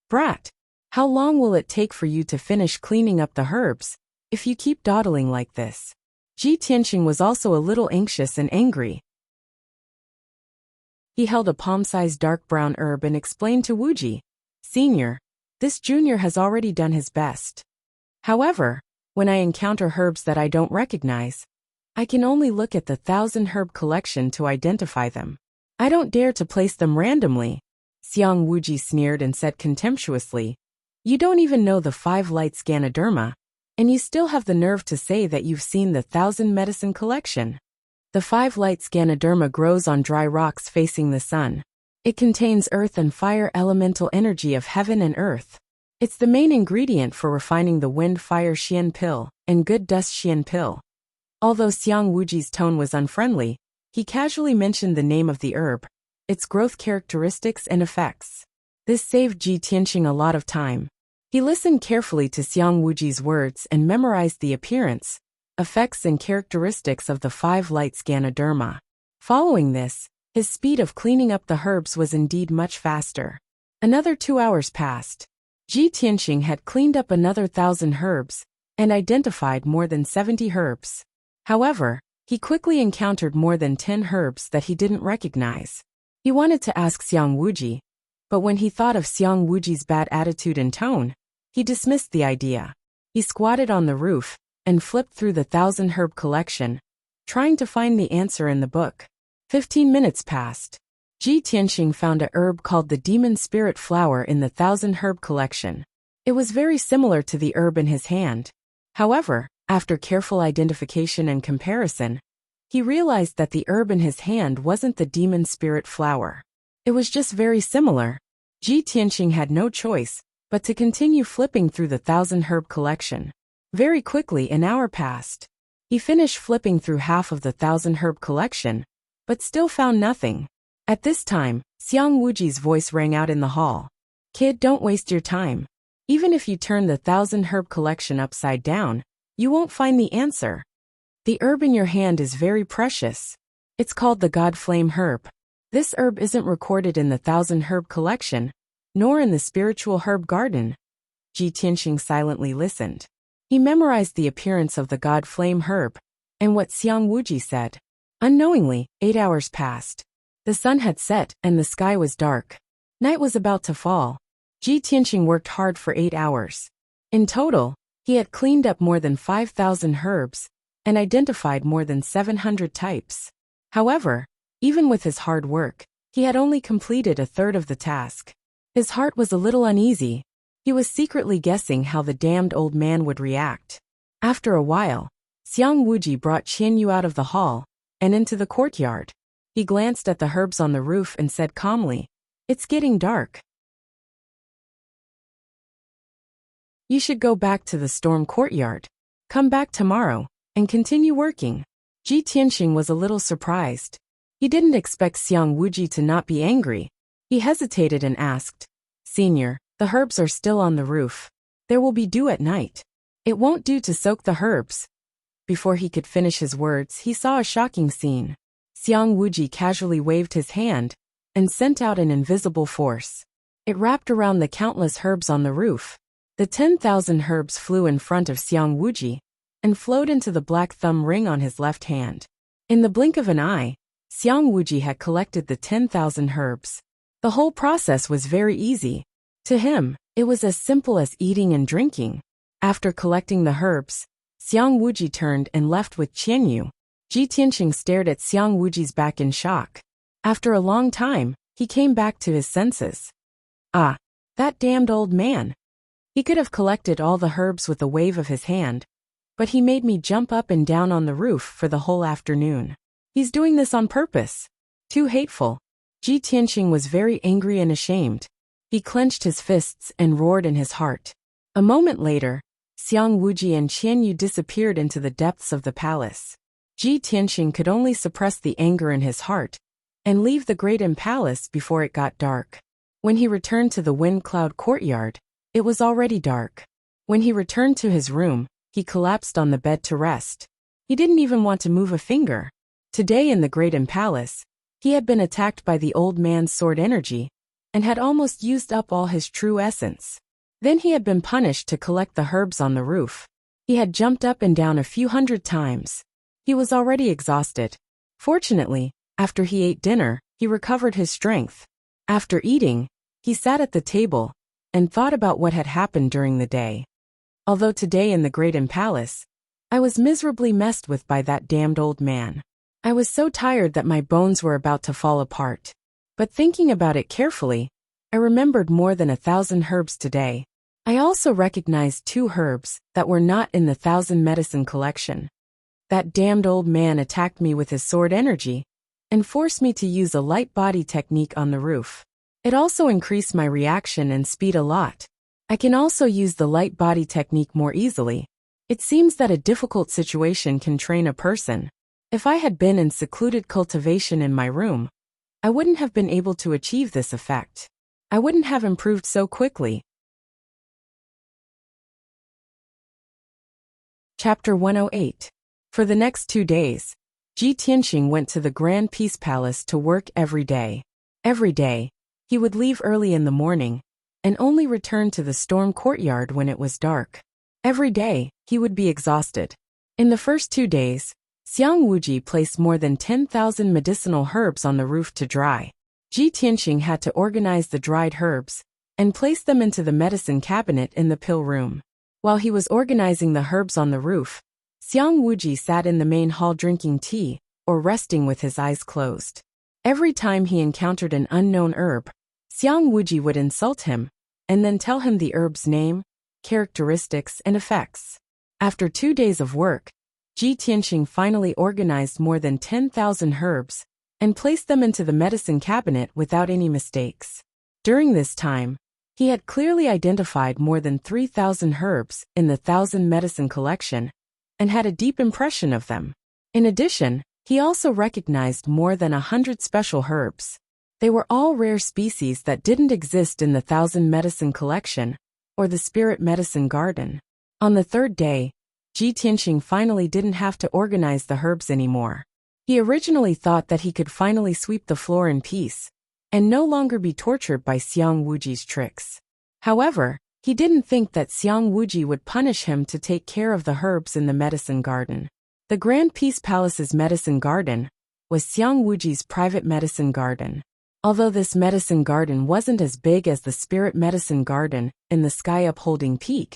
Brat, how long will it take for you to finish cleaning up the herbs if you keep dawdling like this? Ji Tianqing was also a little anxious and angry. He held a palm-sized dark brown herb and explained to Wuji, Senior, this junior has already done his best. However, when I encounter herbs that I don't recognize, I can only look at the 1,000 herb collection to identify them. I don't dare to place them randomly. Xiang Wuji sneered and said contemptuously. You don't even know the 5 lights Ganoderma, and you still have the nerve to say that you've seen the 1,000 medicine collection. The 5 lights Ganoderma grows on dry rocks facing the sun. It contains earth and fire elemental energy of heaven and earth. It's the main ingredient for refining the wind-fire Xian pill and good dust Xian pill. Although Xiang Wuji's tone was unfriendly, he casually mentioned the name of the herb, its growth characteristics and effects. This saved Ji Tianxing a lot of time. He listened carefully to Xiang Wuji's words and memorized the appearance, effects and characteristics of the 5 lights Ganoderma. Following this, his speed of cleaning up the herbs was indeed much faster. Another 2 hours passed. Ji Tianxing had cleaned up another 1,000 herbs and identified more than 70 herbs. However, he quickly encountered more than 10 herbs that he didn't recognize. He wanted to ask Xiang Wuji, but when he thought of Xiang Wuji's bad attitude and tone, he dismissed the idea. He squatted on the roof and flipped through the 1,000 herb collection, trying to find the answer in the book. 15 minutes passed. Ji Tianxing found a herb called the demon spirit flower in the 1,000 herb collection. It was very similar to the herb in his hand. However, after careful identification and comparison, he realized that the herb in his hand wasn't the demon spirit flower. It was just very similar. Ji Tianxing had no choice but to continue flipping through the 1,000 herb collection. Very quickly an hour passed. He finished flipping through half of the 1,000 herb collection, but still found nothing. At this time, Xiang Wuji's voice rang out in the hall. Kid, don't waste your time. Even if you turn the 1,000 herb collection upside down, you won't find the answer. The herb in your hand is very precious. It's called the God Flame herb. This herb isn't recorded in the 1,000 herb collection, nor in the spiritual herb garden. Ji Tianxing silently listened. He memorized the appearance of the God Flame herb and what Xiang Wuji said. Unknowingly, 8 hours passed. The sun had set and the sky was dark. Night was about to fall. Ji Tianxing worked hard for 8 hours. In total, he had cleaned up more than 5,000 herbs and identified more than 700 types. However, even with his hard work, he had only completed a third of the task. His heart was a little uneasy. He was secretly guessing how the damned old man would react. After a while, Xiang Wuji brought Qianyu out of the hall and into the courtyard. He glanced at the herbs on the roof and said calmly, "It's getting dark. You should go back to the storm courtyard. Come back tomorrow and continue working." Ji Tianxing was a little surprised. He didn't expect Xiang Wuji to not be angry. He hesitated and asked, "Senior, the herbs are still on the roof. There will be dew at night. It won't do to soak the herbs." Before he could finish his words, he saw a shocking scene. Xiang Wuji casually waved his hand and sent out an invisible force. It wrapped around the countless herbs on the roof. The 10,000 herbs flew in front of Xiang Wuji and flowed into the black thumb ring on his left hand. In the blink of an eye, Xiang Wuji had collected the 10,000 herbs. The whole process was very easy. To him, it was as simple as eating and drinking. After collecting the herbs, Xiang Wuji turned and left with Qianyu. Ji Tianxing stared at Xiang Wuji's back in shock. After a long time, he came back to his senses. Ah, that damned old man. He could have collected all the herbs with a wave of his hand, but he made me jump up and down on the roof for the whole afternoon. He's doing this on purpose. Too hateful. Ji Tianxing was very angry and ashamed. He clenched his fists and roared in his heart. A moment later, Xiang Wuji and Qianyu disappeared into the depths of the palace. Ji Tianxing could only suppress the anger in his heart and leave the great palace before it got dark. When he returned to the wind cloud courtyard, it was already dark. When he returned to his room, he collapsed on the bed to rest. He didn't even want to move a finger. Today in the great palace, he had been attacked by the old man's sword energy and had almost used up all his true essence. Then he had been punished to collect the herbs on the roof. He had jumped up and down a few hundred times. He was already exhausted. Fortunately, after he ate dinner, he recovered his strength. After eating, he sat at the table and thought about what had happened during the day. Although today in the great palace, I was miserably messed with by that damned old man. I was so tired that my bones were about to fall apart. But thinking about it carefully, I remembered more than 1,000 herbs today. I also recognized 2 herbs that were not in the 1,000 medicine collection. That damned old man attacked me with his sword energy and forced me to use a light body technique on the roof. It also increased my reaction and speed a lot. I can also use the light body technique more easily. It seems that a difficult situation can train a person. If I had been in secluded cultivation in my room, I wouldn't have been able to achieve this effect. I wouldn't have improved so quickly. Chapter 108. For the next 2 days, Ji Tianxing went to the Grand Peace Palace to work every day. Every day, he would leave early in the morning and only return to the storm courtyard when it was dark. Every day, he would be exhausted. In the first 2 days, Xiang Wuji placed more than 10,000 medicinal herbs on the roof to dry. Ji Tianxing had to organize the dried herbs and place them into the medicine cabinet in the pill room. While he was organizing the herbs on the roof, Xiang Wuji sat in the main hall drinking tea or resting with his eyes closed. Every time he encountered an unknown herb, Xiang Wuji would insult him and then tell him the herb's name, characteristics, and effects. After 2 days of work, Ji Tianxing finally organized more than 10,000 herbs and placed them into the medicine cabinet without any mistakes. During this time, he had clearly identified more than 3,000 herbs in the 1,000 medicine collection and had a deep impression of them. In addition, he also recognized more than 100 special herbs. They were all rare species that didn't exist in the 1,000 medicine collection or the spirit medicine garden. On the 3rd day, Ji Tianxing finally didn't have to organize the herbs anymore. He originally thought that he could finally sweep the floor in peace and no longer be tortured by Xiang Wuji's tricks. However, he didn't think that Xiang Wuji would punish him to take care of the herbs in the medicine garden. The Grand Peace Palace's medicine garden was Xiang Wuji's private medicine garden. Although this medicine garden wasn't as big as the spirit medicine garden in the sky upholding peak,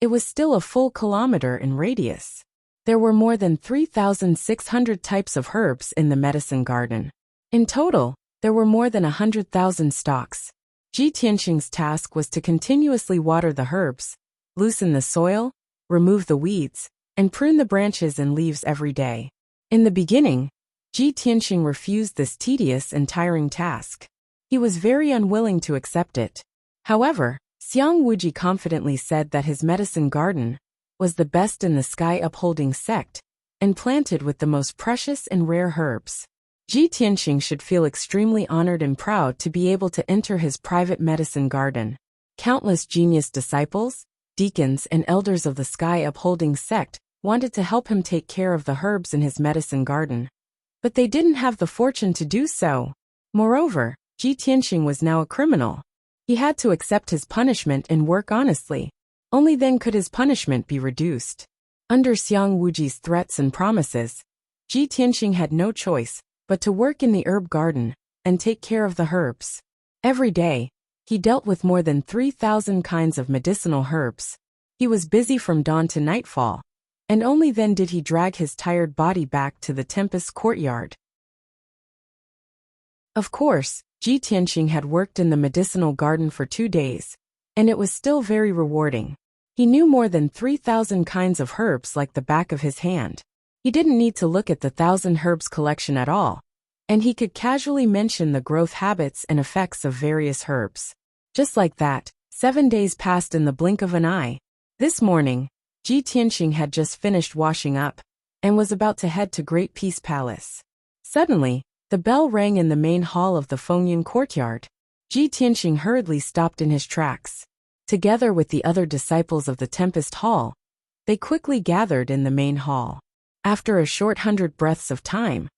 it was still a full kilometer in radius. There were more than 3,600 types of herbs in the medicine garden. In total, there were more than 100,000 stalks. Ji Tianxing's task was to continuously water the herbs, loosen the soil, remove the weeds, and prune the branches and leaves every day. In the beginning, Ji Tianxing refused this tedious and tiring task. He was very unwilling to accept it. However, Xiang Wuji confidently said that his medicine garden was the best in the sky upholding sect and planted with the most precious and rare herbs. Ji Tianxing should feel extremely honored and proud to be able to enter his private medicine garden. Countless genius disciples, deacons, and elders of the sky upholding sect wanted to help him take care of the herbs in his medicine garden, but they didn't have the fortune to do so. Moreover, Ji Tianxing was now a criminal. He had to accept his punishment and work honestly. Only then could his punishment be reduced. Under Xiang Wuji's threats and promises, Ji Tianxing had no choice but to work in the herb garden and take care of the herbs. Every day, he dealt with more than 3,000 kinds of medicinal herbs. He was busy from dawn to nightfall, and only then did he drag his tired body back to the Tempest courtyard. Of course, Ji Tianxing had worked in the medicinal garden for 2 days, and it was still very rewarding. He knew more than 3,000 kinds of herbs like the back of his hand. He didn't need to look at the 1,000 herbs collection at all, and he could casually mention the growth habits and effects of various herbs. Just like that, 7 days passed in the blink of an eye. This morning, Ji Tianxing had just finished washing up and was about to head to Great Peace Palace. Suddenly, the bell rang in the main hall of the Fengyun courtyard. Ji Tianxing hurriedly stopped in his tracks. Together with the other disciples of the Tempest Hall, they quickly gathered in the main hall. After a short 100 breaths of time,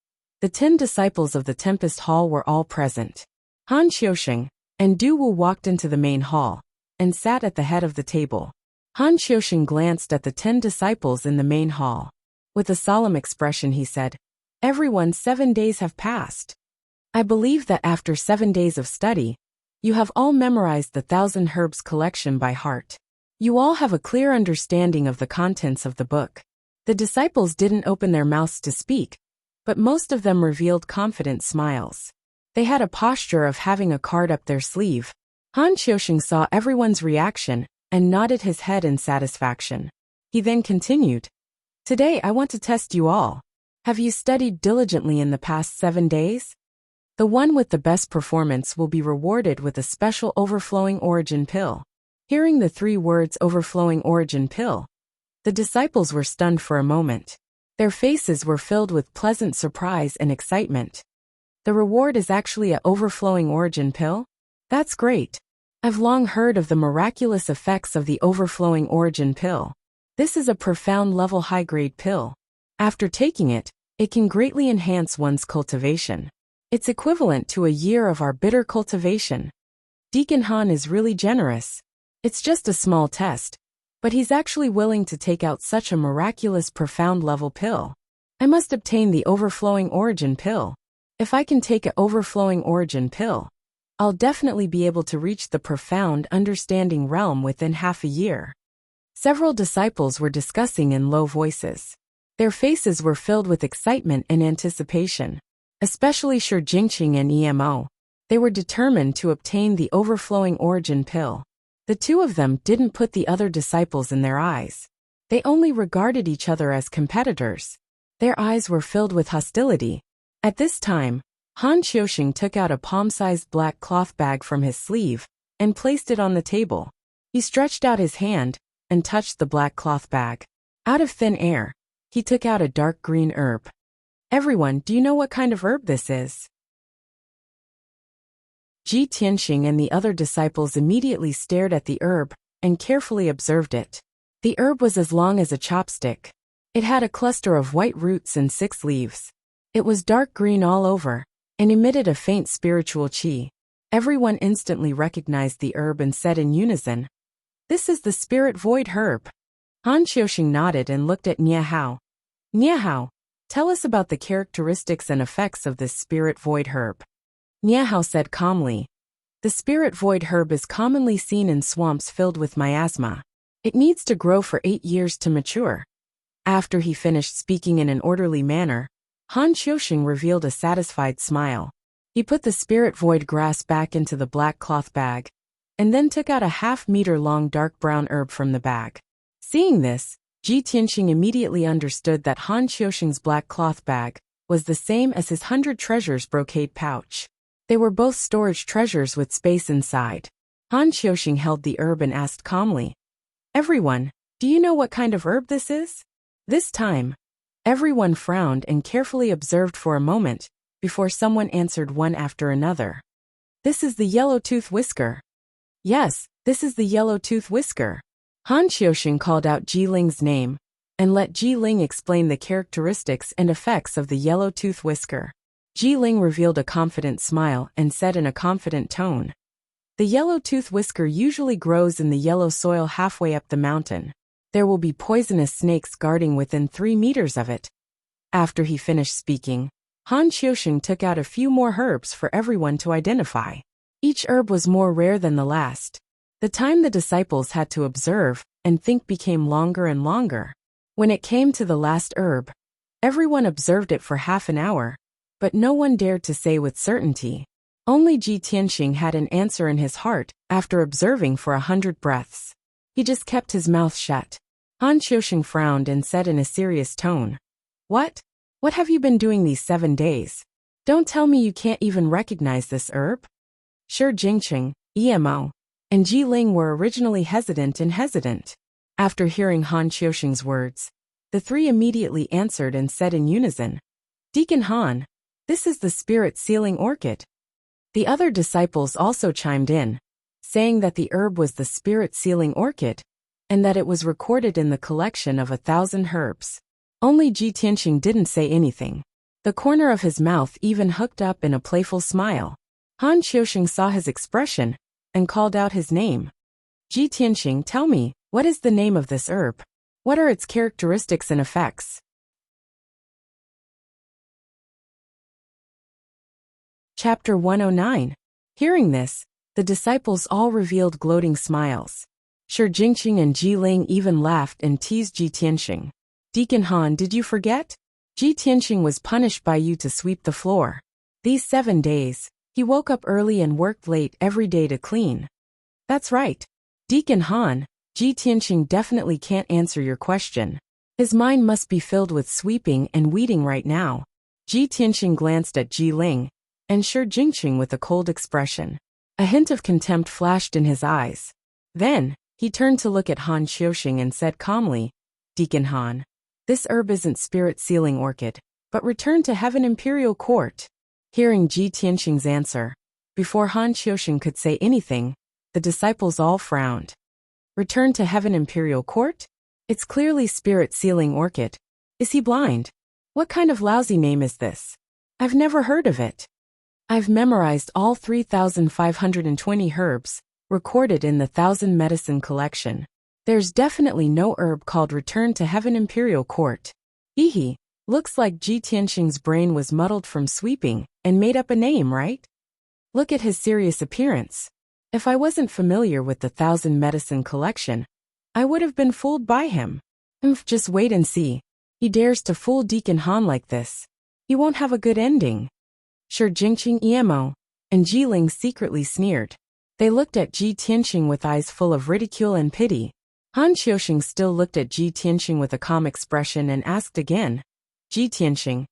the 10 disciples of the Tempest Hall were all present. Han Xiusheng and Du Wu walked into the main hall and sat at the head of the table. Han Xiusheng glanced at the 10 disciples in the main hall. With a solemn expression he said, "Everyone, 7 days have passed. I believe that after 7 days of study, you have all memorized the 1,000 herbs collection by heart. You all have a clear understanding of the contents of the book." The disciples didn't open their mouths to speak, but most of them revealed confident smiles. They had a posture of having a card up their sleeve, Han Xiuxing saw everyone's reaction and nodded his head in satisfaction. He then continued, "Today I want to test you all. Have you studied diligently in the past 7 days? The one with the best performance will be rewarded with a special overflowing origin pill." Hearing the 3 words overflowing origin pill, the disciples were stunned for a moment. Their faces were filled with pleasant surprise and excitement. The reward is actually a overflowing origin pill? That's great. I've long heard of the miraculous effects of the overflowing origin pill. This is a profound level high-grade pill. After taking it, it can greatly enhance one's cultivation. It's equivalent to a year of our bitter cultivation. Deacon Han is really generous. It's just a small test, but he's actually willing to take out such a miraculous profound level pill. I must obtain the overflowing origin pill. If I can take an overflowing origin pill, I'll definitely be able to reach the profound understanding realm within half a year. Several disciples were discussing in low voices. Their faces were filled with excitement and anticipation, especially Shi Jingqing and Emo. They were determined to obtain the overflowing origin pill. The 2 of them didn't put the other disciples in their eyes. They only regarded each other as competitors. Their eyes were filled with hostility. At this time, Han Xiuxing took out a palm-sized black cloth bag from his sleeve and placed it on the table. He stretched out his hand and touched the black cloth bag. Out of thin air, he took out a dark green herb. "Everyone, do you know what kind of herb this is?" Ji Tianxing and the other disciples immediately stared at the herb and carefully observed it. The herb was as long as a chopstick. It had a cluster of white roots and 6 leaves. It was dark green all over and emitted a faint spiritual qi. Everyone instantly recognized the herb and said in unison, "This is the spirit void herb." Han Xiuxing nodded and looked at Nie Hao. "Nie Hao, tell us about the characteristics and effects of this spirit void herb." Nie Hao said calmly, "The spirit void herb is commonly seen in swamps filled with miasma. It needs to grow for 8 years to mature." After he finished speaking in an orderly manner, Han Xiuxing revealed a satisfied smile. He put the spirit void grass back into the black cloth bag, and then took out a half-meter-long dark brown herb from the bag. Seeing this, Ji Tianxing immediately understood that Han Xiuxing's black cloth bag was the same as his 100 treasures brocade pouch. They were both storage treasures with space inside. Han Xiuxing held the herb and asked calmly, "Everyone, do you know what kind of herb this is?" This time, everyone frowned and carefully observed for a moment before someone answered one after another. "This is the yellow-tooth whisker." "Yes, this is the yellow-tooth whisker." Han Xiuxing called out Ji Ling's name and let Ji Ling explain the characteristics and effects of the yellow-tooth whisker. Ji Ling revealed a confident smile and said in a confident tone, "The yellow-tooth whisker usually grows in the yellow soil halfway up the mountain. There will be poisonous snakes guarding within 3 meters of it." After he finished speaking, Han Xiuxing took out a few more herbs for everyone to identify. Each herb was more rare than the last. The time the disciples had to observe and think became longer and longer. When it came to the last herb, everyone observed it for half an hour, but no one dared to say with certainty. Only Ji Tianxing had an answer in his heart after observing for 100 breaths. He just kept his mouth shut. Han Xiuxing frowned and said in a serious tone, "What? What have you been doing these 7 days? Don't tell me you can't even recognize this herb?" Shi Jingqing, Emo, and Ji Ling were originally hesitant. After hearing Han Xiuxing's words, the 3 immediately answered and said in unison, "Deacon Han, this is the spirit sealing orchid." The other disciples also chimed in, saying that the herb was the spirit sealing orchid, and that it was recorded in the collection of 1,000 herbs. Only Ji Tianxing didn't say anything. The corner of his mouth even hooked up in a playful smile. Han Xiuxing saw his expression and called out his name. "Ji Tianxing, tell me, what is the name of this herb? What are its characteristics and effects?" Chapter 109. Hearing this, the disciples all revealed gloating smiles. Shi Jingqing and Ji Ling even laughed and teased Ji Tianxing. "Deacon Han, did you forget? Ji Tianxing was punished by you to sweep the floor. These 7 days, he woke up early and worked late every day to clean. That's right. Deacon Han, Ji Tianqing definitely can't answer your question. His mind must be filled with sweeping and weeding right now. Ji Tianqing glanced at Ji Ling and Shi Jingqing with a cold expression. A hint of contempt flashed in his eyes. Then, he turned to look at Han Xiuxing and said calmly, Deacon Han, this herb isn't spirit sealing orchid, but return to heaven imperial court. Hearing Ji Tianqing's answer, before Han Xiuxing could say anything, the disciples all frowned. Return to heaven imperial court? It's clearly spirit sealing orchid. Is he blind? What kind of lousy name is this? I've never heard of it. I've memorized all 3,520 herbs, recorded in the 1,000 medicine collection. There's definitely no herb called Return to Heaven Imperial Court. Ehe, looks like Ji Tianqing's brain was muddled from sweeping and made up a name, right? Look at his serious appearance. If I wasn't familiar with the 1,000 medicine collection, I would have been fooled by him. Just wait and see. He dares to fool Deacon Han like this. He won't have a good ending. Shi Jingqing Emo and Ji Ling secretly sneered. They looked at Ji Tianqing with eyes full of ridicule and pity. Han Xiuxing still looked at Ji Tianqing with a calm expression and asked again, Ji Tianqing,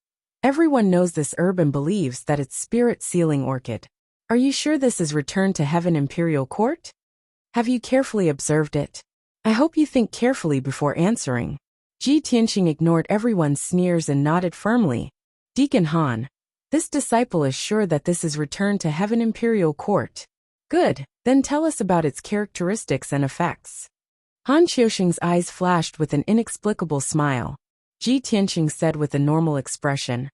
everyone knows this herb and believes that it's spirit sealing orchid. Are you sure this is Return to Heaven Imperial Court? Have you carefully observed it? I hope you think carefully before answering. Ji Tianqing ignored everyone's sneers and nodded firmly. Deacon Han, this disciple is sure that this is Return to Heaven Imperial Court. Good, then tell us about its characteristics and effects. Han Xiuxing's eyes flashed with an inexplicable smile. Ji Tianqing said with a normal expression,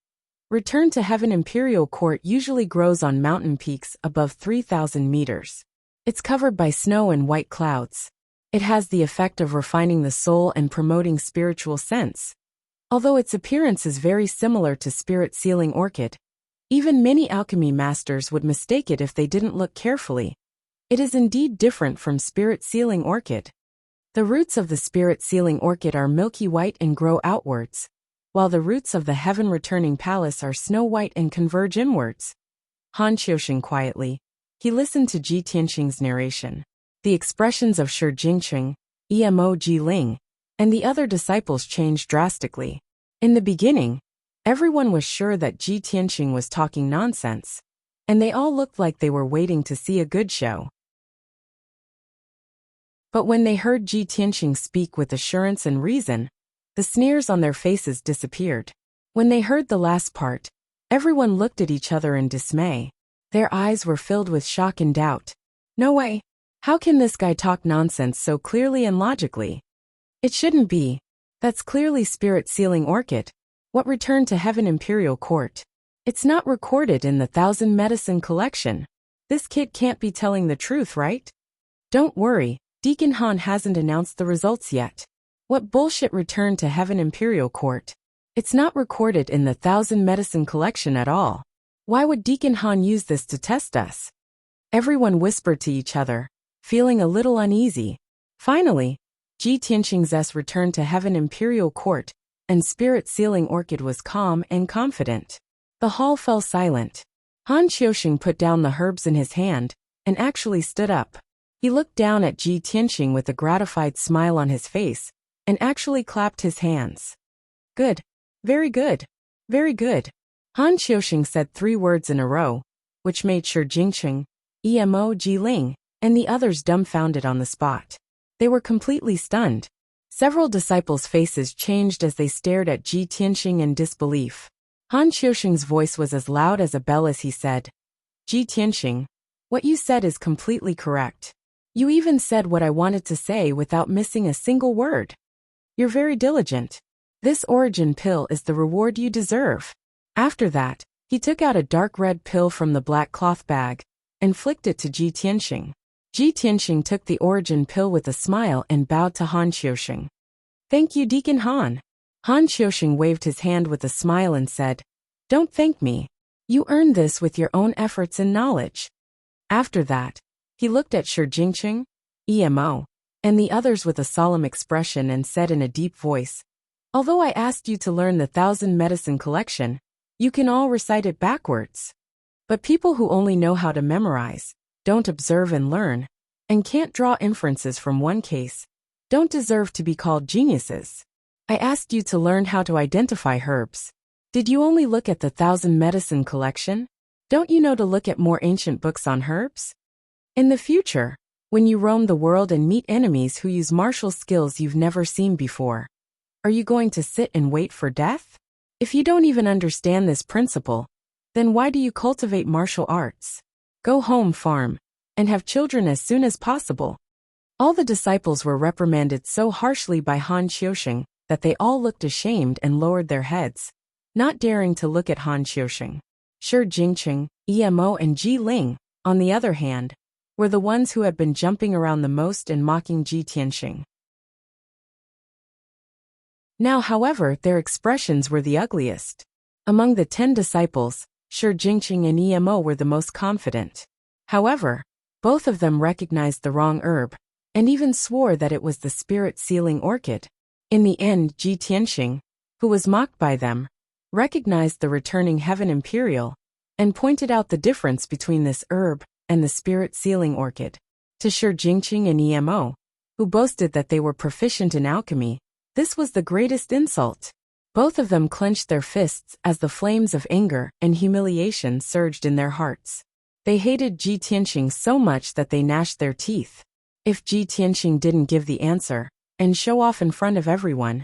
Return to Heaven Imperial Court usually grows on mountain peaks above 3,000 meters. It's covered by snow and white clouds. It has the effect of refining the soul and promoting spiritual sense. Although its appearance is very similar to spirit sealing orchid, even many alchemy masters would mistake it if they didn't look carefully. It is indeed different from spirit sealing orchid. The roots of the spirit sealing orchid are milky white and grow outwards, while the roots of the heaven returning palace are snow white and converge inwards. Han Xiuxing quietly. He listened to Ji Tianqing's narration. The expressions of Shi Jingqing, Emo Ji Ling, and the other disciples changed drastically. In the beginning, everyone was sure that Ji Tianqing was talking nonsense, and they all looked like they were waiting to see a good show. But when they heard Ji Tianqing speak with assurance and reason, the sneers on their faces disappeared. When they heard the last part, everyone looked at each other in dismay. Their eyes were filled with shock and doubt. No way! How can this guy talk nonsense so clearly and logically? It shouldn't be. That's clearly spirit sealing orchid. What Return to Heaven Imperial Court? It's not recorded in the 1,000 medicine collection. This kid can't be telling the truth, right? Don't worry, Deacon Han hasn't announced the results yet. What bullshit Return to Heaven Imperial Court? It's not recorded in the 1,000 medicine collection at all. Why would Deacon Han use this to test us? Everyone whispered to each other, feeling a little uneasy. Finally, Ji Tianqing's Return to Heaven Imperial Court and spirit sealing orchid was calm and confident. The hall fell silent. Han Xiuxing put down the herbs in his hand and actually stood up. He looked down at Ji Tianqing with a gratified smile on his face and actually clapped his hands. Good. Very good. Very good. Han Xiuxing said 3 words in a row, which made Shi Jingqing, Emo Ji Ling, and the others dumbfounded on the spot. They were completely stunned. Several disciples' faces changed as they stared at Ji Tianqing in disbelief. Han Xiuxing's voice was as loud as a bell as he said, Ji Tianqing, what you said is completely correct. You even said what I wanted to say without missing a single word. You're very diligent. This origin pill is the reward you deserve. After that, he took out a dark red pill from the black cloth bag and flicked it to Ji Tianqing. Ji Tianqing took the origin pill with a smile and bowed to Han Xiuxing. Thank you, Deacon Han. Han Xiuxing waved his hand with a smile and said, Don't thank me. You earned this with your own efforts and knowledge. After that, he looked at Shi Jingqing, Emo, and the others with a solemn expression and said in a deep voice, Although I asked you to learn the 1,000 medicine collection, you can all recite it backwards. But people who only know how to memorize, don't observe and learn, and can't draw inferences from one case don't deserve to be called geniuses. I asked you to learn how to identify herbs. Did you only look at the 1,000 medicine collection? Don't you know to look at more ancient books on herbs? In the future, when you roam the world and meet enemies who use martial skills you've never seen before, are you going to sit and wait for death? If you don't even understand this principle, then why do you cultivate martial arts? Go home, farm, and have children as soon as possible. All the disciples were reprimanded so harshly by Han Qiusheng that they all looked ashamed and lowered their heads, not daring to look at Han Qiusheng. Shi Jingqing, Emo and Ji Ling, on the other hand, were the ones who had been jumping around the most and mocking Ji Tianxing. Now, however, their expressions were the ugliest. Among the 10 disciples, Shi Jingqing and Emo were the most confident. However, both of them recognized the wrong herb, and even swore that it was the spirit-sealing orchid. In the end, Ji Tianxing, who was mocked by them, recognized the returning heaven imperial, and pointed out the difference between this herb and the spirit-sealing orchid. To Shi Jingqing and Emo, who boasted that they were proficient in alchemy, this was the greatest insult. Both of them clenched their fists as the flames of anger and humiliation surged in their hearts. They hated Ji Tianxing so much that they gnashed their teeth. If Ji Tianxing didn't give the answer and show off in front of everyone,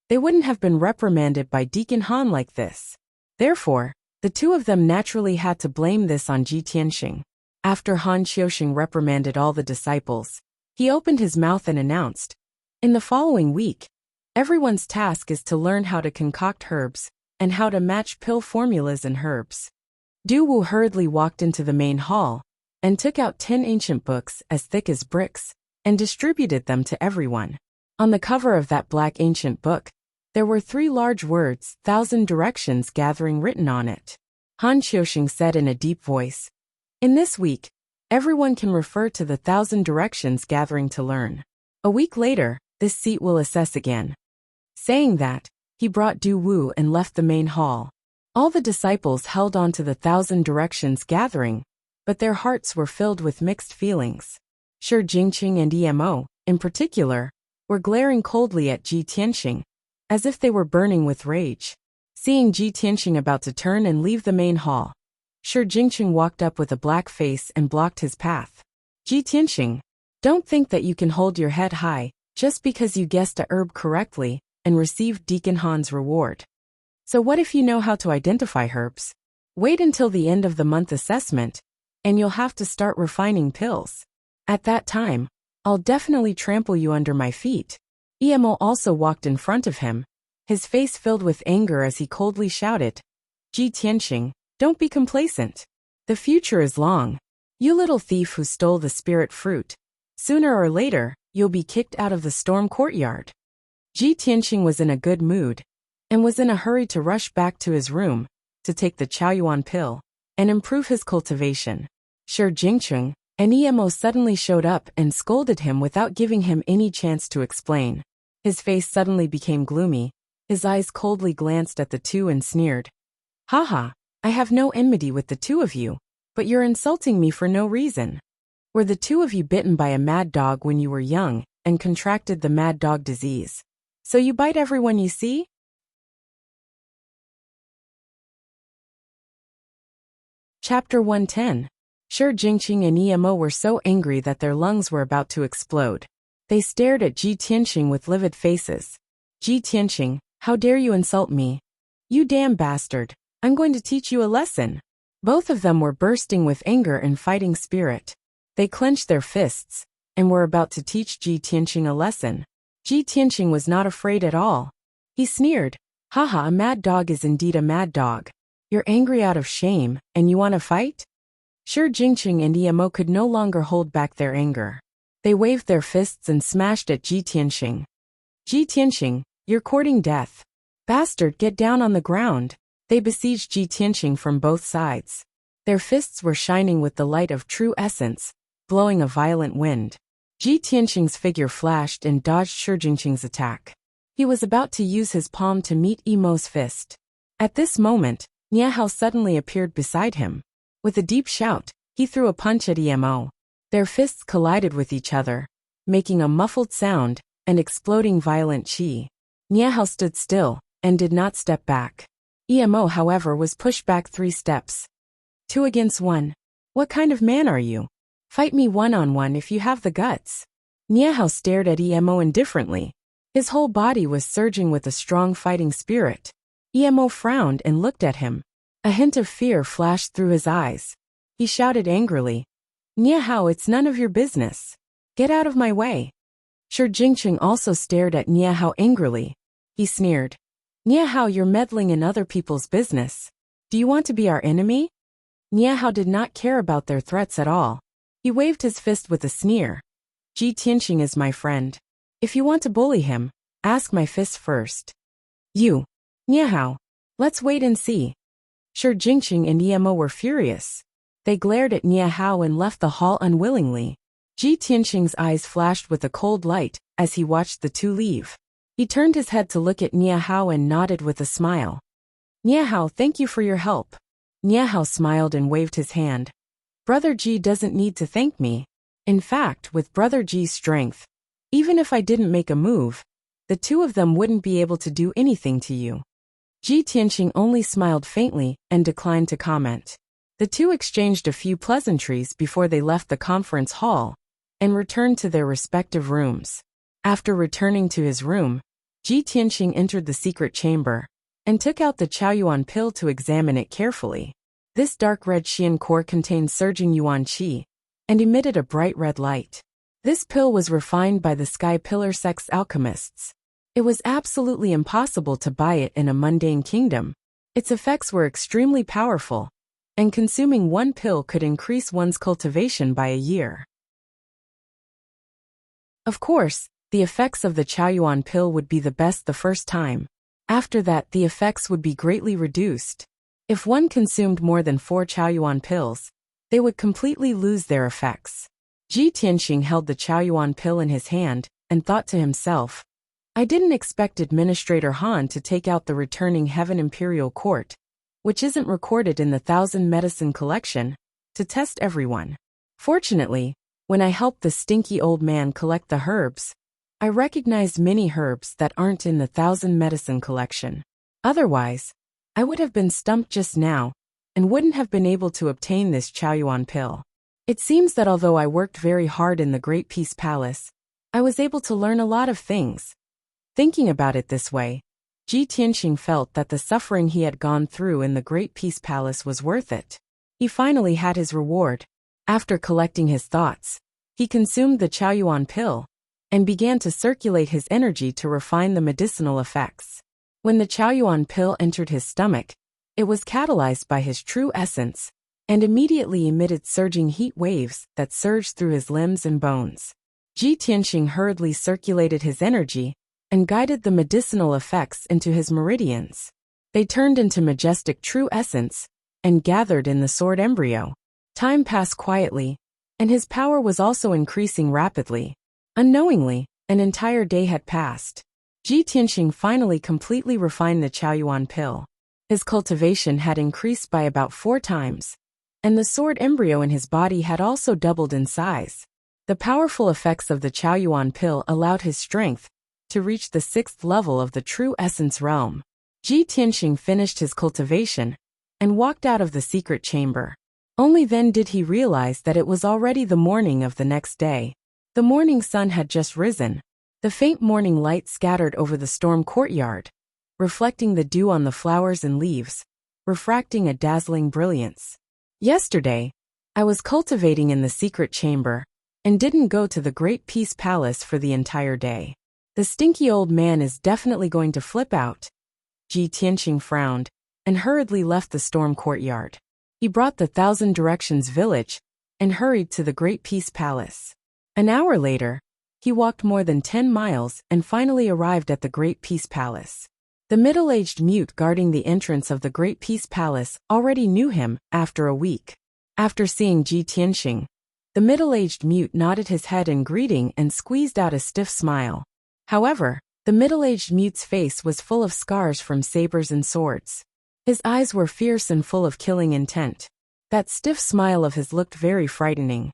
they wouldn't have been reprimanded by Deacon Han like this. Therefore, the two of them naturally had to blame this on Ji Tianxing. After Han Qiusheng reprimanded all the disciples, he opened his mouth and announced, "In the following week, everyone's task is to learn how to concoct herbs and how to match pill formulas in herbs." Du Wu hurriedly walked into the main hall and took out 10 ancient books as thick as bricks and distributed them to everyone. On the cover of that black ancient book, there were 3 large words, 1,000 directions gathering, written on it. Han Qiusheng said in a deep voice, "In this week, everyone can refer to the 1,000 directions gathering to learn. A week later, this seat will assess again." Saying that, he brought Du Wu and left the main hall. All the disciples held on to the 1,000 directions gathering, but their hearts were filled with mixed feelings. Shi Jingqing and Emo, in particular, were glaring coldly at Ji Tianxing, as if they were burning with rage. Seeing Ji Tianxing about to turn and leave the main hall, Shi Jingqing walked up with a black face and blocked his path. "Ji Tianxing, don't think that you can hold your head high just because you guessed a herb correctly and received Deacon Han's reward. So what if you know how to identify herbs? Wait until the end of the month assessment, and you'll have to start refining pills. At that time, I'll definitely trample you under my feet." Emo also walked in front of him, his face filled with anger as he coldly shouted, "Ji Tianxing, don't be complacent. The future is long. You little thief who stole the spirit fruit. Sooner or later, you'll be kicked out of the storm courtyard." Ji Tianxing was in a good mood, and was in a hurry to rush back to his room, to take the Chaoyuan pill, and improve his cultivation. Shi Jingqing and Emo suddenly showed up and scolded him without giving him any chance to explain. His face suddenly became gloomy, his eyes coldly glanced at the two and sneered, "Haha, I have no enmity with the two of you, but you're insulting me for no reason. Were the two of you bitten by a mad dog when you were young and contracted the mad dog disease? So you bite everyone you see?" Chapter 110. Shi Jingqing and Emo were so angry that their lungs were about to explode. They stared at Ji Tianxing with livid faces. "Ji Tianxing, how dare you insult me? You damn bastard, I'm going to teach you a lesson." Both of them were bursting with anger and fighting spirit. They clenched their fists and were about to teach Ji Tianxing a lesson. Ji Tianxing was not afraid at all. He sneered, "Haha, a mad dog is indeed a mad dog. You're angry out of shame, and you want to fight?" Shi Jingqing and Emo could no longer hold back their anger. They waved their fists and smashed at Ji Tianxing. "Ji Tianxing, you're courting death. Bastard, get down on the ground." They besieged Ji Tianxing from both sides. Their fists were shining with the light of true essence, blowing a violent wind. Ji Tianxing's figure flashed and dodged Shi Jingqing's attack. He was about to use his palm to meet Emo's fist. At this moment, Niahao suddenly appeared beside him. With a deep shout, he threw a punch at Emo. Their fists collided with each other, making a muffled sound and exploding violent chi. Niahao stood still and did not step back. Emo, however, was pushed back 3 steps. 2 against 1. What kind of man are you? Fight me one-on-one if you have the guts. Niahao stared at Emo indifferently. His whole body was surging with a strong fighting spirit. Emo frowned and looked at him. A hint of fear flashed through his eyes. He shouted angrily, "Niahao, it's none of your business. Get out of my way." Shi Jingqing also stared at Niahao angrily. He sneered, "Niahao, you're meddling in other people's business. Do you want to be our enemy?" Niahao did not care about their threats at all. He waved his fist with a sneer. "Ji Tianqing is my friend. If you want to bully him, ask my fist first." "You, Niahao, let's wait and see." Shi Jingqing and Emo were furious. They glared at Niahao and left the hall unwillingly. Ji Tianqing's eyes flashed with a cold light as he watched the two leave. He turned his head to look at Niahao and nodded with a smile. "Niahao, thank you for your help." Niahao smiled and waved his hand. "Brother Ji doesn't need to thank me. In fact, with Brother Ji's strength, even if I didn't make a move, the two of them wouldn't be able to do anything to you." Ji Tianqing only smiled faintly and declined to comment. The two exchanged a few pleasantries before they left the conference hall and returned to their respective rooms. After returning to his room, Ji Tianqing entered the secret chamber and took out the Chaoyuan pill to examine it carefully. This dark red Xian core contained surging yuan qi and emitted a bright red light. This pill was refined by the Sky Pillar Sect's alchemists. It was absolutely impossible to buy it in a mundane kingdom. Its effects were extremely powerful, and consuming one pill could increase one's cultivation by a year. Of course, the effects of the Chaoyuan pill would be the best the first time. After that, the effects would be greatly reduced. If one consumed more than 4 Chaoyuan pills, they would completely lose their effects. Ji Tianqing held the Chaoyuan pill in his hand and thought to himself, "I didn't expect Administrator Han to take out the returning Heaven Imperial Court, which isn't recorded in the 1,000 Medicine Collection, to test everyone. Fortunately, when I helped the stinky old man collect the herbs, I recognized many herbs that aren't in the 1,000 Medicine Collection. Otherwise, I would have been stumped just now and wouldn't have been able to obtain this Chaoyuan pill. It seems that although I worked very hard in the Great Peace Palace, I was able to learn a lot of things." Thinking about it this way, Ji Tianqing felt that the suffering he had gone through in the Great Peace Palace was worth it. He finally had his reward. After collecting his thoughts, he consumed the Chaoyuan pill and began to circulate his energy to refine the medicinal effects. When the Chaoyuan pill entered his stomach, it was catalyzed by his true essence and immediately emitted surging heat waves that surged through his limbs and bones. Ji Tianqing hurriedly circulated his energy and guided the medicinal effects into his meridians. They turned into majestic true essence and gathered in the sword embryo. Time passed quietly, and his power was also increasing rapidly. Unknowingly, an entire day had passed. Ji Tianqing finally completely refined the Chaoyuan pill. His cultivation had increased by about 4 times, and the sword embryo in his body had also doubled in size. The powerful effects of the Chaoyuan pill allowed his strength to reach the 6th level of the true essence realm. Ji Tianqing finished his cultivation and walked out of the secret chamber. Only then did he realize that it was already the morning of the next day. The morning sun had just risen. The faint morning light scattered over the storm courtyard, reflecting the dew on the flowers and leaves, refracting a dazzling brilliance. Yesterday, I was cultivating in the secret chamber and didn't go to the Great Peace Palace for the entire day. The stinky old man is definitely going to flip out. Ji Tianqing frowned and hurriedly left the storm courtyard. He brought the 1,000 Directions village and hurried to the Great Peace Palace. An hour later, he walked more than 10 miles and finally arrived at the Great Peace Palace. The middle-aged mute guarding the entrance of the Great Peace Palace already knew him after a week. After seeing Ji Tianqing, the middle-aged mute nodded his head in greeting and squeezed out a stiff smile. However, the middle-aged mute's face was full of scars from sabers and swords. His eyes were fierce and full of killing intent. That stiff smile of his looked very frightening.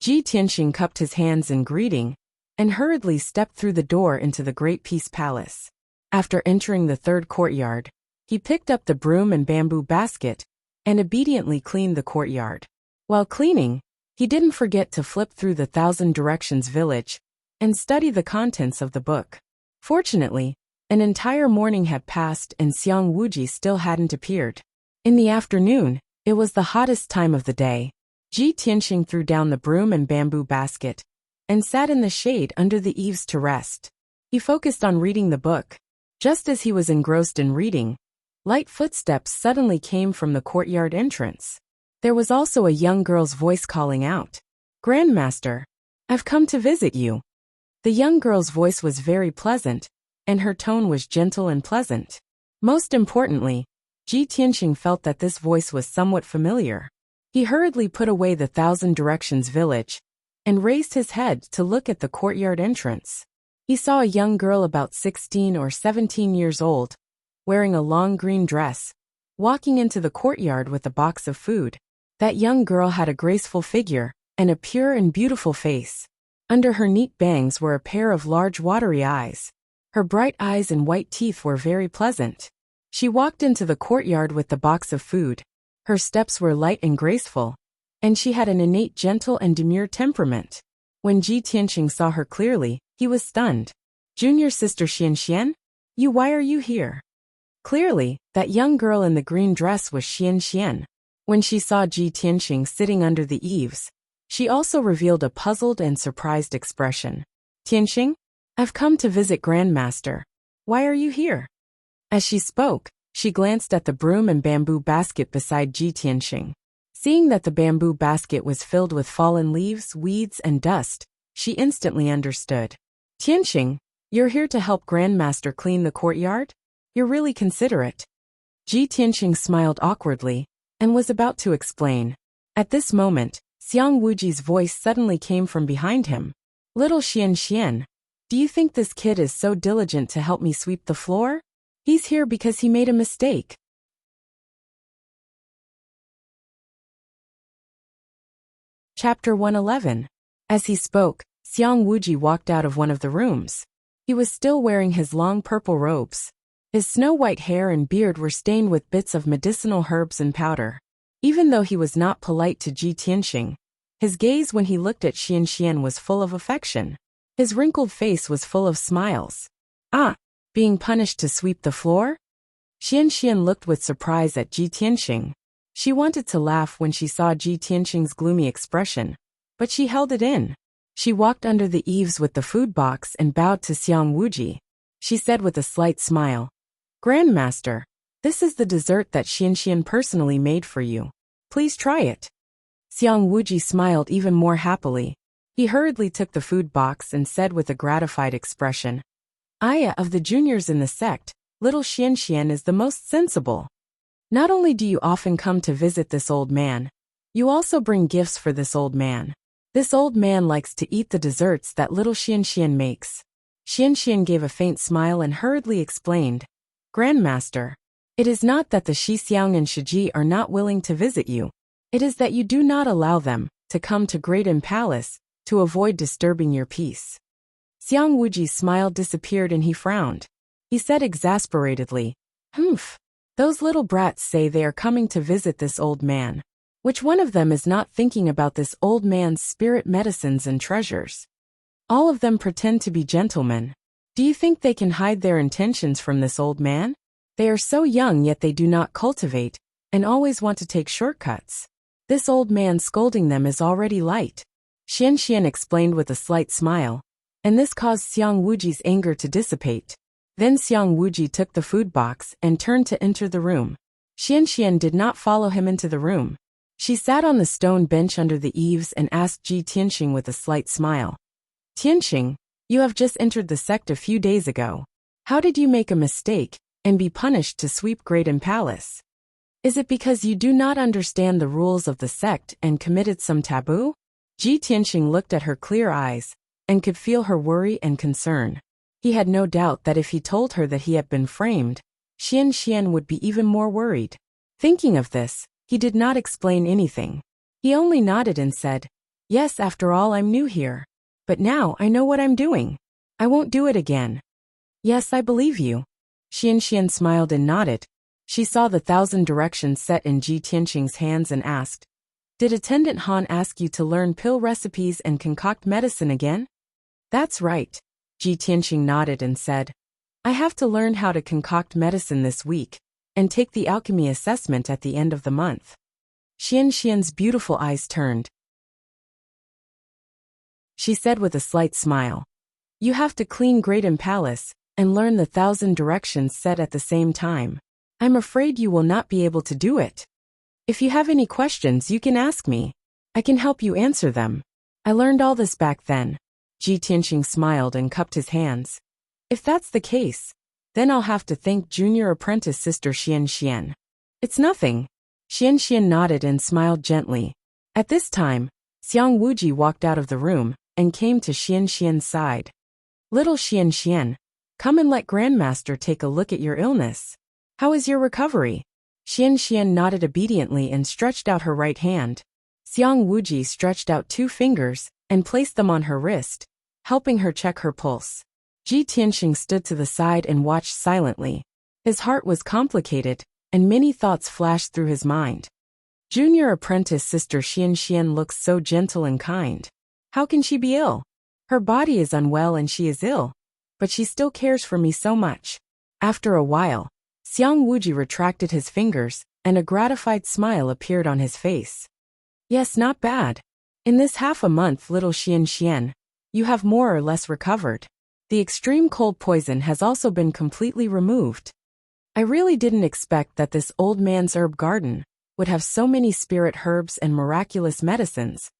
Ji Tianxing cupped his hands in greeting and hurriedly stepped through the door into the Great Peace Palace. After entering the third courtyard, he picked up the broom and bamboo basket and obediently cleaned the courtyard. While cleaning, he didn't forget to flip through the Thousand Directions village and study the contents of the book. Fortunately, an entire morning had passed and Xiang Wuji still hadn't appeared. In the afternoon, it was the hottest time of the day. Ji Tianxing threw down the broom and bamboo basket and sat in the shade under the eaves to rest. He focused on reading the book. Just as he was engrossed in reading, light footsteps suddenly came from the courtyard entrance. There was also a young girl's voice calling out, "Grandmaster, I've come to visit you." The young girl's voice was very pleasant, and her tone was gentle and pleasant. Most importantly, Ji Tianxing felt that this voice was somewhat familiar. He hurriedly put away the Thousand Directions village and raised his head to look at the courtyard entrance. He saw a young girl about 16 or 17 years old, wearing a long green dress, walking into the courtyard with a box of food. That young girl had a graceful figure and a pure and beautiful face. Under her neat bangs were a pair of large watery eyes. Her bright eyes and white teeth were very pleasant. She walked into the courtyard with the box of food. Her steps were light and graceful, and she had an innate gentle and demure temperament. When Ji Tianxing saw her clearly, he was stunned. "Junior sister Xian, why are you here?" Clearly, that young girl in the green dress was Xian. When she saw Ji Tianxing sitting under the eaves, she also revealed a puzzled and surprised expression. "Tianxing, I've come to visit Grandmaster. Why are you here?" As she spoke, she glanced at the broom and bamboo basket beside Ji Tianxing. Seeing that the bamboo basket was filled with fallen leaves, weeds, and dust, she instantly understood. "Tianxing, you're here to help Grandmaster clean the courtyard? You're really considerate." Ji Tianxing smiled awkwardly and was about to explain. At this moment, Xiang Wuji's voice suddenly came from behind him. "Little Xian, do you think this kid is so diligent to help me sweep the floor? He's here because he made a mistake." Chapter 111. As he spoke, Xiang Wuji walked out of one of the rooms. He was still wearing his long purple robes. His snow-white hair and beard were stained with bits of medicinal herbs and powder. Even though he was not polite to Ji Tianxing, his gaze when he looked at Xian was full of affection. His wrinkled face was full of smiles. "Ah, being punished to sweep the floor?" Xian looked with surprise at Ji Tianxing. She wanted to laugh when she saw Ji Tianxing's gloomy expression, but she held it in. She walked under the eaves with the food box and bowed to Xiang Wuji. She said with a slight smile, "Grandmaster, this is the dessert that Xian personally made for you. Please try it." Xiang Wuji smiled even more happily. He hurriedly took the food box and said with a gratified expression, "Aya of the juniors in the sect, little Xian is the most sensible. Not only do you often come to visit this old man, you also bring gifts for this old man. This old man likes to eat the desserts that little Xian makes." Xian gave a faint smile and hurriedly explained, "Grandmaster, it is not that the Xixiang and Shiji are not willing to visit you. It is that you do not allow them to come to Great Palace to avoid disturbing your peace." Xiang Wuji's smile disappeared and he frowned. He said exasperatedly, "Humph. Those little brats say they are coming to visit this old man. Which one of them is not thinking about this old man's spirit medicines and treasures? All of them pretend to be gentlemen. Do you think they can hide their intentions from this old man? They are so young yet they do not cultivate, and always want to take shortcuts. This old man scolding them is already light." Xian explained with a slight smile, and this caused Xiang Wuji's anger to dissipate. Then Xiang Wuji took the food box and turned to enter the room. Xian did not follow him into the room. She sat on the stone bench under the eaves and asked Ji Tianxing with a slight smile, "Tianxing, you have just entered the sect a few days ago. How did you make a mistake and be punished to sweep Great Palace? Is it because you do not understand the rules of the sect and committed some taboo?" Ji Tianxing looked at her clear eyes and could feel her worry and concern. He had no doubt that if he told her that he had been framed, Xian would be even more worried. Thinking of this, he did not explain anything. He only nodded and said, Yes, after all, I'm new here. But now I know what I'm doing. I won't do it again. Yes, I believe you. Xian smiled and nodded. She saw the 1,000 directions set in Ji Tianqing's hands and asked, "Did Attendant Han ask you to learn pill recipes and concoct medicine again?" "That's right." Ji Tianqing nodded and said, "I have to learn how to concoct medicine this week, and take the alchemy assessment at the end of the month." Xian's beautiful eyes turned. She said with a slight smile, "You have to clean Great Palace and learn the 1,000 directions set at the same time. I'm afraid you will not be able to do it. If you have any questions, you can ask me. I can help you answer them. I learned all this back then." Ji Tianqing smiled and cupped his hands. "If that's the case, then I'll have to thank junior apprentice sister Xian. It's nothing." Xian nodded and smiled gently. At this time, Xiang Wuji walked out of the room and came to Xian's side. "Little Xian, come and let Grandmaster take a look at your illness. How is your recovery?" Xian nodded obediently and stretched out her right hand. Xiang Wuji stretched out 2 fingers and placed them on her wrist, helping her check her pulse. Ji Tianqing stood to the side and watched silently. His heart was complicated, and many thoughts flashed through his mind. Junior apprentice sister Xian looks so gentle and kind. How can she be ill? Her body is unwell and she is ill, but she still cares for me so much. After a while, Xiang Wuji retracted his fingers, and a gratified smile appeared on his face. "Yes, not bad. In this half a month, little Xian, you have more or less recovered. The extreme cold poison has also been completely removed. I really didn't expect that this old man's herb garden would have so many spirit herbs and miraculous medicines,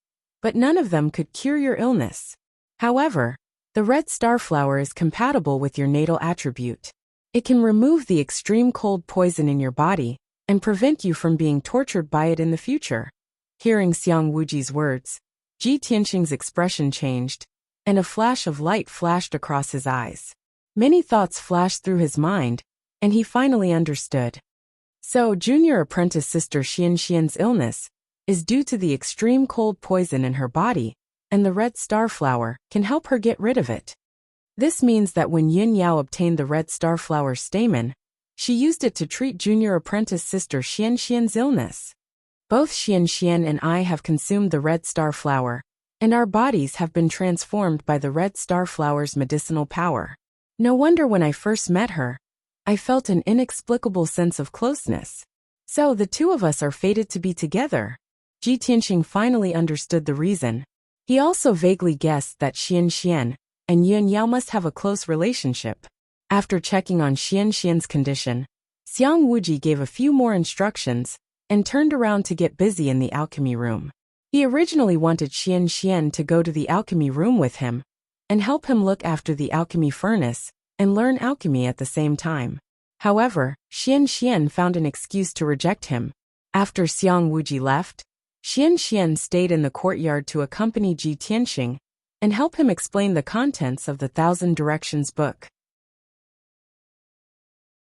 but none of them could cure your illness. However, the red starflower is compatible with your natal attribute. It can remove the extreme cold poison in your body and prevent you from being tortured by it in the future." Hearing Xiang Wuji's words, Ji Tianqing's expression changed, and a flash of light flashed across his eyes. Many thoughts flashed through his mind, and he finally understood. So, junior apprentice sister Xian's illness is due to the extreme cold poison in her body, and the red starflower can help her get rid of it. This means that when Yin Yao obtained the red starflower stamen, she used it to treat junior apprentice sister Xian's illness. Both Xian and I have consumed the red starflower, and our bodies have been transformed by the red starflower's medicinal power. No wonder when I first met her, I felt an inexplicable sense of closeness. So the two of us are fated to be together. Ji Tianqing finally understood the reason. He also vaguely guessed that Xian and Yin Yao must have a close relationship. After checking on Xian's condition, Xiang Wuji gave a few more instructions and turned around to get busy in the alchemy room. He originally wanted Xian to go to the alchemy room with him and help him look after the alchemy furnace and learn alchemy at the same time. However, Xian found an excuse to reject him. After Xiang Wuji left, Xian stayed in the courtyard to accompany Ji Tianqing and help him explain the contents of the 1,000 Directions book.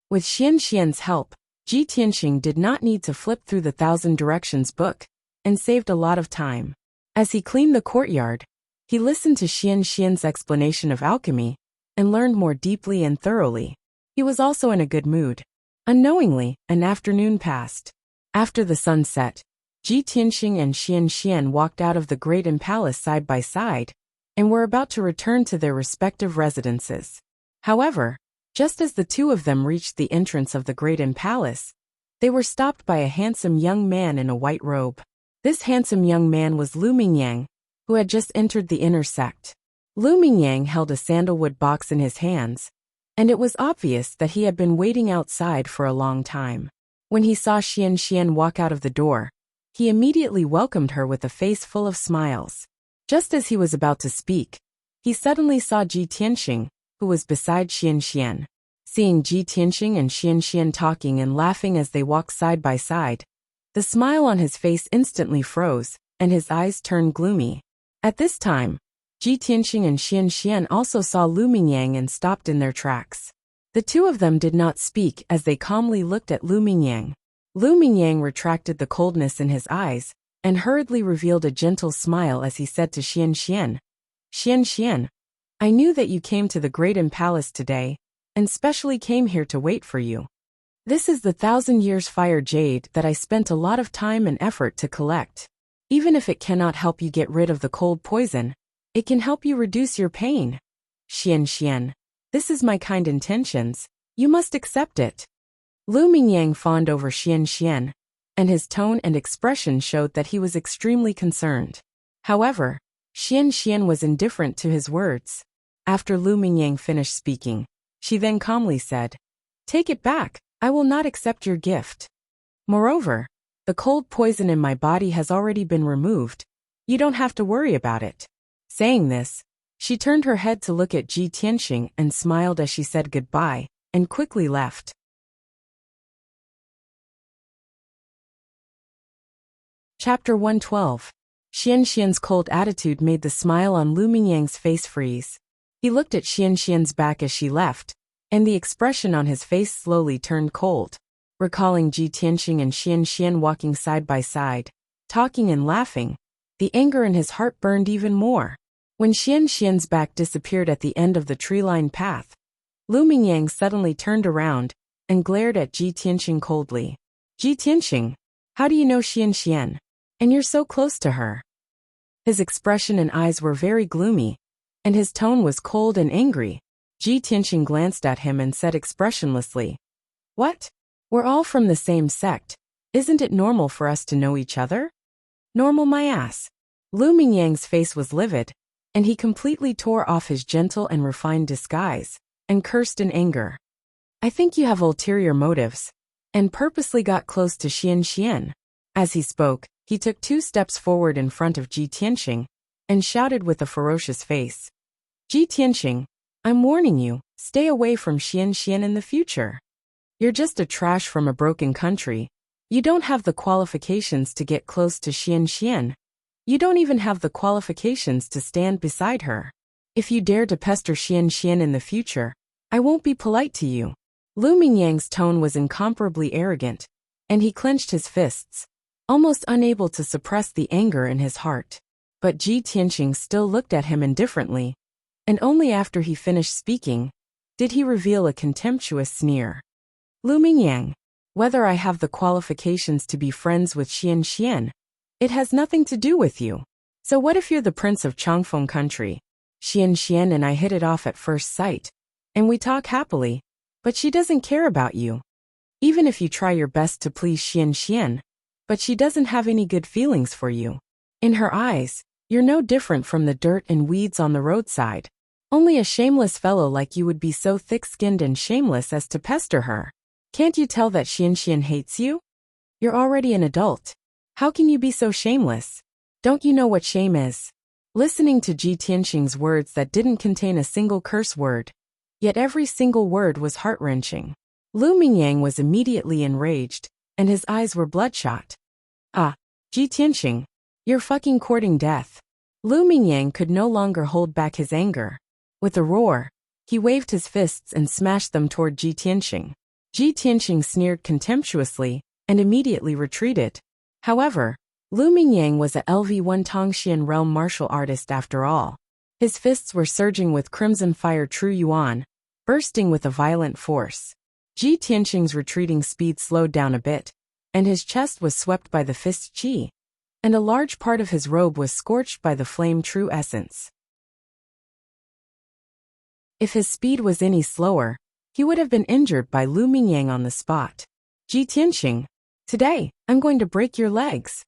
With Xian's help, Ji Tianqing did not need to flip through the 1,000 Directions book, and saved a lot of time. As he cleaned the courtyard, he listened to Xian's explanation of alchemy, and learned more deeply and thoroughly. He was also in a good mood. Unknowingly, an afternoon passed. After the sun set, Ji Tianqing and Xian walked out of the Great Palace side by side, and were about to return to their respective residences. However, just as the two of them reached the entrance of the Great Palace, they were stopped by a handsome young man in a white robe. This handsome young man was Lu Mingyang, who had just entered the inner sect. Lu Mingyang held a sandalwood box in his hands, and it was obvious that he had been waiting outside for a long time. When he saw Xian walk out of the door, he immediately welcomed her with a face full of smiles. Just as he was about to speak, he suddenly saw Ji Tianqing, who was beside Xian. Seeing Ji Tianqing and Xian talking and laughing as they walked side by side, the smile on his face instantly froze, and his eyes turned gloomy. At this time, Ji Tianqing and Xian also saw Lu Mingyang and stopped in their tracks. The two of them did not speak as they calmly looked at Lu Mingyang. Lu Mingyang retracted the coldness in his eyes and hurriedly revealed a gentle smile as he said to Xian Xian, Xian Xian, I knew that you came to the Great Palace today, and specially came here to wait for you. This is the 1,000 years fire jade that I spent a lot of time and effort to collect. Even if it cannot help you get rid of the cold poison, it can help you reduce your pain. Xian Xian, this is my kind intentions, you must accept it. Lu Mingyang fawned over Xian Xian, and his tone and expression showed that he was extremely concerned. However, Xian Xian was indifferent to his words. After Lu Mingyang finished speaking, she then calmly said, Take it back, I will not accept your gift. Moreover, the cold poison in my body has already been removed. You don't have to worry about it. Saying this, she turned her head to look at Ji Tianxing and smiled as she said goodbye, and quickly left. Chapter 112. Xian Xian's cold attitude made the smile on Lu Mingyang's face freeze. He looked at Xian Xian's back as she left, and the expression on his face slowly turned cold. Recalling Ji Tianxing and Xian Xian walking side by side, talking and laughing, the anger in his heart burned even more. When Xian Xian's back disappeared at the end of the tree-lined path, Lu Mingyang suddenly turned around and glared at Ji Tianxing coldly. Ji Tianxing, how do you know Xian Xian? And you're so close to her. His expression and eyes were very gloomy, and his tone was cold and angry. Ji Tianxing glanced at him and said expressionlessly, What? We're all from the same sect. Isn't it normal for us to know each other? Normal my ass. Lu Mingyang's face was livid, and he completely tore off his gentle and refined disguise, and cursed in anger. I think you have ulterior motives, and purposely got close to Xian Xian. As he spoke, he took 2 steps forward in front of Ji Tianxing, and shouted with a ferocious face. Ji Tianxing, I'm warning you, stay away from Xian Xian in the future. You're just a trash from a broken country. You don't have the qualifications to get close to Xian Xian. You don't even have the qualifications to stand beside her. If you dare to pester Xian Xian in the future, I won't be polite to you. Lu Mingyang's tone was incomparably arrogant, and he clenched his fists, almost unable to suppress the anger in his heart. But Ji Tianxing still looked at him indifferently, and only after he finished speaking did he reveal a contemptuous sneer. Lu Mingyang, whether I have the qualifications to be friends with Xian Xian, it has nothing to do with you. So what if you're the prince of Changfeng country? Xian Xian and I hit it off at first sight, and we talk happily, but she doesn't care about you. Even if you try your best to please Xian Xian, but she doesn't have any good feelings for you. In her eyes, you're no different from the dirt and weeds on the roadside. Only a shameless fellow like you would be so thick-skinned and shameless as to pester her. Can't you tell that Xian Xian hates you? You're already an adult. How can you be so shameless? Don't you know what shame is? Listening to Ji Tianxing's words that didn't contain a single curse word, yet every single word was heart-wrenching. Lu Mingyang was immediately enraged, and his eyes were bloodshot. Ah, Ji Tianxing, you're fucking courting death. Lu Mingyang could no longer hold back his anger. With a roar, he waved his fists and smashed them toward Ji Tianxing. Ji Tianxing sneered contemptuously and immediately retreated. However, Lu Mingyang was a LV1 Tongxian realm martial artist after all. His fists were surging with crimson fire true yuan, bursting with a violent force. Ji Tianxing's retreating speed slowed down a bit, and his chest was swept by the fist qi, and a large part of his robe was scorched by the flame true essence. If his speed was any slower, he would have been injured by Lu Mingyang on the spot. Ji Tianxing, today, I'm going to break your legs.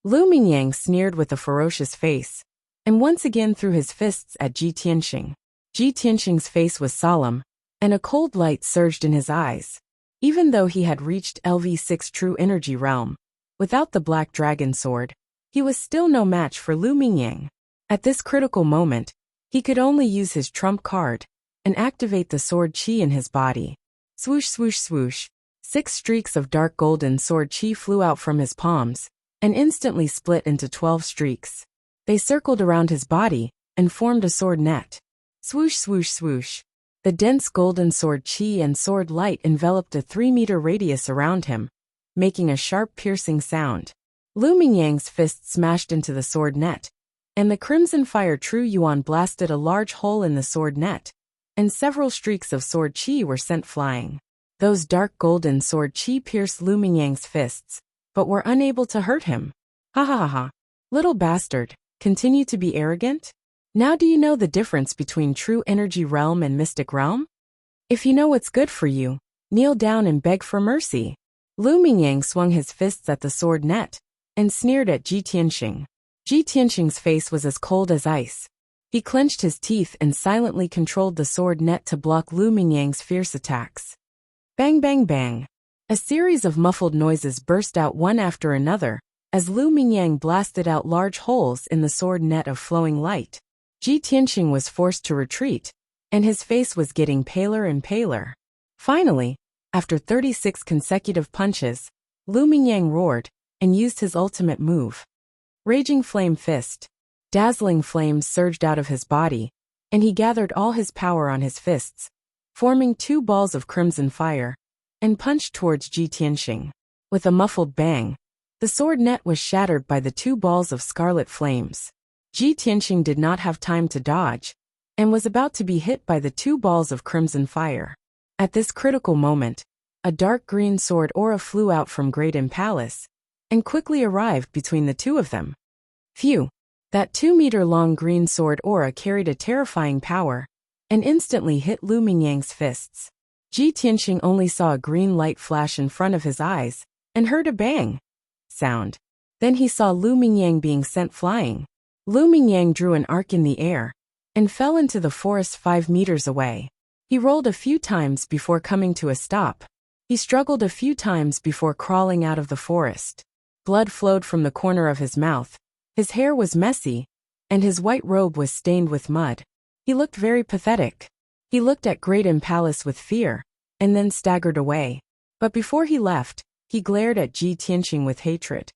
Lu Mingyang sneered with a ferocious face, and once again threw his fists at Ji Tianxing. Ji Tianxing's face was solemn, and a cold light surged in his eyes. Even though he had reached LV6 True Energy Realm, without the Black Dragon Sword, he was still no match for Lu Mingyang. At this critical moment, he could only use his trump card and activate the sword qi in his body. Swoosh swoosh swoosh, 6 streaks of dark golden sword qi flew out from his palms and instantly split into 12 streaks. They circled around his body and formed a sword net. Swoosh swoosh swoosh. The dense golden sword qi and sword light enveloped a 3-meter radius around him, making a sharp piercing sound. Lu Mingyang's fist smashed into the sword net, and the crimson fire True Yuan blasted a large hole in the sword net, and several streaks of sword chi were sent flying. Those dark golden sword chi pierced Lu Mingyang's fists, but were unable to hurt him. Ha ha ha ha. Little bastard, continue to be arrogant? Now do you know the difference between true energy realm and mystic realm? If you know what's good for you, kneel down and beg for mercy. Lu Mingyang swung his fists at the sword net, and sneered at Ji Tianxing. Ji Tianxing's face was as cold as ice. He clenched his teeth and silently controlled the sword net to block Lu Mingyang's fierce attacks. Bang bang bang. A series of muffled noises burst out one after another, as Lu Mingyang blasted out large holes in the sword net of flowing light. Ji Tianxing was forced to retreat, and his face was getting paler and paler. Finally, after 36 consecutive punches, Lu Mingyang roared, and used his ultimate move. Raging Flame Fist. Dazzling flames surged out of his body, and he gathered all his power on his fists, forming two balls of crimson fire, and punched towards Ji Tianxing. With a muffled bang, the sword net was shattered by the two balls of scarlet flames. Ji Tianxing did not have time to dodge, and was about to be hit by the two balls of crimson fire. At this critical moment, a dark green sword aura flew out from Great Im Palace, and quickly arrived between the two of them. Phew! That 2-meter-long green sword aura carried a terrifying power, and instantly hit Lu Mingyang's fists. Ji Tianxing only saw a green light flash in front of his eyes, and heard a bang sound. Then he saw Lu Mingyang being sent flying. Lu Mingyang drew an arc in the air, and fell into the forest 5 meters away. He rolled a few times before coming to a stop. He struggled a few times before crawling out of the forest. Blood flowed from the corner of his mouth. His hair was messy, and his white robe was stained with mud. He looked very pathetic. He looked at Great Im Palace with fear, and then staggered away. But before he left, he glared at Ji Tianxing with hatred.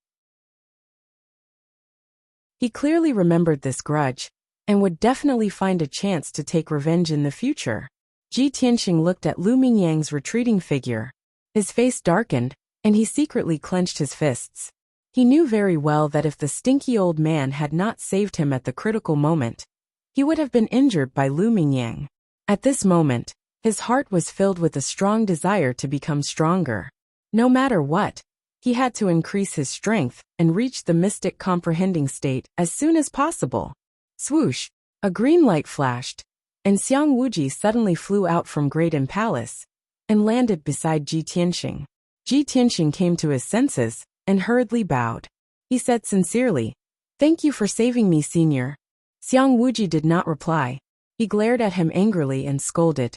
He clearly remembered this grudge, and would definitely find a chance to take revenge in the future. Ji Tianxing looked at Lu Mingyang's retreating figure. His face darkened, and he secretly clenched his fists. He knew very well that if the stinky old man had not saved him at the critical moment, he would have been injured by Lu Mingyang. At this moment, his heart was filled with a strong desire to become stronger. No matter what, he had to increase his strength and reach the mystic comprehending state as soon as possible. Swoosh! A green light flashed, and Xiang Wuji suddenly flew out from Great Im Palace, and landed beside Ji Tianxing. Ji Tianxing came to his senses, and hurriedly bowed. He said sincerely, "Thank you for saving me, senior." Xiang Wuji did not reply. He glared at him angrily and scolded.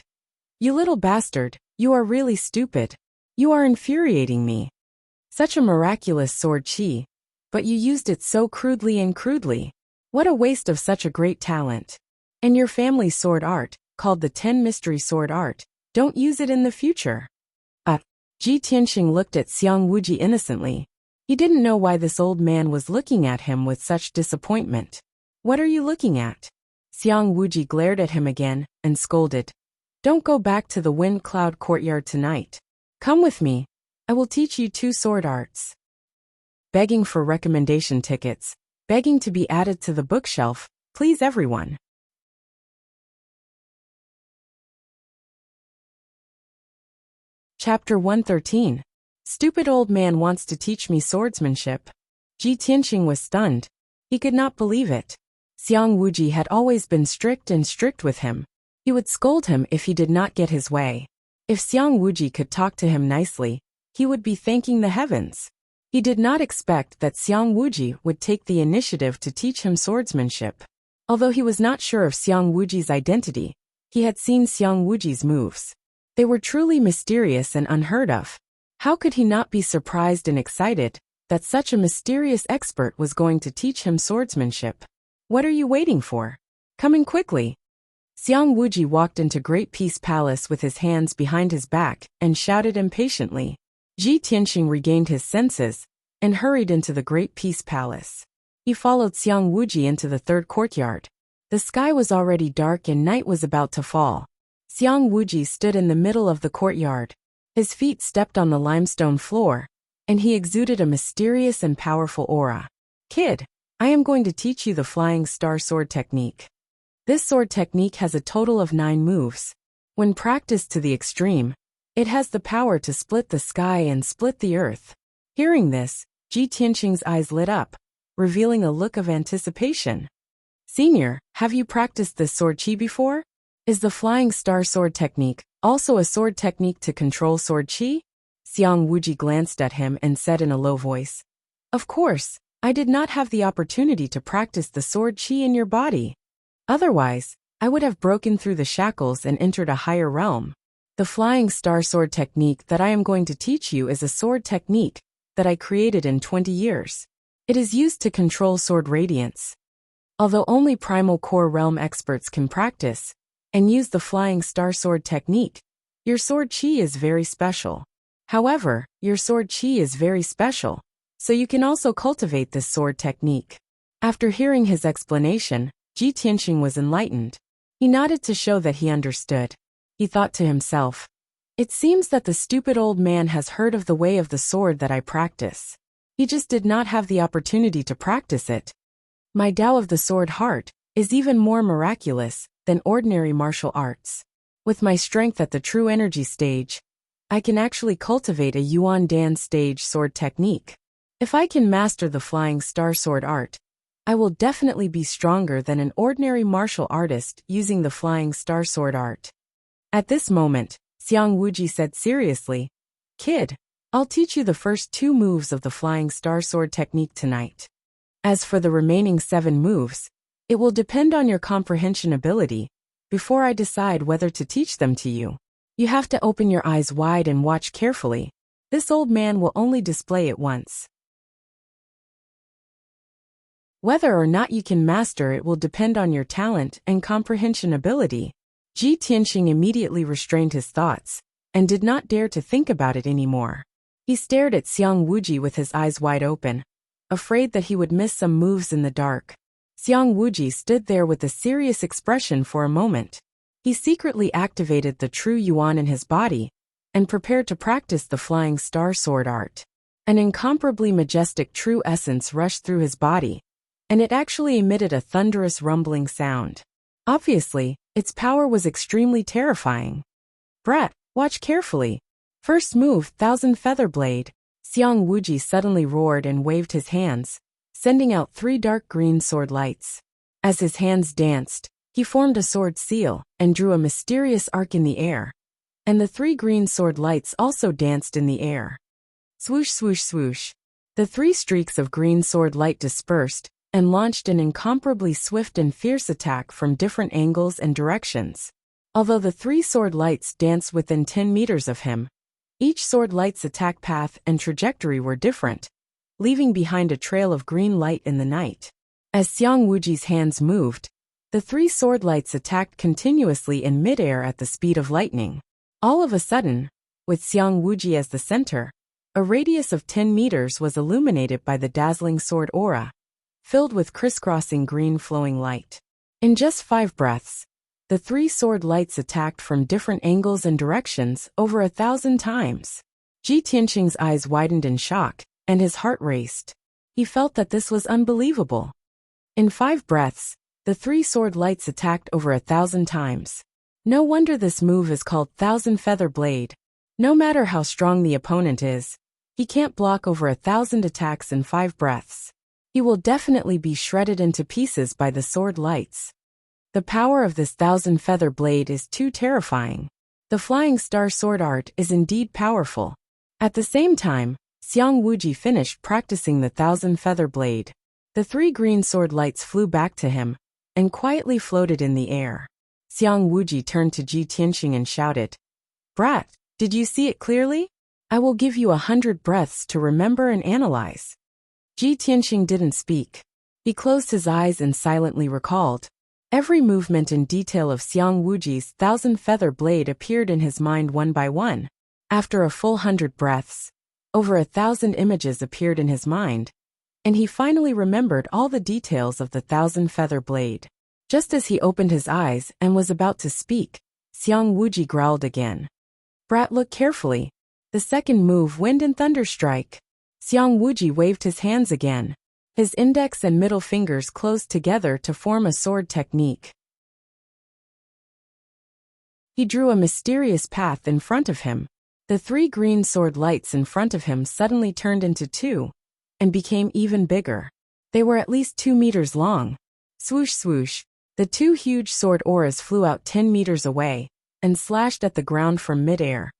"You little bastard, you are really stupid. You are infuriating me. Such a miraculous sword chi, but you used it so crudely and crudely. What a waste of such a great talent. And your family's sword art, called the 10 Mystery Sword Art, don't use it in the future." Ji Tianxing looked at Xiang Wuji innocently. He didn't know why this old man was looking at him with such disappointment. "What are you looking at?" Xiang Wuji glared at him again, and scolded. "Don't go back to the Wind Cloud Courtyard tonight. Come with me. I will teach you 2 sword arts." Begging for recommendation tickets. Begging to be added to the bookshelf, please everyone. Chapter 113. Stupid old man wants to teach me swordsmanship. Ji Tianxing was stunned. He could not believe it. Xiang Wuji had always been strict with him. He would scold him if he did not get his way. If Xiang Wuji could talk to him nicely, he would be thanking the heavens. He did not expect that Xiang Wuji would take the initiative to teach him swordsmanship. Although he was not sure of Xiang Wuji's identity, he had seen Xiang Wuji's moves. They were truly mysterious and unheard of. How could he not be surprised and excited that such a mysterious expert was going to teach him swordsmanship? What are you waiting for? Coming quickly. Xiang Wuji walked into Great Peace Palace with his hands behind his back and shouted impatiently. Ji Tianxing regained his senses and hurried into the Great Peace Palace. He followed Xiang Wuji into the 3rd courtyard. The sky was already dark and night was about to fall. Xiang Wuji stood in the middle of the courtyard. His feet stepped on the limestone floor, and he exuded a mysterious and powerful aura. Kid, I am going to teach you the Flying Star Sword technique. This sword technique has a total of 9 moves. When practiced to the extreme, it has the power to split the sky and split the earth. Hearing this, Ji Tianqing's eyes lit up, revealing a look of anticipation. Senior, have you practiced this sword chi before? Is the Flying Star Sword technique also a sword technique to control sword chi? Xiang Wuji glanced at him and said in a low voice, Of course, I did not have the opportunity to practice the sword chi in your body. Otherwise, I would have broken through the shackles and entered a higher realm. The Flying Star Sword technique that I am going to teach you is a sword technique that I created in 20 years. It is used to control sword radiance. Although only Primal Core Realm experts can practice and use the Flying Star Sword technique, your sword chi is very special. However, your sword chi is very special, so you can also cultivate this sword technique. After hearing his explanation, Ji Tianqing was enlightened. He nodded to show that he understood. He thought to himself, It seems that the stupid old man has heard of the way of the sword that I practice. He just did not have the opportunity to practice it. My Tao of the Sword Heart is even more miraculous than ordinary martial arts. With my strength at the true energy stage, I can actually cultivate a Yuan Dan stage sword technique. If I can master the Flying Star Sword art, I will definitely be stronger than an ordinary martial artist using the Flying Star Sword art. At this moment, Xiang Wuji said seriously, Kid, I'll teach you the first 2 moves of the Flying Star Sword technique tonight. As for the remaining 7 moves, it will depend on your comprehension ability before I decide whether to teach them to you. You have to open your eyes wide and watch carefully. This old man will only display it once. Whether or not you can master it will depend on your talent and comprehension ability. Ji Tianqing immediately restrained his thoughts and did not dare to think about it anymore. He stared at Xiang Wuji with his eyes wide open, afraid that he would miss some moves in the dark. Xiang Wuji stood there with a serious expression for a moment. He secretly activated the true Yuan in his body and prepared to practice the Flying Star Sword art. An incomparably majestic true essence rushed through his body, and it actually emitted a thunderous rumbling sound. Obviously, its power was extremely terrifying. Brat, watch carefully. First move, Thousand Feather Blade. Xiang Wuji suddenly roared and waved his hands, sending out 3 dark green sword lights. As his hands danced, he formed a sword seal and drew a mysterious arc in the air. And the 3 green sword lights also danced in the air. Swoosh, swoosh, swoosh. The 3 streaks of green sword light dispersed and launched an incomparably swift and fierce attack from different angles and directions. Although the 3 sword lights danced within 10 meters of him, each sword light's attack path and trajectory were different, leaving behind a trail of green light in the night. As Xiang Wuji's hands moved, the 3 sword lights attacked continuously in midair at the speed of lightning. All of a sudden, with Xiang Wuji as the center, a radius of 10 meters was illuminated by the dazzling sword aura, filled with crisscrossing green flowing light. In just 5 breaths, the 3 sword lights attacked from different angles and directions over 1,000 times. Ji Tianqing's eyes widened in shock, and his heart raced. He felt that this was unbelievable. In 5 breaths, the 3 sword lights attacked over 1,000 times. No wonder this move is called Thousand Feather Blade. No matter how strong the opponent is, he can't block over 1,000 attacks in 5 breaths. He will definitely be shredded into pieces by the sword lights. The power of this Thousand Feather Blade is too terrifying. The Flying Star Sword art is indeed powerful. At the same time, Xiang Wuji finished practicing the Thousand Feather Blade. The 3 green sword lights flew back to him and quietly floated in the air. Xiang Wuji turned to Ji Tianqing and shouted, Brat, did you see it clearly? I will give you 100 breaths to remember and analyze. Ji Tianqing didn't speak. He closed his eyes and silently recalled. Every movement and detail of Xiang Wuji's Thousand Feather Blade appeared in his mind one by one. After a full 100 breaths, over 1,000 images appeared in his mind, and he finally remembered all the details of the Thousand Feather Blade. Just as he opened his eyes and was about to speak, Xiang Wuji growled again. Brat, look carefully. The second move, Wind and Thunder Strike. Xiang Wuji waved his hands again. His index and middle fingers closed together to form a sword technique. He drew a mysterious path in front of him. The 3 green sword lights in front of him suddenly turned into 2 and became even bigger. They were at least 2 meters long. Swoosh swoosh, the 2 huge sword auras flew out 10 meters away and slashed at the ground from midair,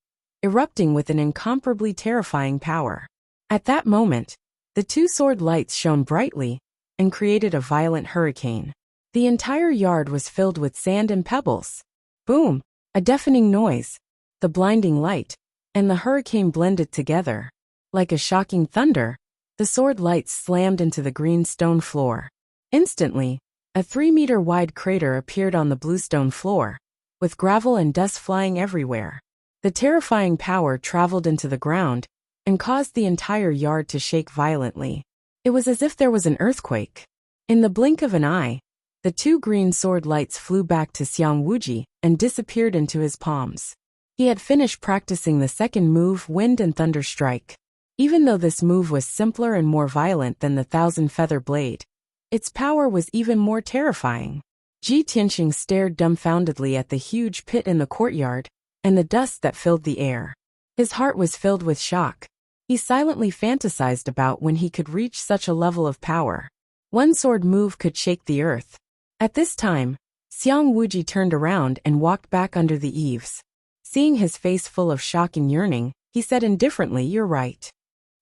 erupting with an incomparably terrifying power. At that moment, the 2 sword lights shone brightly and created a violent hurricane. The entire yard was filled with sand and pebbles. Boom! A deafening noise, the blinding light, and the hurricane blended together. Like a shocking thunder, the sword lights slammed into the green stone floor. Instantly, a 3-meter-wide crater appeared on the bluestone floor, with gravel and dust flying everywhere. The terrifying power traveled into the ground and caused the entire yard to shake violently. It was as if there was an earthquake. In the blink of an eye, the 2 green sword lights flew back to Xiang Wuji and disappeared into his palms. He had finished practicing the second move, Wind and Thunder Strike. Even though this move was simpler and more violent than the 1,000-feather blade, its power was even more terrifying. Ji Tianxing stared dumbfoundedly at the huge pit in the courtyard and the dust that filled the air. His heart was filled with shock. He silently fantasized about when he could reach such a level of power. One sword move could shake the earth. At this time, Xiang Wuji turned around and walked back under the eaves. Seeing his face full of shock and yearning, he said indifferently, "You're right.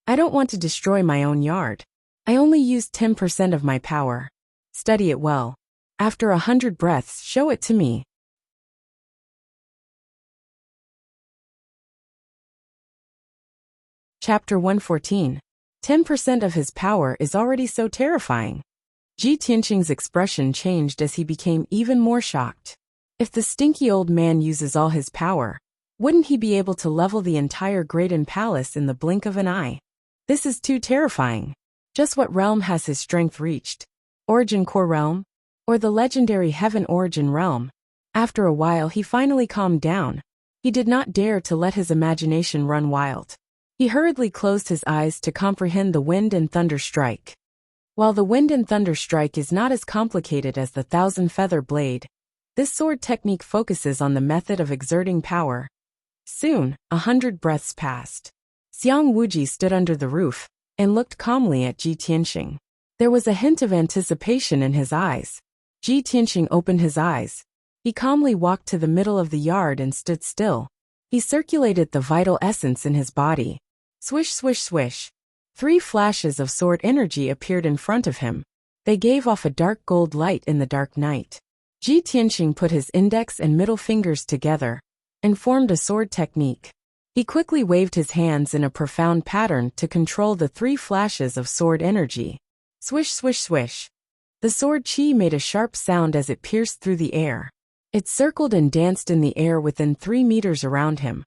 I don't want to destroy my own yard. I only used 10% of my power. Study it well. After 100 breaths, show it to me." Chapter 114. 10% of his power is already so terrifying. Ji Tianxing's expression changed as he became even more shocked. If the stinky old man uses all his power, wouldn't he be able to level the entire Graydon Palace in the blink of an eye? This is too terrifying. Just what realm has his strength reached? Origin Core Realm? Or the legendary Heaven Origin Realm? After a while he finally calmed down. He did not dare to let his imagination run wild. He hurriedly closed his eyes to comprehend the Wind and Thunder Strike. While the Wind and Thunder Strike is not as complicated as the 1,000-feather blade, this sword technique focuses on the method of exerting power. Soon, 100 breaths passed. Xiang Wuji stood under the roof and looked calmly at Ji Tianxing. There was a hint of anticipation in his eyes. Ji Tianxing opened his eyes. He calmly walked to the middle of the yard and stood still. He circulated the vital essence in his body. Swish, swish, swish. 3 flashes of sword energy appeared in front of him. They gave off a dark gold light in the dark night. Ji Tianxing put his index and middle fingers together and formed a sword technique. He quickly waved his hands in a profound pattern to control the 3 flashes of sword energy. Swish, swish, swish. The sword chi made a sharp sound as it pierced through the air. It circled and danced in the air within 3 meters around him,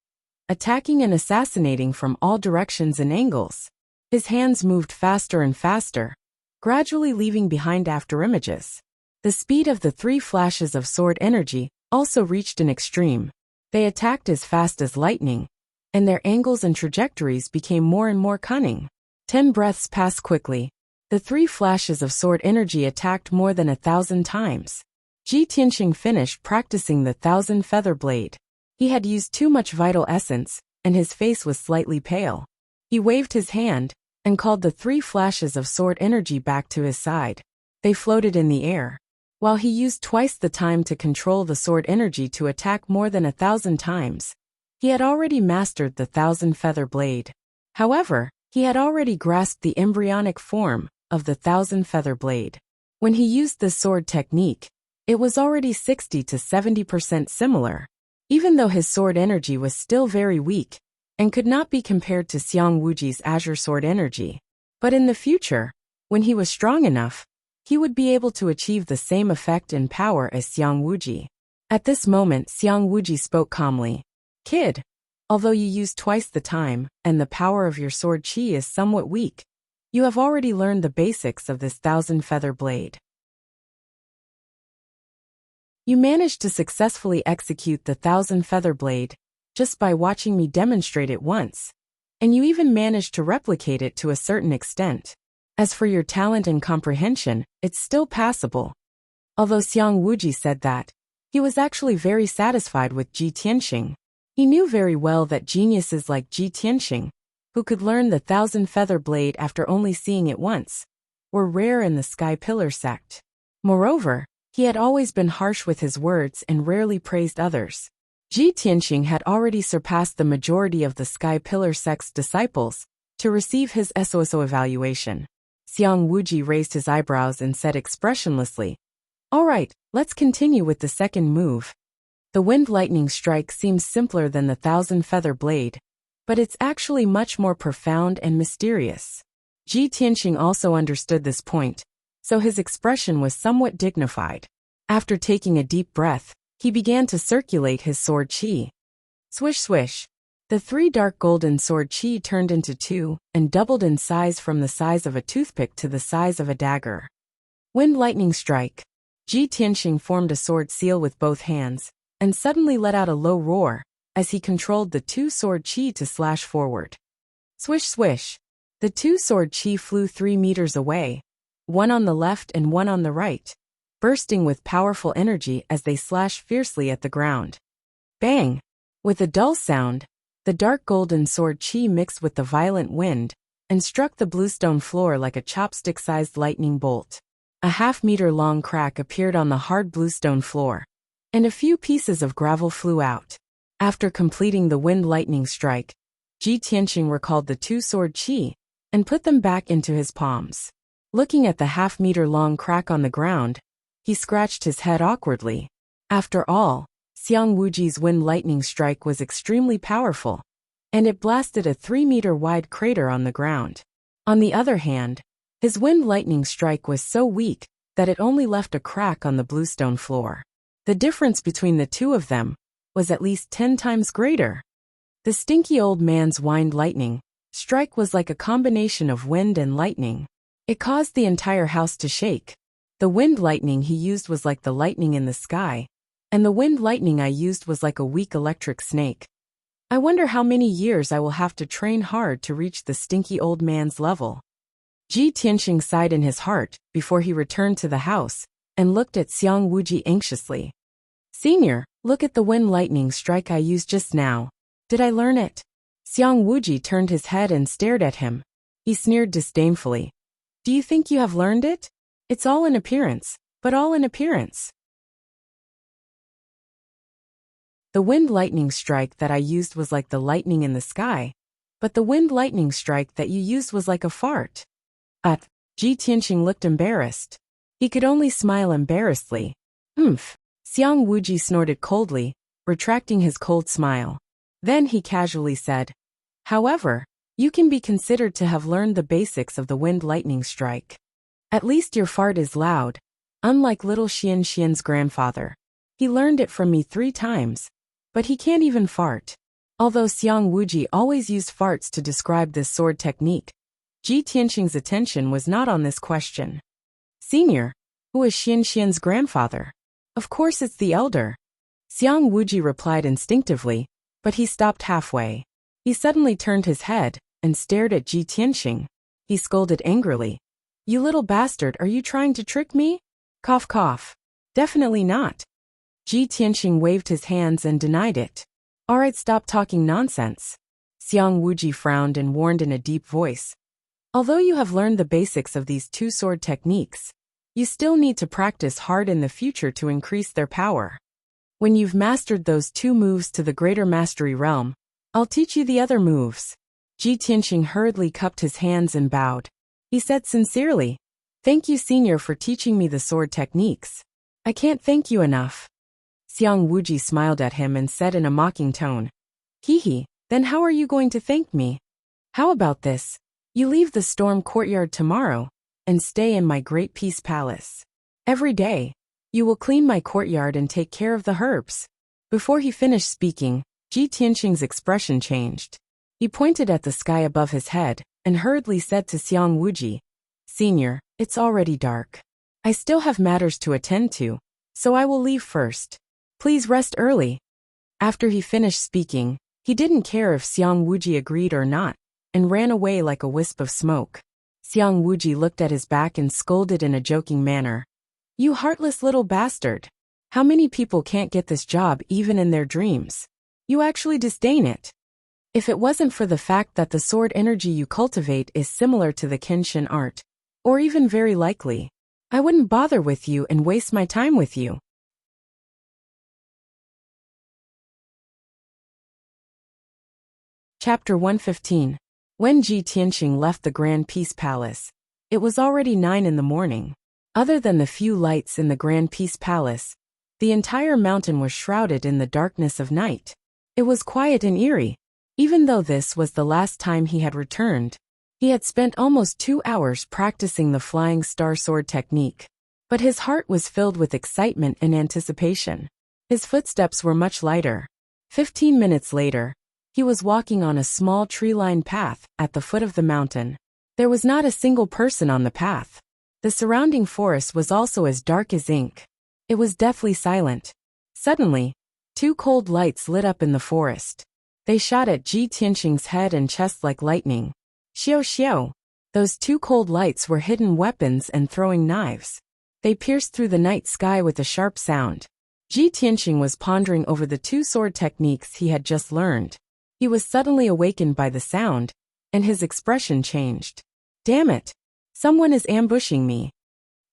attacking and assassinating from all directions and angles. His hands moved faster and faster, gradually leaving behind afterimages. The speed of the 3 flashes of sword energy also reached an extreme. They attacked as fast as lightning, and their angles and trajectories became more and more cunning. 10 breaths passed quickly. The 3 flashes of sword energy attacked more than 1,000 times. Ji Tianxing finished practicing the 1,000-feather blade. He had used too much vital essence, and his face was slightly pale. He waved his hand and called the 3 flashes of sword energy back to his side. They floated in the air. While he used twice the time to control the sword energy to attack more than 1,000 times, he had already mastered the 1,000-feather blade. However, he had already grasped the embryonic form of the 1,000-feather blade. When he used this sword technique, it was already 60 to 70% similar. Even though his sword energy was still very weak and could not be compared to Xiang Wuji's azure sword energy. But in the future, when he was strong enough, he would be able to achieve the same effect and power as Xiang Wuji. At this moment, Xiang Wuji spoke calmly. "Kid, although you use twice the time and the power of your sword chi is somewhat weak, you have already learned the basics of this 1,000-feather blade. You managed to successfully execute the 1,000-feather blade just by watching me demonstrate it once. and you even managed to replicate it to a certain extent. As for your talent and comprehension, it's still passable. Although Xiang Wuji said that, he was actually very satisfied with Ji Tianxing. He knew very well that geniuses like Ji Tianxing, who could learn the 1,000-feather blade after only seeing it once, were rare in the Sky Pillar sect. Moreover, he had always been harsh with his words and rarely praised others. Ji Tianxing had already surpassed the majority of the Sky Pillar sect's disciples to receive his SOSO evaluation. Xiang Wuji raised his eyebrows and said expressionlessly, "All right, let's continue with the second move." The wind lightning strike seems simpler than the 1,000-feather blade, but it's actually much more profound and mysterious. Ji Tianxing also understood this point, so his expression was somewhat dignified. After taking a deep breath, he began to circulate his sword qi. Swish swish. The 3 dark golden sword qi turned into 2 and doubled in size from the size of a toothpick to the size of a dagger. Wind lightning strike. Ji Tianxing formed a sword seal with both hands, and suddenly let out a low roar, as he controlled the 2 sword qi to slash forward. Swish swish. The 2 sword qi flew 3 meters away, one on the left and one on the right, bursting with powerful energy as they slashed fiercely at the ground. Bang! With a dull sound, the dark golden sword qi mixed with the violent wind and struck the bluestone floor like a chopstick-sized lightning bolt. A half-meter-long crack appeared on the hard bluestone floor, and a few pieces of gravel flew out. After completing the wind lightning strike, Ji Tianxing recalled the 2 sword qi and put them back into his palms. Looking at the half-meter-long crack on the ground, he scratched his head awkwardly. After all, Xiang Wuji's wind lightning strike was extremely powerful, and it blasted a 3-meter-wide crater on the ground. On the other hand, his wind lightning strike was so weak that it only left a crack on the bluestone floor. The difference between the two of them was at least 10 times greater. The stinky old man's wind lightning strike was like a combination of wind and lightning. It caused the entire house to shake. The wind lightning he used was like the lightning in the sky, and the wind lightning I used was like a weak electric snake. I wonder how many years I will have to train hard to reach the stinky old man's level. Ji Tianxing sighed in his heart before he returned to the house and looked at Xiang Wuji anxiously. "Senior, look at the wind lightning strike I used just now. Did I learn it?" Xiang Wuji turned his head and stared at him. He sneered disdainfully. "Do you think you have learned it? It's all in appearance, but all in appearance. The wind lightning strike that I used was like the lightning in the sky, but the wind lightning strike that you used was like a fart." Ji Tianxing looked embarrassed. He could only smile embarrassedly. "Humph." Xiang Wuji snorted coldly, retracting his cold smile. Then he casually said, "However, you can be considered to have learned the basics of the wind lightning strike. At least your fart is loud, unlike little Xian's grandfather. He learned it from me 3 times, but he can't even fart." Although Xiang Wuji always used farts to describe this sword technique, Ji Tianxing's attention was not on this question. "Senior, who is Xian's grandfather?" "Of course it's the elder." Xiang Wuji replied instinctively, but he stopped halfway. He suddenly turned his head and stared at Ji Tianxing. He scolded angrily. "You little bastard, are you trying to trick me?" Cough cough. "Definitely not." Ji Tianxing waved his hands and denied it. "All right, stop talking nonsense." Xiang Wuji frowned and warned in a deep voice. "Although you have learned the basics of these 2 sword techniques, you still need to practice hard in the future to increase their power. When you've mastered those 2 moves to the greater mastery realm, I'll teach you the other moves." Ji Tianxing hurriedly cupped his hands and bowed. He said sincerely, "Thank you, Senior, for teaching me the sword techniques. I can't thank you enough." Xiang Wuji smiled at him and said in a mocking tone, "Hee, then how are you going to thank me? How about this? You leave the storm courtyard tomorrow and stay in my great peace palace. Every day, you will clean my courtyard and take care of the herbs." Before he finished speaking, Ji Tianxing's expression changed. He pointed at the sky above his head and hurriedly said to Xiang Wuji, "Senior, it's already dark. I still have matters to attend to, so I will leave first. Please rest early." After he finished speaking, he didn't care if Xiang Wuji agreed or not. and ran away like a wisp of smoke. Xiang Wuji looked at his back and scolded in a joking manner. "You heartless little bastard! How many people can't get this job even in their dreams? You actually disdain it. If it wasn't for the fact that the sword energy you cultivate is similar to the Kenshin art, or even very likely, I wouldn't bother with you and waste my time with you." Chapter 115. When Ji Tianxing left the Grand Peace Palace, it was already 9 in the morning. Other than the few lights in the Grand Peace Palace, the entire mountain was shrouded in the darkness of night. It was quiet and eerie. Even though this was the last time he had returned, he had spent almost 2 hours practicing the flying star sword technique. But his heart was filled with excitement and anticipation. His footsteps were much lighter. 15 minutes later, he was walking on a small tree-lined path at the foot of the mountain. There was not a single person on the path. The surrounding forest was also as dark as ink. It was deathly silent. Suddenly, 2 cold lights lit up in the forest. They shot at Ji Tianxing's head and chest like lightning. Xiao xiao! Those 2 cold lights were hidden weapons and throwing knives. They pierced through the night sky with a sharp sound. Ji Tianxing was pondering over the 2 sword techniques he had just learned. He was suddenly awakened by the sound, and his expression changed. "Damn it! Someone is ambushing me."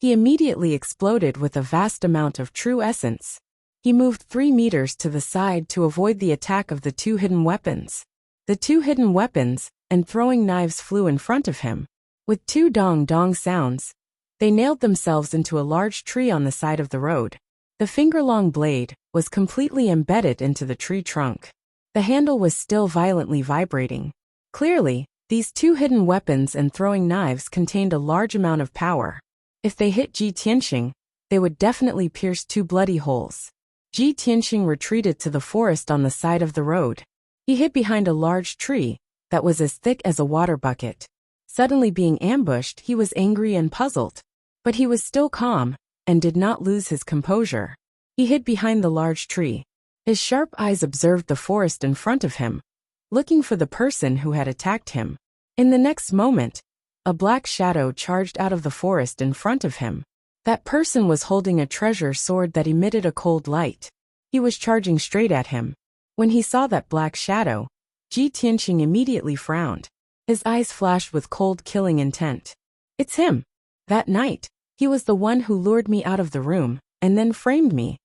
He immediately exploded with a vast amount of true essence. He moved 3 meters to the side to avoid the attack of the 2 hidden weapons. The 2 hidden weapons and throwing knives flew in front of him. With 2 dong-dong sounds, they nailed themselves into a large tree on the side of the road. The finger-long blade was completely embedded into the tree trunk. The handle was still violently vibrating. Clearly, these 2 hidden weapons and throwing knives contained a large amount of power. If they hit Ji Tianxing, they would definitely pierce 2 bloody holes. Ji Tianxing retreated to the forest on the side of the road. He hid behind a large tree that was as thick as a water bucket. Suddenly being ambushed, he was angry and puzzled. But he was still calm and did not lose his composure. He hid behind the large tree. His sharp eyes observed the forest in front of him, looking for the person who had attacked him. In the next moment, a black shadow charged out of the forest in front of him. That person was holding a treasure sword that emitted a cold light. He was charging straight at him. When he saw that black shadow, Ji Tianxing immediately frowned. His eyes flashed with cold killing intent. "It's him. That night, he was the one who lured me out of the room, and then framed me."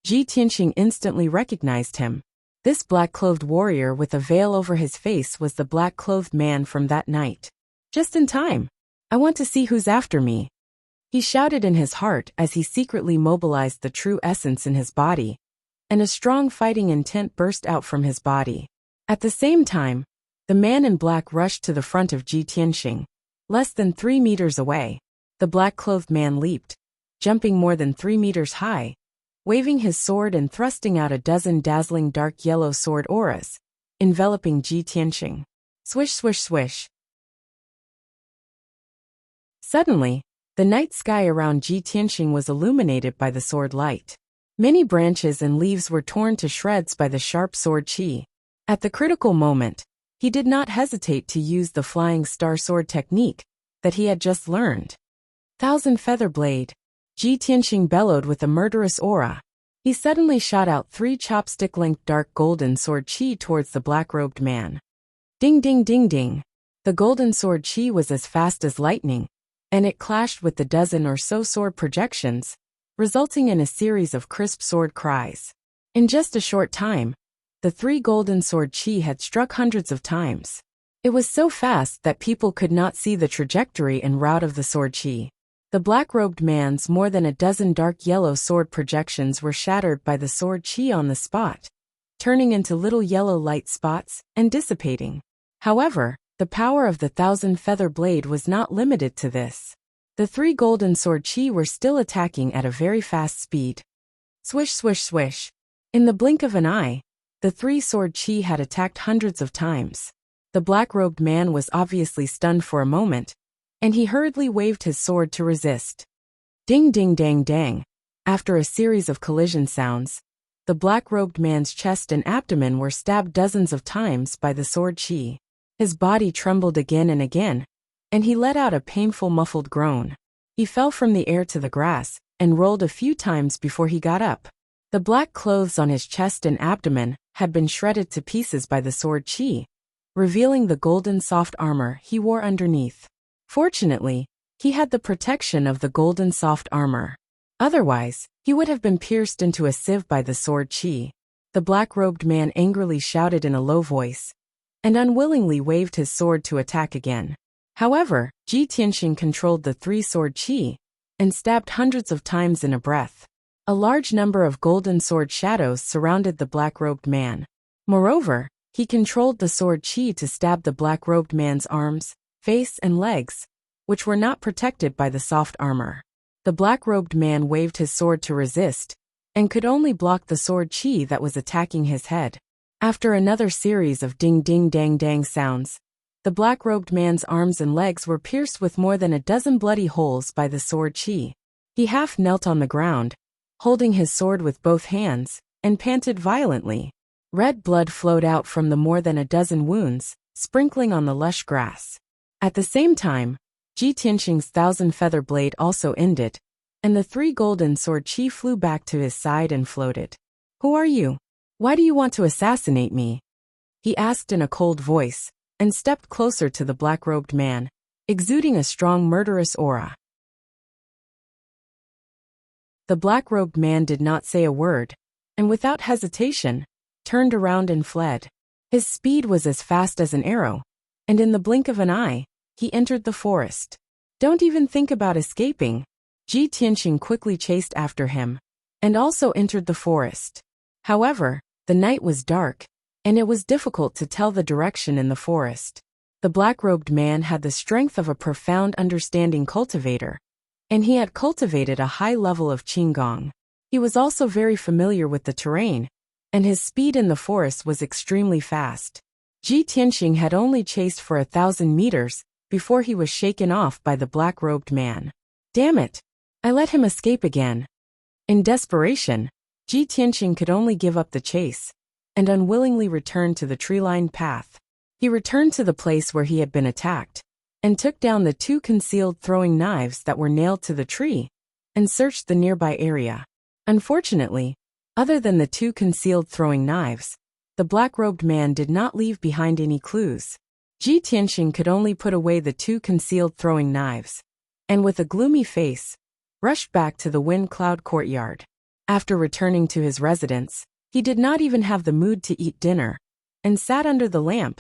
Ji Tianxing instantly recognized him. This black-clothed warrior with a veil over his face was the black-clothed man from that night. "Just in time. I want to see who's after me," he shouted in his heart as he secretly mobilized the true essence in his body, and a strong fighting intent burst out from his body. At the same time, the man in black rushed to the front of Ji Tianxing. Less than 3 meters away, the black-clothed man leaped, jumping more than 3 meters high, waving his sword and thrusting out a dozen dazzling dark yellow sword auras, enveloping Ji Tianxing. Swish, swish, swish. Suddenly, the night sky around Ji Tianxing was illuminated by the sword light. Many branches and leaves were torn to shreds by the sharp sword qi. At the critical moment, he did not hesitate to use the flying star sword technique that he had just learned. "Thousand Feather Blade!" Ji Tianxing bellowed with a murderous aura. He suddenly shot out 3 chopstick-length dark golden sword qi towards the black-robed man. Ding ding ding ding! The golden sword qi was as fast as lightning, and it clashed with the dozen or so sword projections, resulting in a series of crisp sword cries. In just a short time, the 3 golden sword qi had struck hundreds of times. It was so fast that people could not see the trajectory and route of the sword qi. The black-robed man's more than a dozen dark yellow sword projections were shattered by the sword qi on the spot, turning into little yellow light spots and dissipating. However, the power of the 1,000 feather blade was not limited to this. The 3 golden sword qi were still attacking at a very fast speed. Swish, swish, swish. In the blink of an eye, the 3 sword qi had attacked hundreds of times. The black-robed man was obviously stunned for a moment, and he hurriedly waved his sword to resist. Ding ding dang dang. After a series of collision sounds, the black-robed man's chest and abdomen were stabbed dozens of times by the sword qi. His body trembled again and again, and he let out a painful muffled groan. He fell from the air to the grass, and rolled a few times before he got up. The black clothes on his chest and abdomen had been shredded to pieces by the sword qi, revealing the golden soft armor he wore underneath. Fortunately, he had the protection of the golden soft armor. Otherwise, he would have been pierced into a sieve by the sword qi. The black-robed man angrily shouted in a low voice, and unwillingly waved his sword to attack again. However, Ji Tianxing controlled the three-sword qi, and stabbed hundreds of times in a breath. A large number of golden sword shadows surrounded the black-robed man. Moreover, he controlled the sword qi to stab the black-robed man's arms, face and legs, which were not protected by the soft armor. The black-robed man waved his sword to resist, and could only block the sword qi that was attacking his head. After another series of ding-ding-dang-dang sounds, the black-robed man's arms and legs were pierced with more than a dozen bloody holes by the sword qi. He half knelt on the ground, holding his sword with both hands, and panted violently. Red blood flowed out from the more than a dozen wounds, sprinkling on the lush grass. At the same time, Ji Tianxing's 1,000-feather blade also ended, and the three golden sword qi flew back to his side and floated. "Who are you? Why do you want to assassinate me?" he asked in a cold voice, and stepped closer to the black-robed man, exuding a strong murderous aura. The black-robed man did not say a word, and without hesitation, turned around and fled. His speed was as fast as an arrow, and in the blink of an eye, he entered the forest. "Don't even think about escaping." Ji Tianxing quickly chased after him, and also entered the forest. However, the night was dark, and it was difficult to tell the direction in the forest. The black-robed man had the strength of a profound understanding cultivator, and he had cultivated a high level of qigong. He was also very familiar with the terrain, and his speed in the forest was extremely fast. Ji Tianxing had only chased for 1,000 meters before he was shaken off by the black-robed man. "Damn it! I let him escape again." In desperation, Ji Tianxing could only give up the chase, and unwillingly return to the tree-lined path. He returned to the place where he had been attacked, and took down the two concealed throwing knives that were nailed to the tree, and searched the nearby area. Unfortunately, other than the two concealed throwing knives, the black-robed man did not leave behind any clues. Ji Tianxing could only put away the two concealed throwing knives, and with a gloomy face, rushed back to the wind cloud courtyard. After returning to his residence, he did not even have the mood to eat dinner, and sat under the lamp,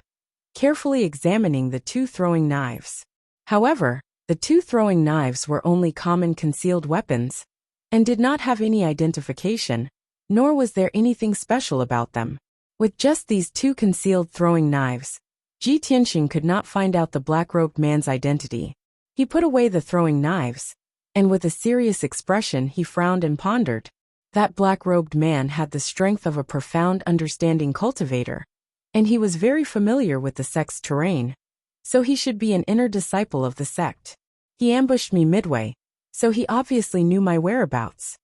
carefully examining the two throwing knives. However, the two throwing knives were only common concealed weapons, and did not have any identification, nor was there anything special about them. With just these two concealed throwing knives, Ji Tianxing could not find out the black-robed man's identity. He put away the throwing knives, and with a serious expression he frowned and pondered. That black-robed man had the strength of a profound understanding cultivator, and he was very familiar with the sect's terrain, so he should be an inner disciple of the sect. He ambushed me midway, so he obviously knew my whereabouts.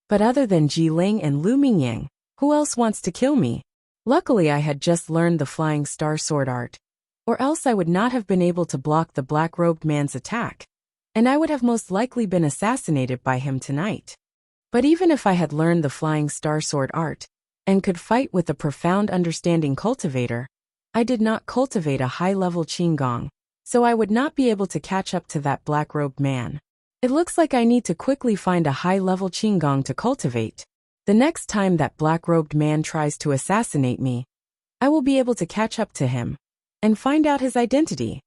But other than Ji Ling and Lu Mingyang, who else wants to kill me? Luckily I had just learned the flying star sword art, or else I would not have been able to block the black-robed man's attack, and I would have most likely been assassinated by him tonight. But even if I had learned the flying star sword art, and could fight with a profound understanding cultivator, I did not cultivate a high-level qigong, so I would not be able to catch up to that black-robed man. It looks like I need to quickly find a high-level qigong to cultivate. The next time that black-robed man tries to assassinate me, I will be able to catch up to him, and find out his identity.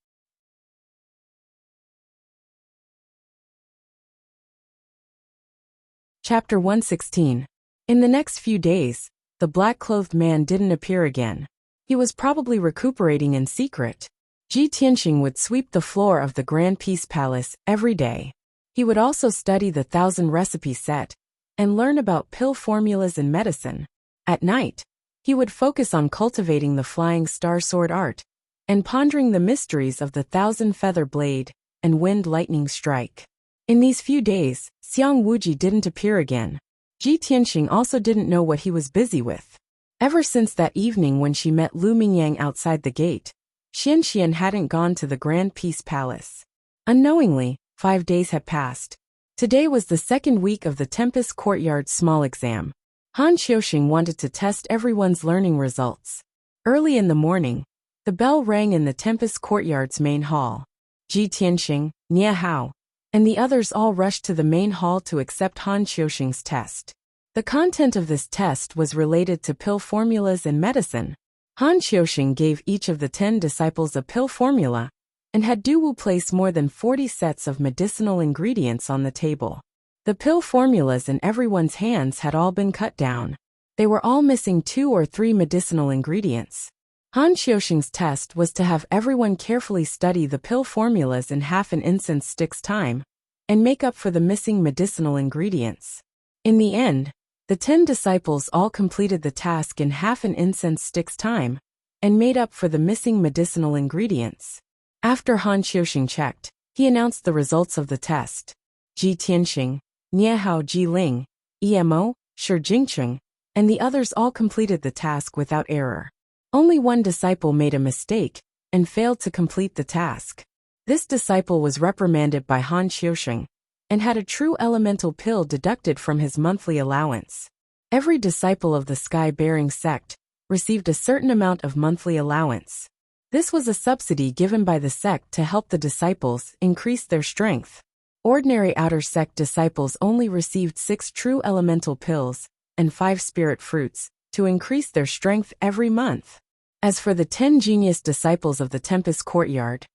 Chapter 116. In the next few days, the black-clothed man didn't appear again. He was probably recuperating in secret. Ji Tianxing would sweep the floor of the Grand Peace Palace every day. He would also study the 1,000 recipe set, and learn about pill formulas and medicine. At night, he would focus on cultivating the flying star sword art, and pondering the mysteries of the 1,000-feather blade and wind lightning strike. In these few days, Xiang Wuji didn't appear again. Ji Tianxing also didn't know what he was busy with. Ever since that evening when she met Lu Mingyang outside the gate, Xian hadn't gone to the Grand Peace Palace. Unknowingly, 5 days had passed. Today was the second week of the Tempest Courtyard small exam. Han Xiaoxing wanted to test everyone's learning results. Early in the morning, the bell rang in the Tempest Courtyard's main hall. Ji Tianxing, Nie Hao, and the others all rushed to the main hall to accept Han Xiaoxing's test. The content of this test was related to pill formulas and medicine. Han Xiaoxing gave each of the 10 disciples a pill formula, and had Duwu place more than 40 sets of medicinal ingredients on the table. The pill formulas in everyone's hands had all been cut down. They were all missing 2 or 3 medicinal ingredients. Han Xiaoxing's test was to have everyone carefully study the pill formulas in half an incense stick's time, and make up for the missing medicinal ingredients. In the end, the 10 disciples all completed the task in half an incense stick's time, and made up for the missing medicinal ingredients. After Han Xiaoxing checked, he announced the results of the test. Ji Tianxing, Niehao Ji Ling, Emo, Shi Jingcheng, and the others all completed the task without error. Only one disciple made a mistake, and failed to complete the task. This disciple was reprimanded by Han Xiaoxing, and had a true elemental pill deducted from his monthly allowance. Every disciple of the sky-bearing sect received a certain amount of monthly allowance. This was a subsidy given by the sect to help the disciples increase their strength. Ordinary outer sect disciples only received 6 true elemental pills and 5 spirit fruits to increase their strength every month. As for the 10 genius disciples of the Tempest Courtyard,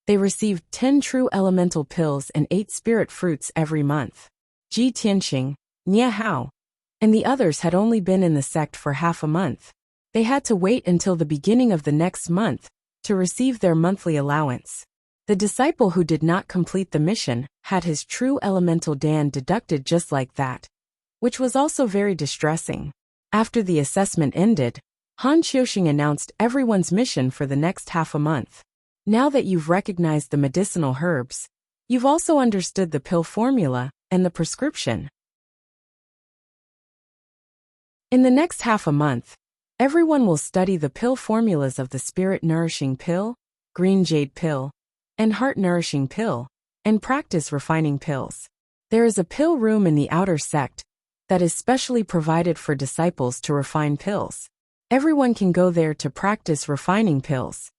they received 10 true elemental pills and 8 spirit fruits every month. Ji Tianxing, Nie Hao, and the others had only been in the sect for half a month. They had to wait until the beginning of the next month to receive their monthly allowance. The disciple who did not complete the mission had his true elemental Dan deducted just like that, which was also very distressing. After the assessment ended, Han Xiaoxing announced everyone's mission for the next half a month. Now that you've recognized the medicinal herbs, you've also understood the pill formula and the prescription. In the next half a month, everyone will study the pill formulas of the Spirit Nourishing Pill, Green Jade Pill, and Heart Nourishing Pill, and practice refining pills. There is a pill room in the outer sect that is specially provided for disciples to refine pills. Everyone can go there to practice refining pills.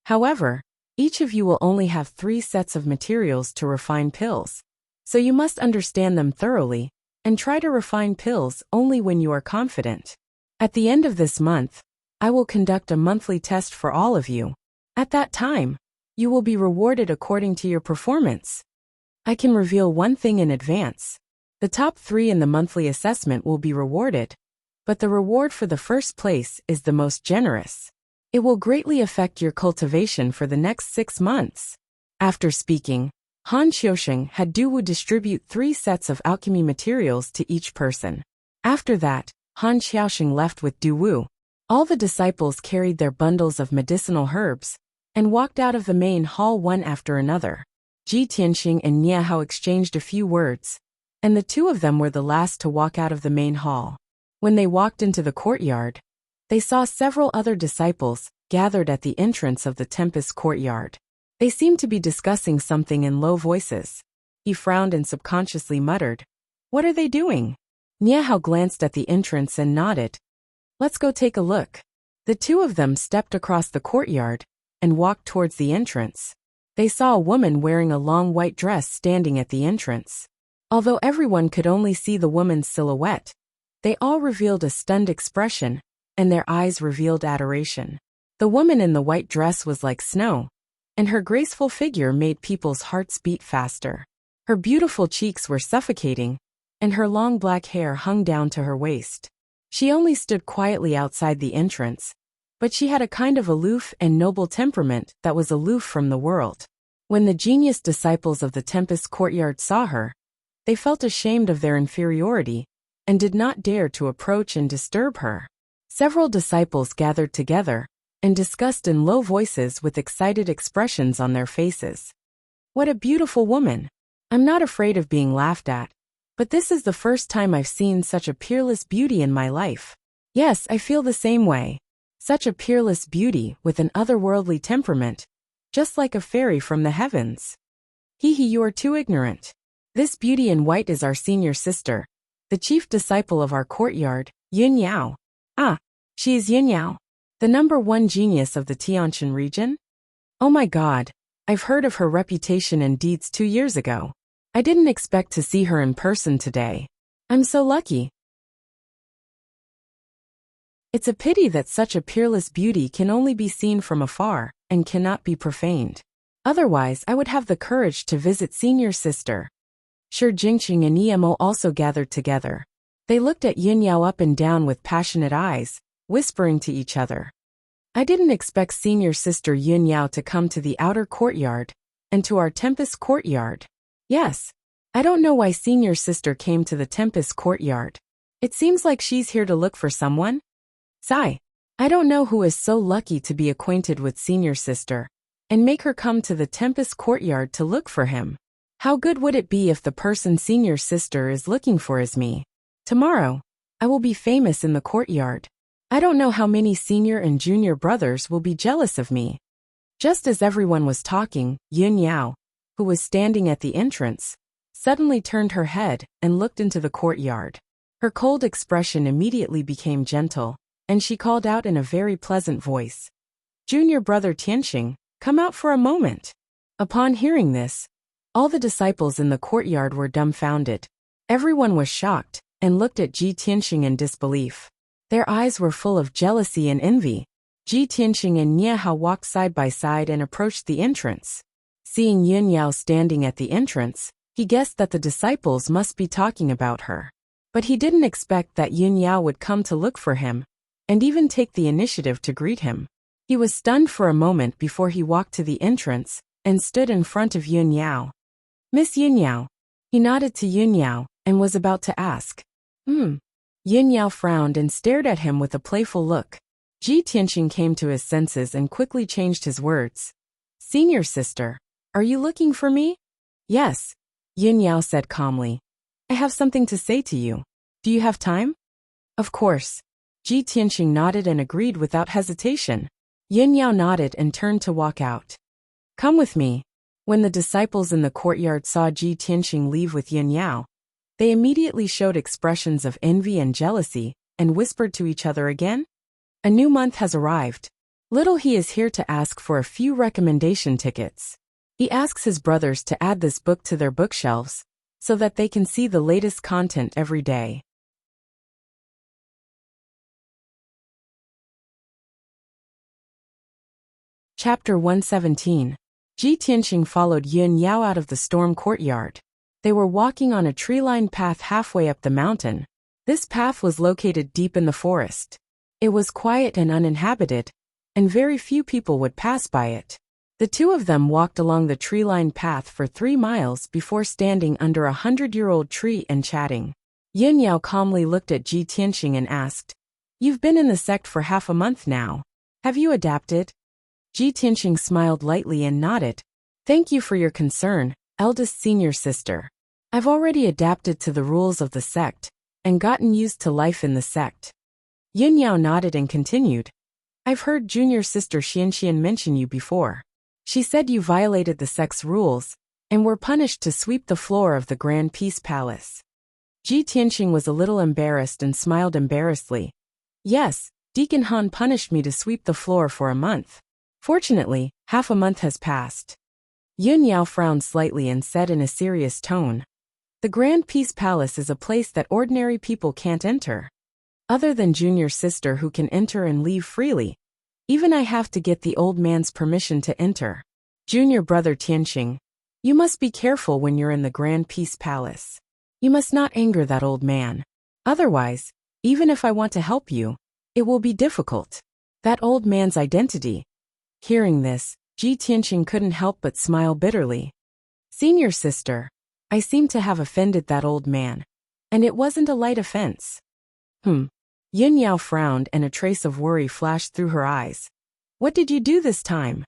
However, each of you will only have 3 sets of materials to refine pills, so you must understand them thoroughly, and try to refine pills only when you are confident. At the end of this month, I will conduct a monthly test for all of you. At that time, you will be rewarded according to your performance. I can reveal one thing in advance. The top 3 in the monthly assessment will be rewarded, but the reward for the first place is the most generous. It will greatly affect your cultivation for the next 6 months. After speaking, Han Xiaoxing had Duwu distribute 3 sets of alchemy materials to each person. After that, Han Xiaoxing left with Duwu. All the disciples carried their bundles of medicinal herbs, and walked out of the main hall one after another. Ji Tianxing and Nie Hao exchanged a few words, and the 2 of them were the last to walk out of the main hall. When they walked into the courtyard, they saw several other disciples gathered at the entrance of the Tempest Courtyard. They seemed to be discussing something in low voices. He frowned and subconsciously muttered, "What are they doing?" Nie Hao glanced at the entrance and nodded. "Let's go take a look." The 2 of them stepped across the courtyard and walked towards the entrance. They saw a woman wearing a long white dress standing at the entrance. Although everyone could only see the woman's silhouette, they all revealed a stunned expression, and their eyes revealed adoration. The woman in the white dress was like snow, and her graceful figure made people's hearts beat faster. Her beautiful cheeks were suffocating, and her long black hair hung down to her waist. She only stood quietly outside the entrance, but she had a kind of aloof and noble temperament that was aloof from the world. When the genius disciples of the Tempest Courtyard saw her, they felt ashamed of their inferiority, and did not dare to approach and disturb her. Several disciples gathered together, and discussed in low voices with excited expressions on their faces. "What a beautiful woman! I'm not afraid of being laughed at, but this is the first time I've seen such a peerless beauty in my life." "Yes, I feel the same way," Such a peerless beauty with an otherworldly temperament, just like a fairy from the heavens. You are too ignorant. This beauty in white is our senior sister, the chief disciple of our courtyard, Yun Yao. Ah, she is Yun Yao, the #1 genius of the Tianshan region? Oh my god, I've heard of her reputation and deeds 2 years ago. I didn't expect to see her in person today. I'm so lucky. It's a pity that such a peerless beauty can only be seen from afar and cannot be profaned. Otherwise, I would have the courage to visit senior sister. Shi Jingqing and Emo also gathered together. They looked at Yin Yao up and down with passionate eyes, whispering to each other. I didn't expect senior sister Yin Yao to come to the outer courtyard, and to our Tempest courtyard. Yes. I don't know why senior sister came to the Tempest courtyard. It seems like she's here to look for someone. Sigh. I don't know who is so lucky to be acquainted with senior sister, and make her come to the Tempest courtyard to look for him. How good would it be if the person senior sister is looking for is me? Tomorrow, I will be famous in the courtyard. I don't know how many senior and junior brothers will be jealous of me. Just as everyone was talking, Yun Yao, who was standing at the entrance, suddenly turned her head and looked into the courtyard. Her cold expression immediately became gentle, and she called out in a very pleasant voice, "Junior brother Tianxing, come out for a moment." Upon hearing this, all the disciples in the courtyard were dumbfounded. Everyone was shocked and looked at Ji Tianxing in disbelief. Their eyes were full of jealousy and envy. Ji Tianxing and Nie Hao walked side by side and approached the entrance. Seeing Yun Yao standing at the entrance, he guessed that the disciples must be talking about her. But he didn't expect that Yun Yao would come to look for him, and even take the initiative to greet him. He was stunned for a moment before he walked to the entrance and stood in front of Yun Yao. "Miss Yun Yao." He nodded to Yun Yao and was about to ask. Yun Yao frowned and stared at him with a playful look. Ji Tianxing came to his senses and quickly changed his words. "Senior sister, are you looking for me?" "Yes," Yun Yao said calmly. "I have something to say to you. Do you have time?" "Of course." Ji Tianxing nodded and agreed without hesitation. Yun Yao nodded and turned to walk out. "Come with me." When the disciples in the courtyard saw Ji Tianxing leave with Yun Yao, they immediately showed expressions of envy and jealousy, and whispered to each other again. A new month has arrived. Little He is here to ask for a few recommendation tickets. He asks his brothers to add this book to their bookshelves, so that they can see the latest content every day. Chapter 117. Ji Tianxing followed Yun Yao out of the storm courtyard. They were walking on a tree-lined path halfway up the mountain. This path was located deep in the forest. It was quiet and uninhabited, and very few people would pass by it. The two of them walked along the tree-lined path for 3 miles before standing under a 100-year-old tree and chatting. Yun Yao calmly looked at Ji Tianxing and asked, "You've been in the sect for half a month now. Have you adapted?" Ji Tianxing smiled lightly and nodded. "Thank you for your concern, eldest senior sister. I've already adapted to the rules of the sect, and gotten used to life in the sect." Yun Yao nodded and continued, "I've heard junior sister Xianxian mention you before. She said you violated the sect's rules, and were punished to sweep the floor of the Grand Peace Palace." Ji Tianxing was a little embarrassed and smiled embarrassedly. "Yes, Deacon Han punished me to sweep the floor for a month. Fortunately, half a month has passed." Yun Yao frowned slightly and said in a serious tone, "The Grand Peace Palace is a place that ordinary people can't enter. Other than junior sister who can enter and leave freely, even I have to get the old man's permission to enter. Junior brother Tianxing, you must be careful when you're in the Grand Peace Palace. You must not anger that old man. Otherwise, even if I want to help you, it will be difficult. That old man's identity." Hearing this, Ji Tianxing couldn't help but smile bitterly. "Senior sister, I seem to have offended that old man. And it wasn't a light offense." Yun Yao frowned and a trace of worry flashed through her eyes. "What did you do this time?"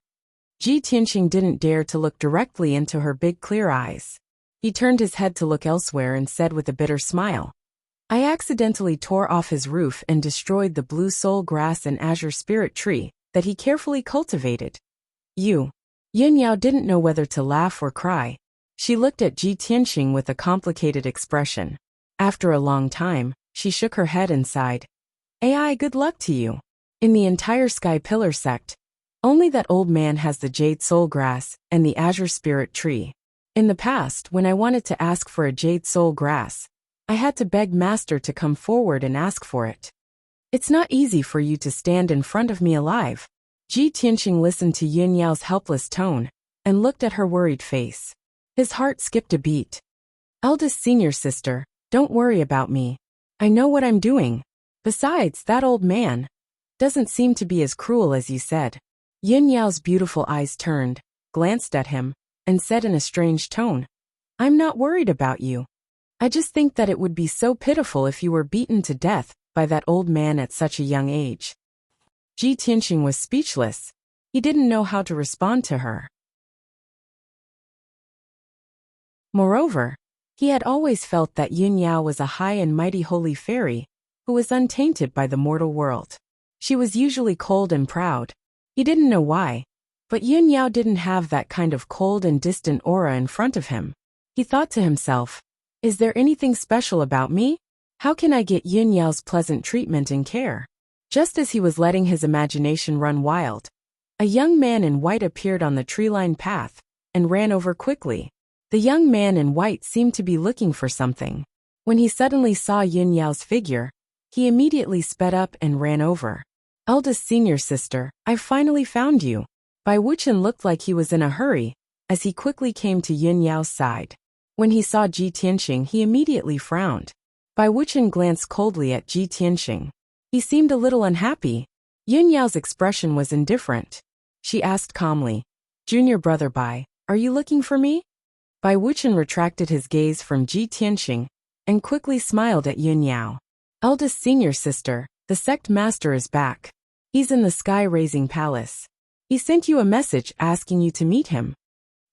Ji Tianxing didn't dare to look directly into her big clear eyes. He turned his head to look elsewhere and said with a bitter smile, I accidentally tore off his roof and destroyed the blue soul grass and azure spirit tree that he carefully cultivated. You. Yin Yao didn't know whether to laugh or cry. She looked at Ji Tianxing with a complicated expression. After a long time, she shook her head and sighed. AI, good luck to you. In the entire Sky Pillar sect, only that old man has the jade soul grass and the azure spirit tree. In the past, when I wanted to ask for a jade soul grass, I had to beg Master to come forward and ask for it. It's not easy for you to stand in front of me alive. Ji Tianxing listened to Yin Yao's helpless tone and looked at her worried face. His heart skipped a beat. Eldest senior sister, don't worry about me. I know what I'm doing. Besides, that old man doesn't seem to be as cruel as you said. Yin Yao's beautiful eyes turned, glanced at him, and said in a strange tone, I'm not worried about you. I just think that it would be so pitiful if you were beaten to death by that old man at such a young age. Ji Tianxing was speechless. He didn't know how to respond to her. Moreover, he had always felt that Yin Yao was a high and mighty holy fairy who was untainted by the mortal world. She was usually cold and proud. He didn't know why, but Yin Yao didn't have that kind of cold and distant aura in front of him. He thought to himself, is there anything special about me? How can I get Yin Yao's pleasant treatment and care? Just as he was letting his imagination run wild, a young man in white appeared on the tree-lined path and ran over quickly. The young man in white seemed to be looking for something. When he suddenly saw Yin Yao's figure, he immediately sped up and ran over. Eldest senior sister, I've finally found you. Bai Wuxian looked like he was in a hurry as he quickly came to Yin Yao's side. When he saw Ji Tianxing, he immediately frowned. Bai Wuxian glanced coldly at Ji Tianxing. He seemed a little unhappy. Yin Yao's expression was indifferent. She asked calmly, Junior brother Bai, are you looking for me? Bai Wuxian retracted his gaze from Ji Tianxing and quickly smiled at Yin Yao. Eldest senior sister, the sect master is back. He's in the sky-raising palace. He sent you a message asking you to meet him.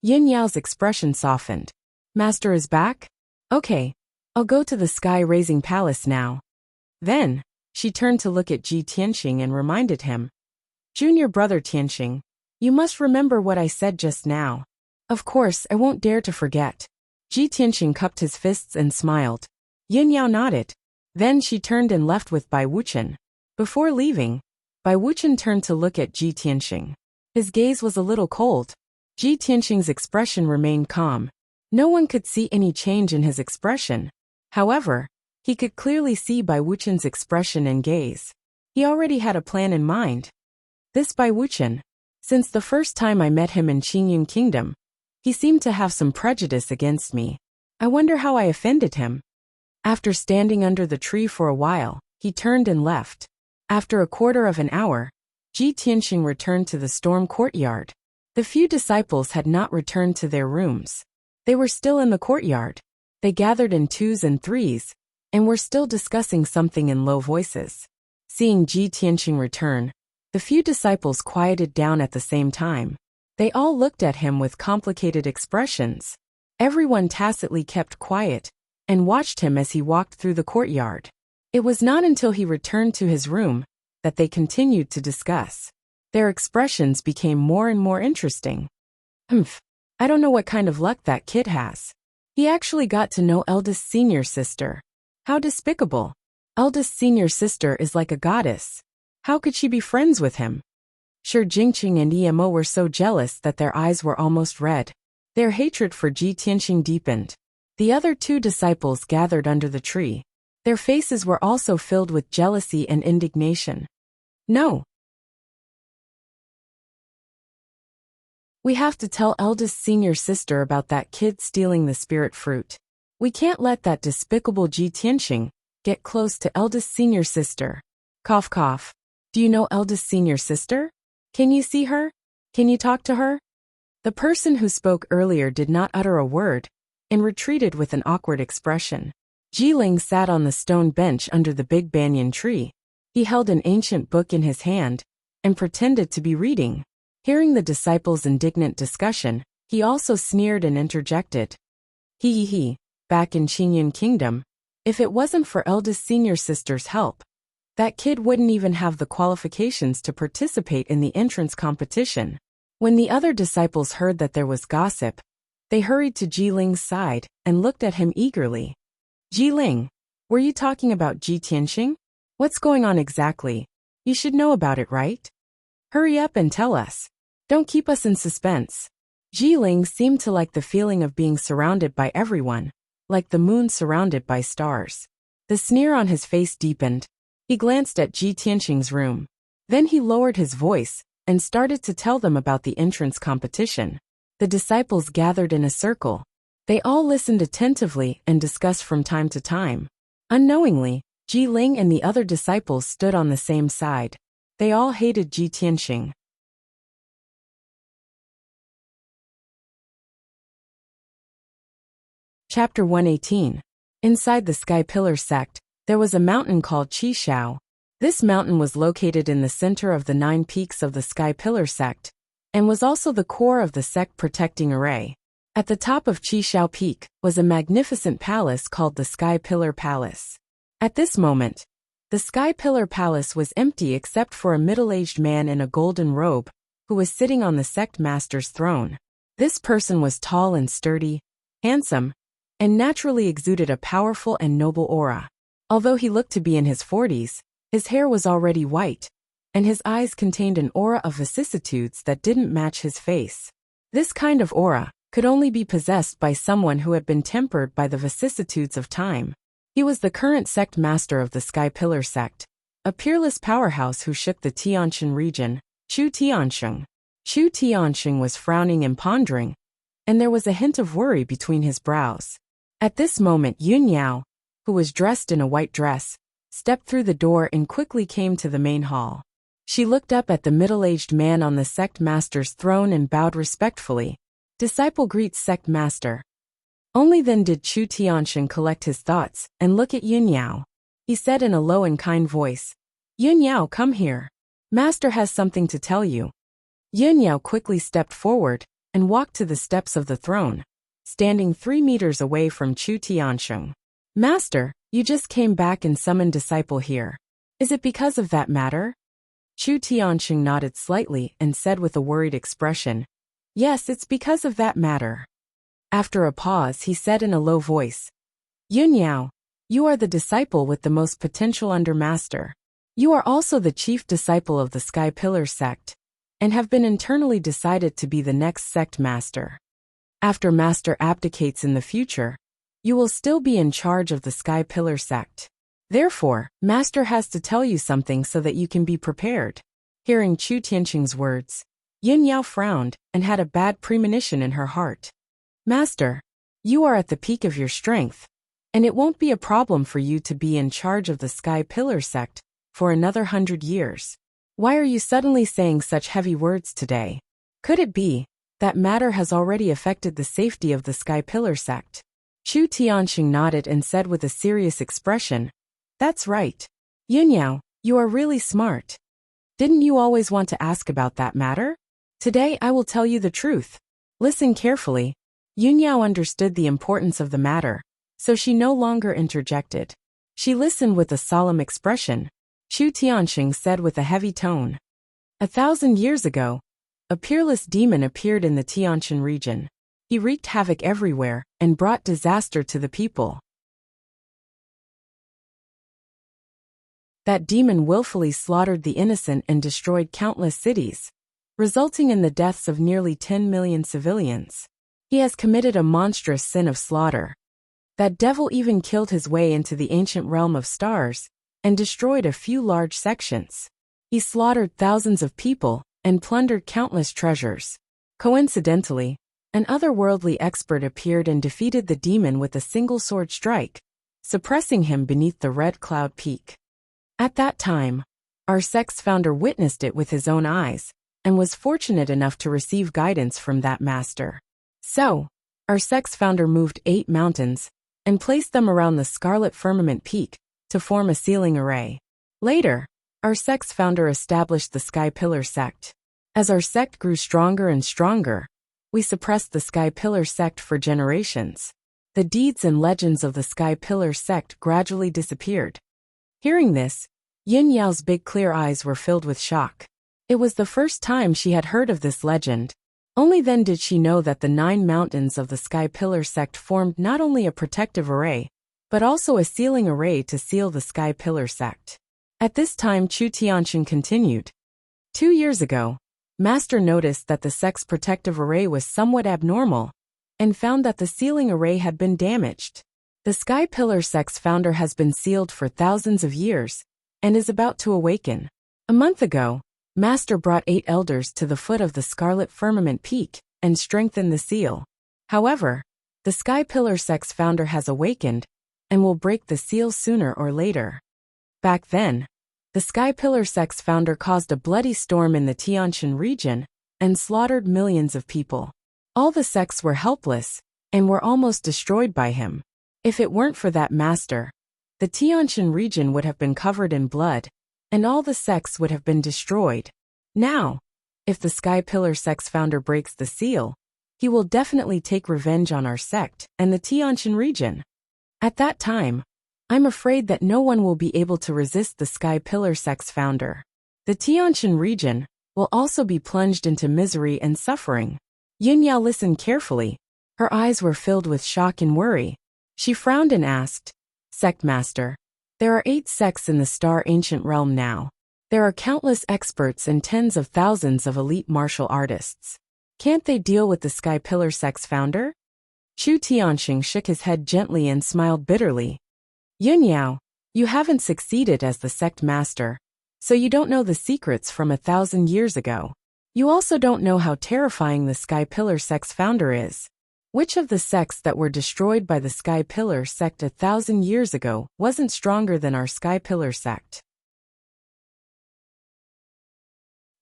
Yin Yao's expression softened. Master is back? Okay, I'll go to the sky-raising palace now. Then, she turned to look at Ji Tianxing and reminded him. Junior brother Tianxing, you must remember what I said just now. Of course, I won't dare to forget. Ji Tianxing cupped his fists and smiled. Yin Yao nodded. Then she turned and left with Bai Wuxian. Before leaving, Bai Wuxian turned to look at Ji Tianxing. His gaze was a little cold. Ji Tianxing's expression remained calm. No one could see any change in his expression. However, he could clearly see Bai Wuxian's expression and gaze. He already had a plan in mind. This Bai Wuxian, since the first time I met him in Qingyun Kingdom, he seemed to have some prejudice against me. I wonder how I offended him. After standing under the tree for a while, he turned and left. After a quarter of an hour, Ji Tianxing returned to the storm courtyard. The few disciples had not returned to their rooms. They were still in the courtyard. They gathered in twos and threes, and were still discussing something in low voices. Seeing Ji Tianxing return, the few disciples quieted down at the same time. They all looked at him with complicated expressions. Everyone tacitly kept quiet and watched him as he walked through the courtyard. It was not until he returned to his room that they continued to discuss. Their expressions became more and more interesting. I don't know what kind of luck that kid has. He actually got to know eldest senior sister. How despicable. Eldest senior sister is like a goddess. How could she be friends with him? Sure, Jingqing and Emo were so jealous that their eyes were almost red. Their hatred for Ji Tianxing deepened. The other two disciples gathered under the tree. Their faces were also filled with jealousy and indignation. No. We have to tell eldest senior sister about that kid stealing the spirit fruit. We can't let that despicable Ji Tianxing get close to eldest senior sister. Cough cough. Do you know eldest senior sister? Can you see her? Can you talk to her? The person who spoke earlier did not utter a word and retreated with an awkward expression. Jiling sat on the stone bench under the big banyan tree. He held an ancient book in his hand and pretended to be reading. Hearing the disciples' indignant discussion, he also sneered and interjected. He, back in Qingyun Kingdom, If it wasn't for eldest senior sister's help, that kid wouldn't even have the qualifications to participate in the entrance competition. When the other disciples heard that there was gossip, they hurried to Jiling's side and looked at him eagerly. Jiling, were you talking about Ji Tianxing? What's going on exactly? You should know about it, right? Hurry up and tell us. Don't keep us in suspense. Jiling seemed to like the feeling of being surrounded by everyone, like the moon surrounded by stars. The sneer on his face deepened. He glanced at Ji Tianxing's room. Then he lowered his voice and started to tell them about the entrance competition. The disciples gathered in a circle. They all listened attentively and discussed from time to time. Unknowingly, Jiling and the other disciples stood on the same side. They all hated Ji Tianxing. Chapter 118. Inside the Sky Pillar sect, there was a mountain called Qishao. This mountain was located in the center of the 9 peaks of the Sky Pillar sect, and was also the core of the sect protecting array. At the top of Qishao Peak was a magnificent palace called the Sky Pillar Palace. At this moment, the Sky Pillar Palace was empty except for a middle-aged man in a golden robe, who was sitting on the sect master's throne. This person was tall and sturdy, handsome, and naturally exuded a powerful and noble aura. Although he looked to be in his 40s, his hair was already white, and his eyes contained an aura of vicissitudes that didn't match his face. This kind of aura could only be possessed by someone who had been tempered by the vicissitudes of time. He was the current sect master of the Sky Pillar sect, a peerless powerhouse who shook the Tianxing region, Chu Tianxing. Chu Tianxing was frowning and pondering, and there was a hint of worry between his brows. At this moment Yun Yao, who was dressed in a white dress, stepped through the door and quickly came to the main hall. She looked up at the middle-aged man on the sect master's throne and bowed respectfully. Disciple greets sect master. Only then did Chu Tianxing collect his thoughts and look at Yun Yao. He said in a low and kind voice, Yun Yao, come here. Master has something to tell you. Yun Yao quickly stepped forward and walked to the steps of the throne, standing 3 meters away from Chu Tianxing. Master, you just came back and summoned disciple here. Is it because of that matter? Chu Tianxing nodded slightly and said with a worried expression, Yes, it's because of that matter. After a pause, he said in a low voice, Yun Yao, you are the disciple with the most potential under Master. You are also the chief disciple of the Sky Pillar sect, and have been internally decided to be the next sect master. After Master abdicates in the future, you will still be in charge of the Sky Pillar sect. Therefore, Master has to tell you something so that you can be prepared. Hearing Chu Tianxing's words, Yun Yao frowned and had a bad premonition in her heart. Master, you are at the peak of your strength, and it won't be a problem for you to be in charge of the Sky Pillar sect for another 100 years. Why are you suddenly saying such heavy words today? Could it be that matter has already affected the safety of the Sky Pillar sect? Chu Tianxing nodded and said with a serious expression, That's right. Yun Yao, you are really smart. Didn't you always want to ask about that matter? Today I will tell you the truth. Listen carefully. Yun Yao understood the importance of the matter, so she no longer interjected. She listened with a solemn expression. Chu Tianxing said with a heavy tone, 1,000 years ago, a peerless demon appeared in the Tianxing region. He wreaked havoc everywhere and brought disaster to the people. That demon willfully slaughtered the innocent and destroyed countless cities, resulting in the deaths of nearly 10 million civilians. He has committed a monstrous sin of slaughter. That devil even killed his way into the ancient realm of stars and destroyed a few large sections. He slaughtered thousands of people and plundered countless treasures. Coincidentally, an otherworldly expert appeared and defeated the demon with a single sword strike, suppressing him beneath the Red Cloud Peak. At that time, our sect's founder witnessed it with his own eyes, and was fortunate enough to receive guidance from that master. So, our sect's founder moved 8 mountains, and placed them around the Scarlet Firmament Peak, to form a sealing array. Later, our sect's founder established the Sky Pillar sect. As our sect grew stronger and stronger, we suppressed the Sky Pillar sect for generations. the deeds and legends of the Sky Pillar sect gradually disappeared. Hearing this, Yin Yao's big clear eyes were filled with shock. It was the first time she had heard of this legend. Only then did she know that the 9 mountains of the Sky Pillar sect formed not only a protective array, but also a sealing array to seal the Sky Pillar sect. At this time, Chu Tianxing continued. 2 years ago, Master noticed that the sect's protective array was somewhat abnormal, and found that the sealing array had been damaged. The Sky Pillar sect's founder has been sealed for thousands of years, and is about to awaken. A month ago, Master brought 8 elders to the foot of the Scarlet Firmament Peak, and strengthened the seal. However, the Sky Pillar sect's founder has awakened, and will break the seal sooner or later. Back then, the Sky Pillar sect's founder caused a bloody storm in the Tianxin region, and slaughtered millions of people. All the sects were helpless, and were almost destroyed by him. If it weren't for that master, the Tianxin region would have been covered in blood, and all the sects would have been destroyed. Now, if the Sky Pillar sect's founder breaks the seal, he will definitely take revenge on our sect and the Tianxin region. At that time, I'm afraid that no one will be able to resist the Sky Pillar sect's founder. The Tianxin region will also be plunged into misery and suffering. Yin Yao listened carefully. Her eyes were filled with shock and worry. She frowned and asked, "Sect Master, there are 8 sects in the Star Ancient Realm now. There are countless experts and tens of thousands of elite martial artists. Can't they deal with the Sky Pillar sect's founder?" Chu Tianxing shook his head gently and smiled bitterly. "Yin Yao, you haven't succeeded as the sect master, so you don't know the secrets from 1,000 years ago. You also don't know how terrifying the Sky Pillar sect's founder is. Which of the sects that were destroyed by the Sky Pillar sect 1,000 years ago wasn't stronger than our Sky Pillar sect?"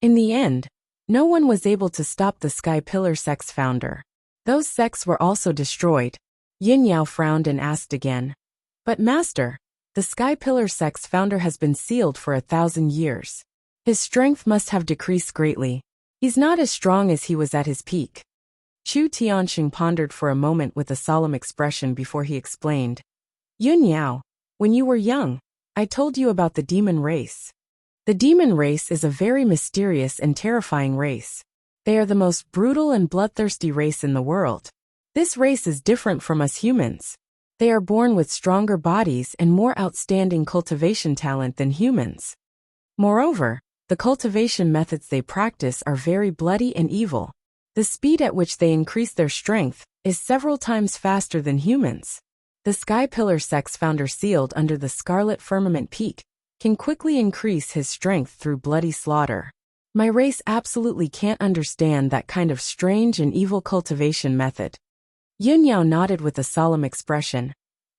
In the end, no one was able to stop the Sky Pillar sect's founder. Those sects were also destroyed. Yin Yao frowned and asked again, "But Master, the Sky Pillar sect's founder has been sealed for 1,000 years. His strength must have decreased greatly. He's not as strong as he was at his peak." Chu Tianxing pondered for a moment with a solemn expression before he explained. "Yin Yao, when you were young, I told you about the demon race. The demon race is a very mysterious and terrifying race. They are the most brutal and bloodthirsty race in the world. This race is different from us humans. They are born with stronger bodies and more outstanding cultivation talent than humans. Moreover, the cultivation methods they practice are very bloody and evil. The speed at which they increase their strength is several times faster than humans. The Sky Pillar sect's founder sealed under the Scarlet Firmament Peak can quickly increase his strength through bloody slaughter. My race absolutely can't understand that kind of strange and evil cultivation method." Yin Yao nodded with a solemn expression.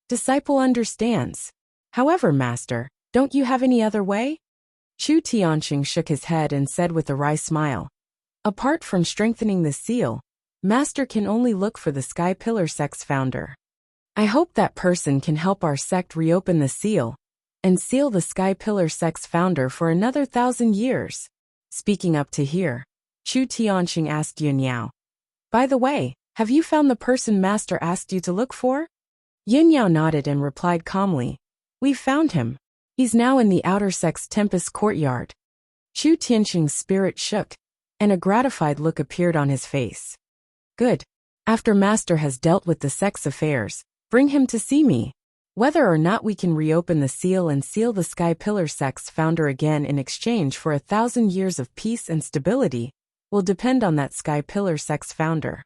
"Disciple understands. However, Master, don't you have any other way?" Chu Tianxing shook his head and said with a wry smile, "Apart from strengthening the seal, Master can only look for the Sky Pillar sect's founder. I hope that person can help our sect reopen the seal, and seal the Sky Pillar sect's founder for another 1,000 years." Speaking up to hear, Chu Tianxing asked Yin Yao, "By the way, have you found the person Master asked you to look for?" Yin Yao nodded and replied calmly, "We've found him. He's now in the outer sect's Tempest courtyard." Chu Tianxing's spirit shook, and a gratified look appeared on his face. "Good. After Master has dealt with the sect's affairs, bring him to see me. Whether or not we can reopen the seal and seal the Sky Pillar sect's founder again in exchange for 1,000 years of peace and stability will depend on that Sky Pillar sect's founder."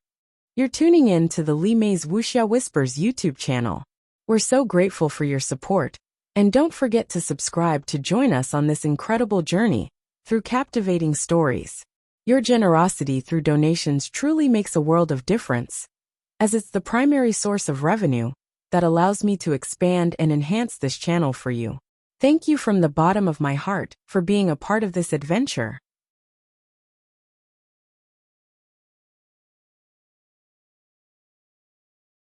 You're tuning in to the Li Mei's Wuxia Whispers YouTube channel. We're so grateful for your support, and don't forget to subscribe to join us on this incredible journey through captivating stories. Your generosity through donations truly makes a world of difference, as it's the primary source of revenue that allows me to expand and enhance this channel for you. Thank you from the bottom of my heart for being a part of this adventure.